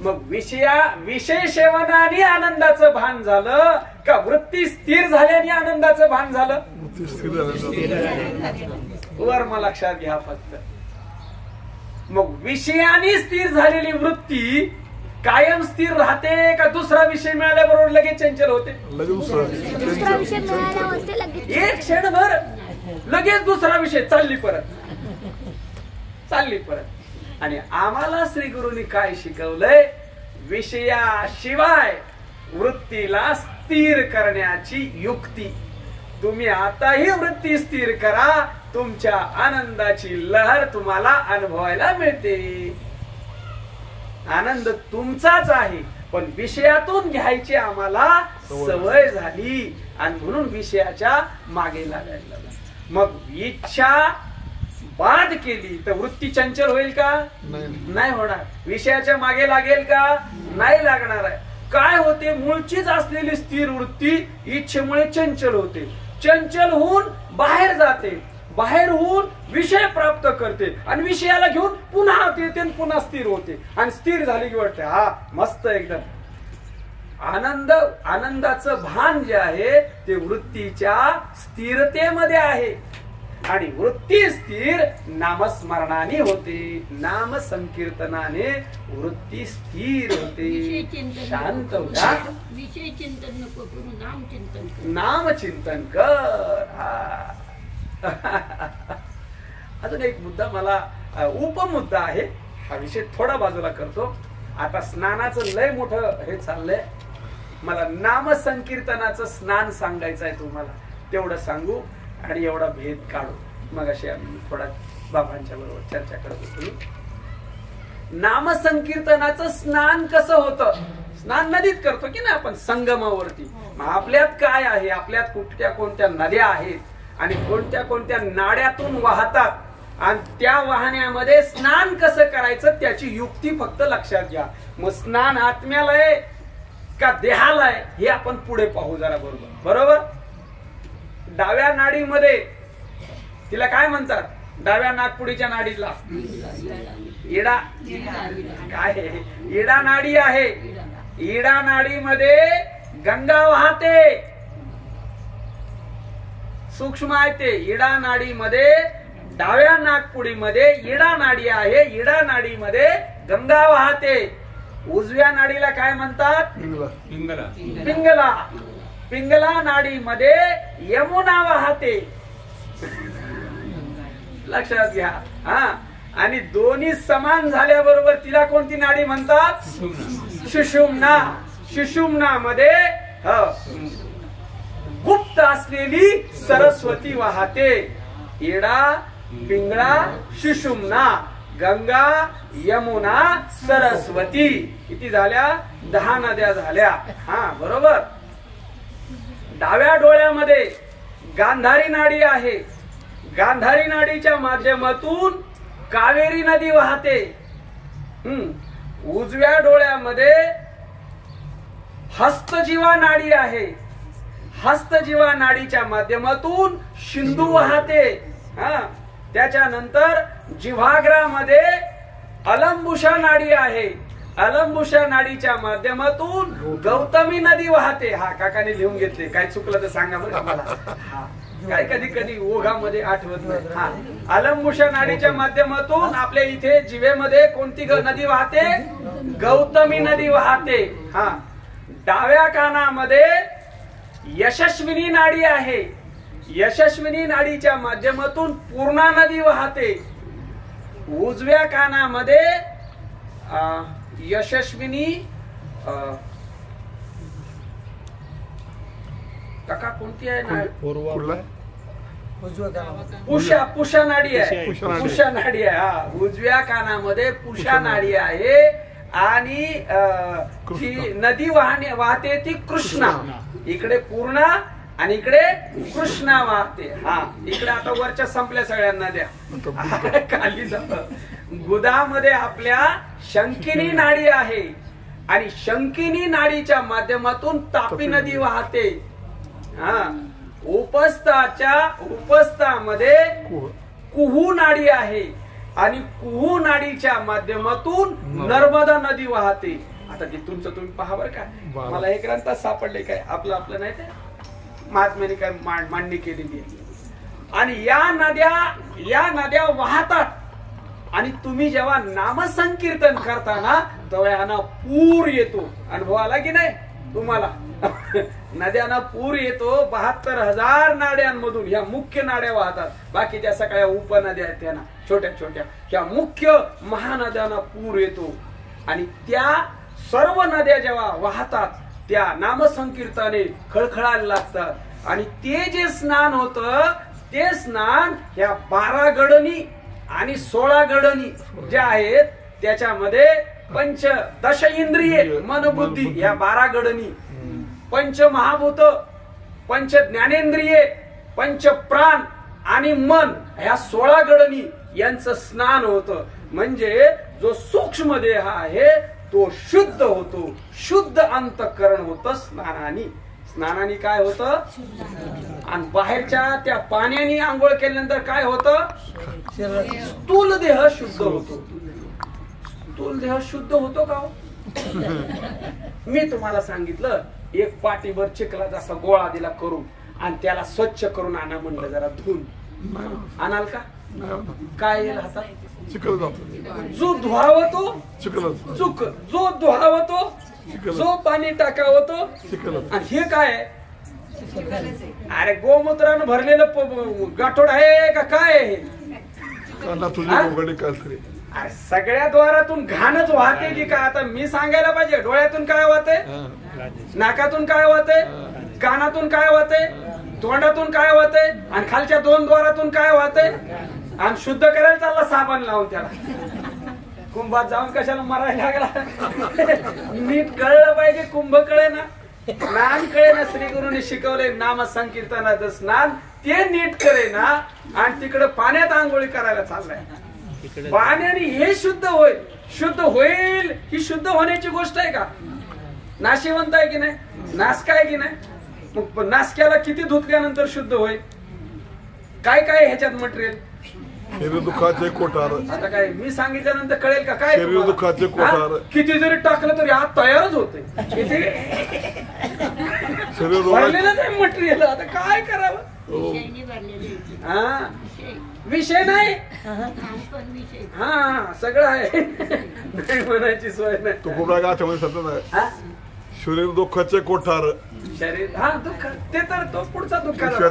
मग विषय सेवनाने आनंदाचं भान झालं का वृत्ती स्थिर झाल्याने आनंदाचं भान झालं. वर्म लक्षात घ्या फक्त. मग विषयाने स्थिर झालेली वृत्ती कायम स्थिर राहते का दुसरा विषय मिळाल्याबरोबर लगेच चंचल होते. दुसरा विषय मिळाल्यावरती लगेच एक क्षणभर लगेच दुसरा विषय चालली परत. आणि आम्हाला श्री गुरुनी काय शिकवलंय, विषयाशिवाय वृत्तीला स्थिर करण्याची युक्ती. तुम्ही आताही वृत्ती स्थिर करा, तुमच्या आनंदाची लहर तुम्हाला अनुभवायला मिळते. आनंद तुमचाच आहे पण विषयातून घ्यायची आम्हाला सवय झाली आणि म्हणून विषयाच्या मागे लागायला. मग इच्छा बाद केली तर वृत्ती चंचल होईल का, नाही होणार. विषयाच्या मागे लागेल का, नाही लागणार आहे. काय होते, मूळचीच असलेली स्थिर वृत्ती इच्छेमुळे चंचल होते. चंचल होऊन बाहेर जाते, बाहेर होऊन विषय प्राप्त करते आणि विषयाला घेऊन पुन्हा येते, पुन्हा स्थिर होते आणि स्थिर झाली की वाटते हा मस्त एकदम आनंदाचं भान जे आहे ते वृत्तीच्या स्थिरतेमध्ये आहे. आणि वृत्ती स्थिर नामस्मरणाने होते, नाम संकीर्तनाने वृत्ती स्थिर होते, शांत होता. विषय चिंतन नको करू, नाम चिंतन कर. नाम चिंतन कर. अजून एक मुद्दा मला उपमुद्दा आहे, हा विषय थोडा बाजूला करतो. आता स्नानाचं लय मोठं हे चाललंय, मला नाम संकीर्तनाचं स्नान सांगायचं आहे तुम्हाला, तेवढं सांगू आणि एवढा भेद काढू. मग अशी आम्ही थोडा बाबांच्या बरोबर चर्चा करत होतो. नामसंकीर्तनाचं स्नान कसं होतं? स्नान नदीत करतो की नाही आपण, संगमावरती. मग आपल्यात काय आहे, आपल्यात कुठल्या कोणत्या नद्या आहेत आणि कोणत्या कोणत्या नाड्यातून वाहतात, आणि त्या वाहण्यामध्ये स्नान कसं करायचं त्याची युक्ती फक्त लक्षात घ्या. मग स्नान आत्म्याला आहे का देहाला आहे हे आपण पुढे पाहू जरा. बरोबर. डाव्या नाडीमध्ये तिला काय म्हणतात? डाव्या नागपुडीच्या नाडीला इडा काय, इडा नाडी आहे. इडा नाडीमध्ये गंगा वाहते. सूक्ष्म आहे ते. इडा नाडीमध्ये डाव्या नागपुडीमध्ये इडा नाडी आहे. इडा नाडीमध्ये गंगा वाहते. उजव्या नाडीला काय म्हणतात? पिंगला. पिंगला नाडीमध्ये यमुना वाहते. लक्षात घ्या. आणि दोन्ही समान झाल्याबरोबर तिला कोणती नाडी म्हणतात? सुषुम्ना. सुषुम्ना मध्ये गुप्त असलेली सरस्वती वाहते. इडा, पिंगळा, सुषुम्ना, गंगा, यमुना, सरस्वती. किती झाल्या? 10 नद्या झाल्या. बरोबर. डाव्या डोळ्यामध्ये गांधारी नाडी आहे. गांधारी नाडीच्या माध्यमातून कावेरी नदी वाहते. उजव्या डोळ्यामध्ये हस्तजीवा नाडी आहे. हस्तजीवा नाडीच्या माध्यमातून सिंधू वाहते. त्याच्यानंतर जिव्हाग्रामध्ये अलंबुषा नाडी आहे. अलंबुषा नाडीच्या माध्यमातून गौतमी नदी वाहते. काकाने लिहून घेतले, काय चुकलं तर सांगा बरं मला. काय कधी कधी ओघामध्ये आठवत नाही. अलंबुषा नाडीच्या माध्यमातून आपल्या इथे जिवेमध्ये कोणती नदी वाहते? गौतमी नदी वाहते. डाव्या कानामध्ये यशस्विनी नाडी आहे. यशस्विनी नाडीच्या माध्यमातून पूर्णा नदी वाहते. उजव्या कानामध्ये यशस्विनी काका कोणती आहे ना? पुषा नाडी आहे. पुषा नाडी आहे. उजव्या कानामध्ये पुषा नाडी आहे. आणि ती नदी वाहते ती कृष्णा. इकडे पूर्णा आणि इकडे कृष्णा वाहते. इकडे आता वरच्या संपल्या सगळ्या नद्या. खाली गुदामध्ये आपल्या शंकिनी नाडी आहे. आणि शंकिनी नाडीच्या माध्यमातून तापी नदी वाहते. उपस्थामध्ये कुहू नाडी आहे. आणि कुहू नाडीच्या माध्यमातून नर्मदा नदी वाहते. आता ते तुमचं तुम्ही पहा बरं का. मला हे ग्रंथात सापडले काय, आपलं नाही ते महात्म्याने काय मांडणी केलेली आहे. आणि या नद्या वाहतात. आणि तुम्ही जेव्हा नामसंकीर्तन करताना तेव्हा पूर येतो. अनुभव आला की नाही तुम्हाला? नद्यांना पूर येतो. 72,000 नाड्यांमधून ह्या मुख्य नाड्या वाहतात. बाकी त्या सगळ्या उपनद्या आहेत त्यांना छोट्या छोट्या. ह्या मुख्य महानद्यांना पूर येतो. आणि त्या सर्व नद्या जेव्हा वाहतात त्या नामसंकीर्तने खळखळायला लागतात. आणि ते जे स्नान होतं ते स्नान ह्या 12 गडणी आणि 16 गडणी ज्या आहेत त्याच्यामध्ये दश इंद्रिये, मन बुद्धी ह्या 12 गडणी, पंच महाभूत, पंच ज्ञानेंद्रिये, पंच प्राण आणि मन ह्या 16 गडणी यांचं स्नान होतं. म्हणजे जो सूक्ष्म देह आहे तो शुद्ध होतो. शुद्ध अंतःकरण होतं स्नानाने. स्नानाने काय होतं? आणि बाहेरच्या त्या पाण्याने आंघोळ केल्यानंतर काय होतं? स्थूल देह शुद्ध होतो. स्थूल देह शुद्ध होतो का? मी तुम्हाला सांगितलं एक पाटीभर चिखलाचा असा गोळा दिला करून आणि त्याला स्वच्छ करून आणा म्हणलं, जरा धुवून आणाल का? काय येईल हातात? चिखल जातो. जो धुवावं तो चिखल, जो धुवावं तो, जो पाणी टाकावं तो चिखल. आणि हे काय आहे? अरे गोमूत्रानं भरलेलं गाठोड आहे का काय आहे? अरे सगळ्या द्वारातून घाणच वाहते की काय? आता मी सांगायला पाहिजे डोळ्यातून काय वाहते, नाकातून काय वाहते, कानातून काय वाहते, तोंडातून काय वाहते आणि खालच्या 2 द्वारातून काय वाहते. आणि शुद्ध करायला चालला साबण लावून त्याला. कुंभात जाऊन कशाला मरायला लागला? नीट कळलं पाहिजे. कुंभ कळे ना, स्नान कळे ना. श्री गुरुने शिकवले नाम संकीर्तनाचं स्नान, ते नीट करे ना. आणि तिकडे पाण्यात आंघोळी करायला चाललाय. पाण्याने हे शुद्ध होईल. शुद्ध होईल ही शुद्ध होण्याची गोष्ट आहे का? नाशिवंत आहे की नाही? नासका आहे की नाही? मग नासक्याला किती धुतल्यानंतर शुद्ध होईल? काय काय ह्याच्यात मटेरियल? शरीर दुःखाचे कोठार. आता काय मी सांगितल्यानंतर कळेल का काय? शरीर दुःखाचे कोठार. किती जरी टाकलं तरी आत तयारच होते. शरीर भरलेलं नाही मटेरियल. आता काय करावं? विषयाने भरलेले होते. हा विषय. विषय नाही. लहानपण विषय. हा सगळं आहे. नाही म्हणायची सोय नाही. तो खूप राग आठवण सतत आहे. हा? शरीर दुःखाचे कोठार. शरीर हा दुःख ते तर तो पुढचा दुःखाचा.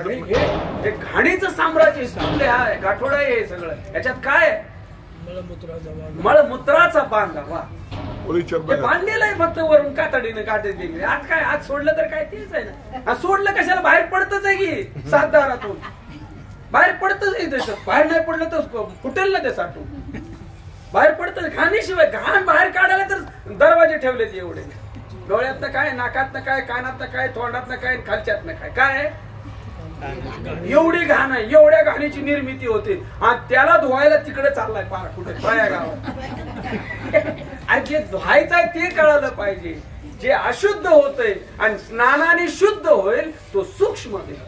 हे घाणीचं साम्राज्य स्तंभ आहे, गाठोडा आहे हे सगळं. याच्यात काय आहे? मळमूत्राचा बांधा. वा बांधलेलं आहे फक्त वरून कातडीनं काटे दिले. आज काय आज सोडलं तर काय तेच आहे ना. सोडलं कशाला? बाहेर पडतच आहे की सातदारातून. बाहेर पडतच आहे तसं. बाहेर नाही पडलं तर फुटेल ना ते साठून. बाहेर पडतं घाणीशिवाय. घाण बाहेर काढायला तर दरवाजे ठेवलेत एवढे. डोळ्यातनं काय, नाकातनं काय, कानातनं काय, तोंडातनं काय, खालच्यातनं काय. काय एवढी घाण आहे. एवढ्या घाणीची निर्मिती होते आणि त्याला धुवायला तिकडे चाललाय पार कुठे प्रयागावर. आणि जे धुवायचं आहे ते कळालं पाहिजे. जे अशुद्ध होतंय आणि स्नानाने शुद्ध होईल तो सूक्ष्म देह.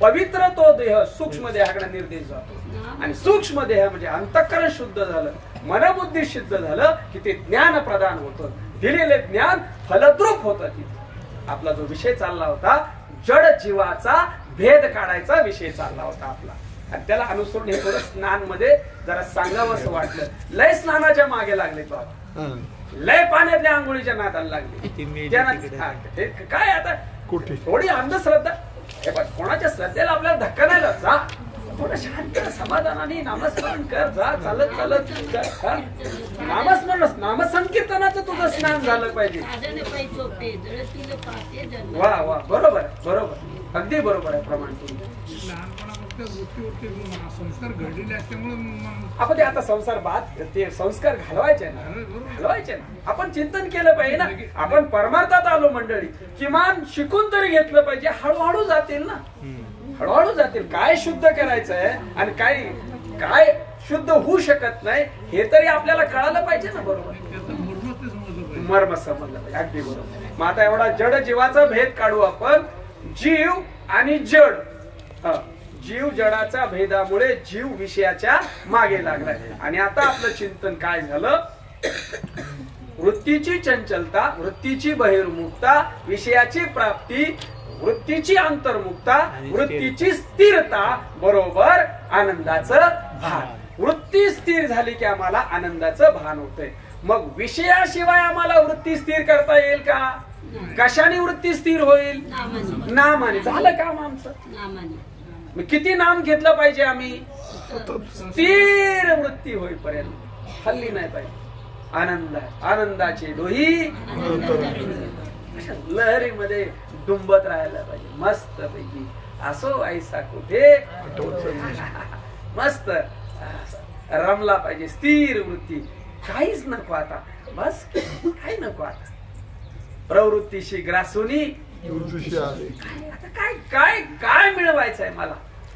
पवित्र तो देह सूक्ष्म देहाकडे निर्देश जातो. आणि सूक्ष्म देह म्हणजे अंतःकरण शुद्ध झालं, मनबुद्धी शुद्ध झालं की ते ज्ञान प्रदान होतं. दिलेले ज्ञान फलद्रूप होतं. तिथे आपला जो विषय चालला होता जड जीवाचा भेद काढायचा विषय चालला होता आपला. आणि त्याला अनुसरून हे थोडं स्नान मध्ये जरा सांगावं असं वाटलं. लय स्नानाच्या मागे लागले तो आता. लय पाण्यातल्या आंघोळीच्या नादाला लागले. काय आता कुठे थोडी अंधश्रद्धा. हे पण कोणाच्या श्रद्धेला आपल्याला धक्का नाही लागत. जा थोडं शांत समाधानाने नामस्मरण कर. जा चालत चालत नामस्मरण नामसंकीर्तनाचं तुझं स्नान झालं पाहिजे. वा वा बरोबर बरोबर अगदी बरोबर आहे प्रमाण. संस्कार घडलेले असल्यामुळे आपण ते आता संसार बाद ते संस्कार घालवायचे ना, घालवायचे ना. आपण चिंतन केलं पाहिजे ना. आपण परमार्थात आलो मंडळी. किमान शिकून तरी घेतलं पाहिजे. हळूहळू जातील ना, हळूहळू जातील. काय शुद्ध करायचं आहे आणि काय काय शुद्ध होऊ शकत नाही हे तरी आपल्याला कळालं पाहिजे ना. बरोबर मर्म समजलं पाहिजे. अगदी बरोबर. मग आता एवढा जड जीवाचा भेद काढू आपण. जीव आणि जड. जीव जडाच्या भेदामुळे जीव विषयाच्या मागे लागलाय. आणि आता आपलं चिंतन काय झालं? वृत्तीची चंचलता, वृत्तीची बहिर्मुखता, विषयाची प्राप्ती, वृत्तीची अंतर्मुखता, वृत्तीची स्थिरता बरोबर आनंदाचं भान. वृत्ती स्थिर झाली की आम्हाला आनंदाचं भान होतंय. मग विषयाशिवाय आम्हाला वृत्ती स्थिर करता येईल का? कशाने वृत्ती स्थिर होईल? नामाने. झालं काम आमचं. किती नाम घेतलं पाहिजे आम्ही? स्थिर वृत्ती होईपर्यंत हल्ली नाही पाहिजे. आनंद आनंदाचे डोही लहरीमध्ये डुंबत राहायला पाहिजे. मस्त पैकी असो ऐसा कुठे मस्त रमला पाहिजे. स्थिर वृत्ती. काहीच नको आता. बस काही नको आता. प्रवृत्तीशी ग्रासुनी आता काय काय काय मिळवायचं आहे मला?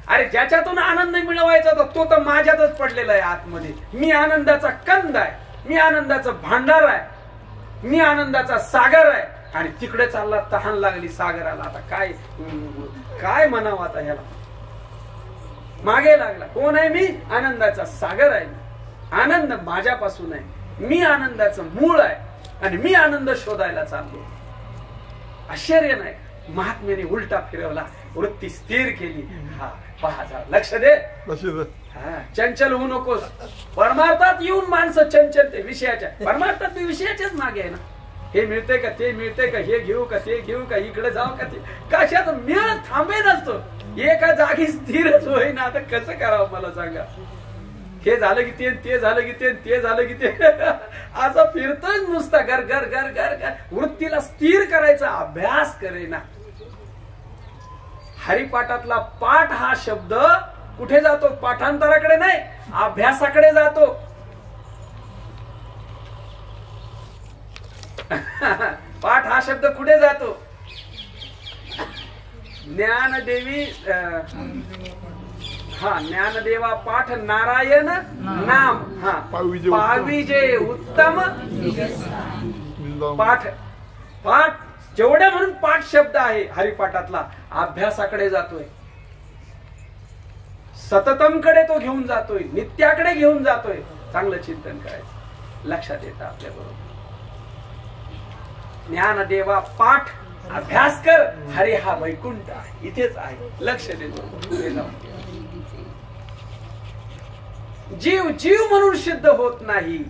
अरे ज्याच्यातून आनंद मिळवायचा तो तर माझ्यातच पडलेला आहे आतमध्ये. मी आनंदाचा कंद आहे. मी आनंदाचं भांडार आहे. मी आनंदाचा सागर आहे. आणि तिकडे चालला तहान लागली सागराला. आता काय काय म्हणावं आता ह्याला? मागे लागला. कोण आहे मी? आनंदाचा सागर आहे. आनंद माझ्यापासून आहे. मी आनंदाचं मूळ आहे आणि मी आनंद शोधायला चाललो. आश्चर्य नाही. महात्म्याने उलटा फिरवला. वृत्ती स्थिर केली. हा पहा जा. लक्ष दे. हा चंचल होऊ नकोस. परमार्थात येऊन माणसं चंचल ते विषयाच्या. परमार्थात विषयाच्याच मागे आहे ना. हे मिळते का ते मिळते का, हे घेऊ का ते घेऊ का, इकडे जाऊ का ते. कशात मेळ थांबे नसतो. एका जागी स्थिरच होईना. आता कसं करावं मला सांगा? हे झालं की ते झालं की ते झालं की ते असं फिरतोय नुसता घर घर घर घर घर. वृत्तीला स्थिर करायचा अभ्यास करेना. हरिपाठातला पाठ हा शब्द कुठे जातो? पाठांतराकडे नाही, अभ्यासाकडे जातो. पाठ हा शब्द कुठे जातो? ज्ञानदेवी ज्ञानदेवा पाठ नारायण नाम पाविजे उत्तम पाठ. पाठ जेवढे म्हणून पाठ शब्द आहे हरिपाठातला अभ्यासाकडे जातोय, सततम कडे तो घेऊन जातोय, नित्याकडे घेऊन जातोय. चांगलं चिंतन करायचं, लक्षात येतं आपल्या बरोबर. ज्ञानदेवा पाठ अभ्यास कर, हरी हा वैकुंठ आहे, इथेच आहे. लक्ष देतो. जीव जीव म्हणून सिद्ध होत नाही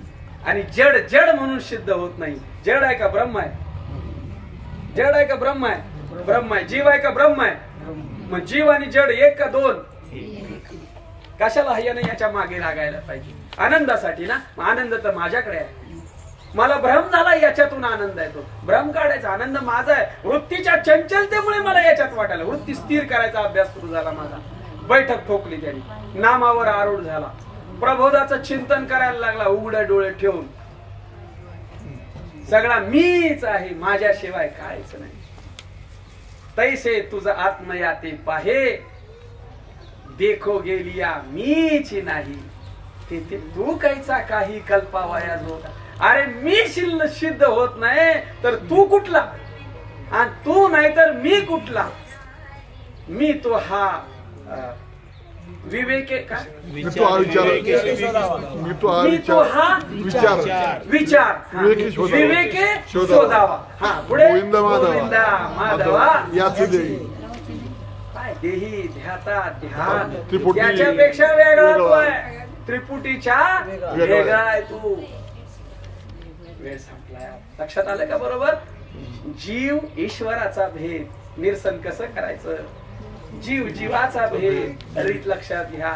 आणि जड जड म्हणून सिद्ध होत नाही. जड आहे का ब्रह्म आहे? जड आहे का ब्रह्म आहे? ब्रह्म आहे. जीव आहे का ब्रह्म आहे? मग जीव आणि जड एक का दोन? कशाला याने याच्या मागे लागायला पाहिजे? आनंदासाठी ना. आनंद तर माझ्याकडे आहे. मला भ्रम झाला याच्यातून आनंद आहे, तो भ्रम काढायचा. आनंद माझा आहे. वृत्तीच्या चंचलतेमुळे मला याच्यात वाटायला, वृत्ती स्थिर करायचा अभ्यास सुरू झाला माझा. बैठक ठोकली त्यांनी, नामावर आरूढ झाला, प्रबोधाचं चिंतन करायला लागला उघडे डोळे ठेवून. सगळा मीच आहे, माझ्याशिवाय काहीच नाही. तैसे तुझ आत्मयाते पाहे, देखो गेलिया मीच नाही. तेथे तू काहीचा काही कल्पावया जोता. अरे मी सिद्ध होत नाही तर तू कुठला? आणि तू नाही तर मी कुठला? मी तो हा विवेके का? मी तो हा विचार विवेके शोधावा. हा पुढे गोविंदा माधवा याची देही. काय देही? ध्याता ध्यान. त्याच्यापेक्षा वेगळा तू आहे. त्रिपुटीच्या वेगळा आहे तू. वेळ संपलाय. लक्षात आलं का बरोबर? जीव ईश्वराचा भेद निरसन कसं करायचं? जीव जीवाचा भेद रीत लक्षात घ्या.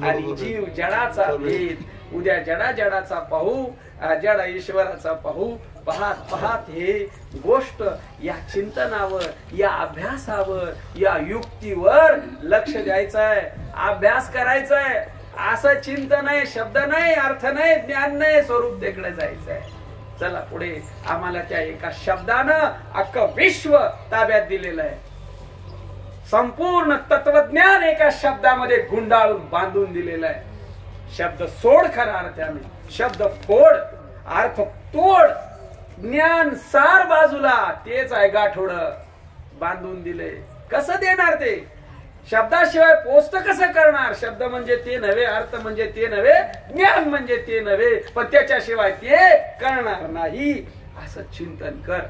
आणि जीव जडाचा भेद उद्या जडा जडाचा पाहू, जडा ईश्वराचा पाहू. पाहत पाहत हे गोष्ट या चिंतनावर, या अभ्यासावर, या युक्तीवर लक्ष द्यायचंय, अभ्यास करायचाय. असं चिंतन आहे, शब्द नाही, अर्थ नाही, ज्ञान नाही, स्वरूप तिकडे जायचंय. चला पुढे. आम्हाला त्या एका शब्दानं अख्खं विश्व ताब्यात दिलेलं आहे. संपूर्ण तत्वज्ञान एका शब्दामध्ये गुंडाळून बांधून दिलेलं आहे. शब्द सोड खऱ्या अर्थाने, शब्द फोड, अर्थ तोड, ज्ञान सार बाजूला. तेच आहे गाठोड बांधून दिले. कसं देणार ते? शब्दाशिवाय पोस्ट कसं करणार? शब्द म्हणजे ते नव्हे, अर्थ म्हणजे ते नव्हे, ज्ञान म्हणजे ते नव्हे, पण त्याच्याशिवाय ते करणार नाही. असं चिंतन कर.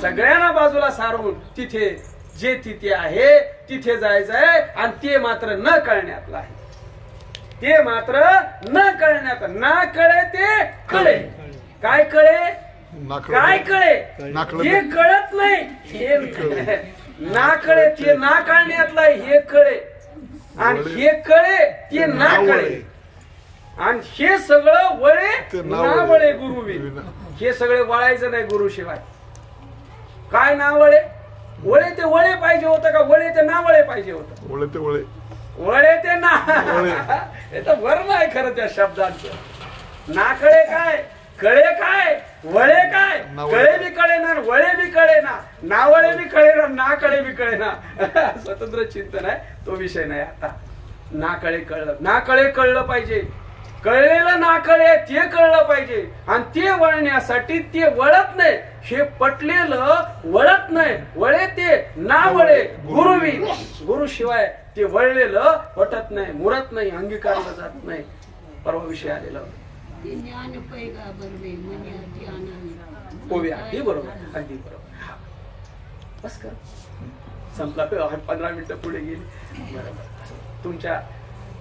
सगळ्यांना बाजूला सारून तिथे जे तिथे आहे तिथे जायचंय. आणि ते मात्र न कळण्यातलं आहे. ते मात्र न कळण्यात. ना कळे ते कळे. काय कळे? काय कळे? हे कळत नाही. हे ना कळे ते ना कळण्यातलं हे कळे. आणि हे कळे ते ना कळे. आणि हे सगळं वळे ना वळे गुरुवी. हे सगळे वळायचं नाही गुरुशिवाय. काय ना वळे? वळे ते वळे पाहिजे होतं का वळे ते ना वळे पाहिजे होतं? वळे ते वळे, वळे ते ना. हे तर वर्ण आहे खरं त्या शब्दांचं. ना कळे काय? कळे काय? वळे काय? कळे बी कळे ना, वळे बी कळे ना, नावळे बी कळे ना, ना कळे बी कळे ना. स्वतंत्र चिंतन आहे, तो विषय नाही आता. ना कळे कळलं, ना कळे कळलं पाहिजे. कळलेलं ना कळे ते कळलं पाहिजे. आणि ते वळण्यासाठी ते वळत नाही. हे पटलेलं वळत नाही. वळे ते ना वळे गुरुवी. गुरु शिवाय ते वळलेलं पटत नाही, मुरत नाही, अंगीकारलं जात नाही. परवा विषय आलेला होऊया. अगदी बरोबर, अगदी बरोबर. बस कर. संपला. 15 मिनिटं पुढे गेली. बरोबर. तुमच्या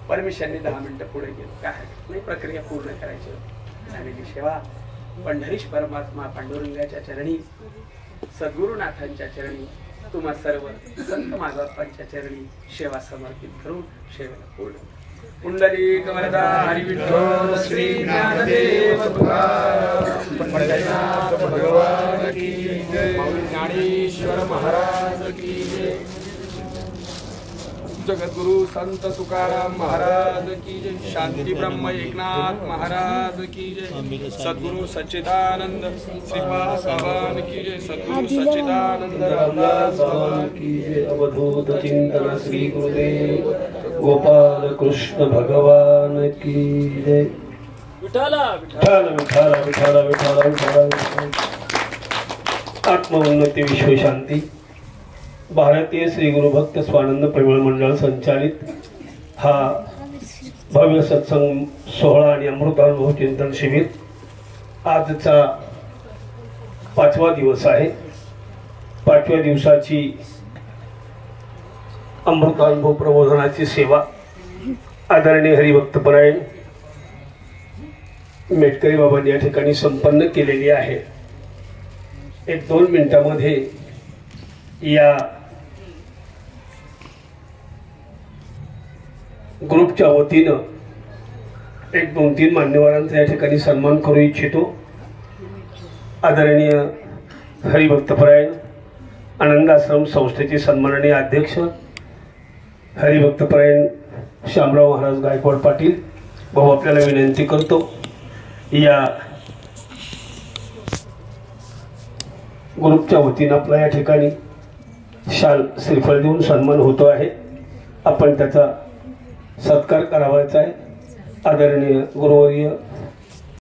परमिशनने 10 मिनिटं पुढे गेलो. काय नाही, प्रक्रिया पूर्ण करायची होती. झालेली सेवा पंढरीश परमात्मा पांडुरंगाच्या चरणी, सद्गुरुनाथांच्या चरणी, तुम्हा सर्व संत माधवांच्या चरणी सेवा समर्पित करून सेवेला पूर्ण. पुंडलिक वरदा हरी विठ्ठल श्री ज्ञानदेव तुकाराम पंढरीनाथ भगवान की जय. ज्ञानेश्वर महाराज की जय. जगद्गुरु संत तुकाराम महाराज की जय, शांती ब्रह्म एकनाथ महाराज की जय, सद्गुरु सच्चिदानंद श्रीपाद भगवान की जय, सद्गुरु सच्चिदानंद रामदास भगवान की जय। अवधूत चिंतन श्री गुरुदेव गोपाल कृष्ण भगवान की जय। विठाला विठाला विठाला विठाला विठाला विठाला। आत्मोन्नती विश्व शांती भारतीय श्री गुरुभक्त स्वानंद परिमळ मंडळ संचालित हा भव्य सत्संग सोहळा आणि अमृतानुभव चिंतन शिबिर आजचा 5वा दिवस आहे। 5व्या दिवसाची अमृतानुभव प्रबोधनाची सेवा आदरणीय हरिभक्तपरायण मेटकरी बाबांनी या ठिकाणी संपन्न केलेली आहे। 1-2 मिनिटांमध्ये या ग्रुपच्या वतीनं 1-2-3 मान्यवरांचा या ठिकाणी सन्मान करू इच्छितो। आदरणीय हरिभक्तपरायण आनंदाश्रम संस्थेचे सन्माननीय अध्यक्ष हरिभक्तपरायण शामराव महाराज गायकवाड पाटील भाऊ आपल्याला विनंती करतो या ग्रुपच्या वतीनं आपला या ठिकाणी शाल श्रीफळ देऊन सन्मान होतो आहे। आपण त्याचा सत्कार करावायचा आहे। आदरणीय गुरुवर्य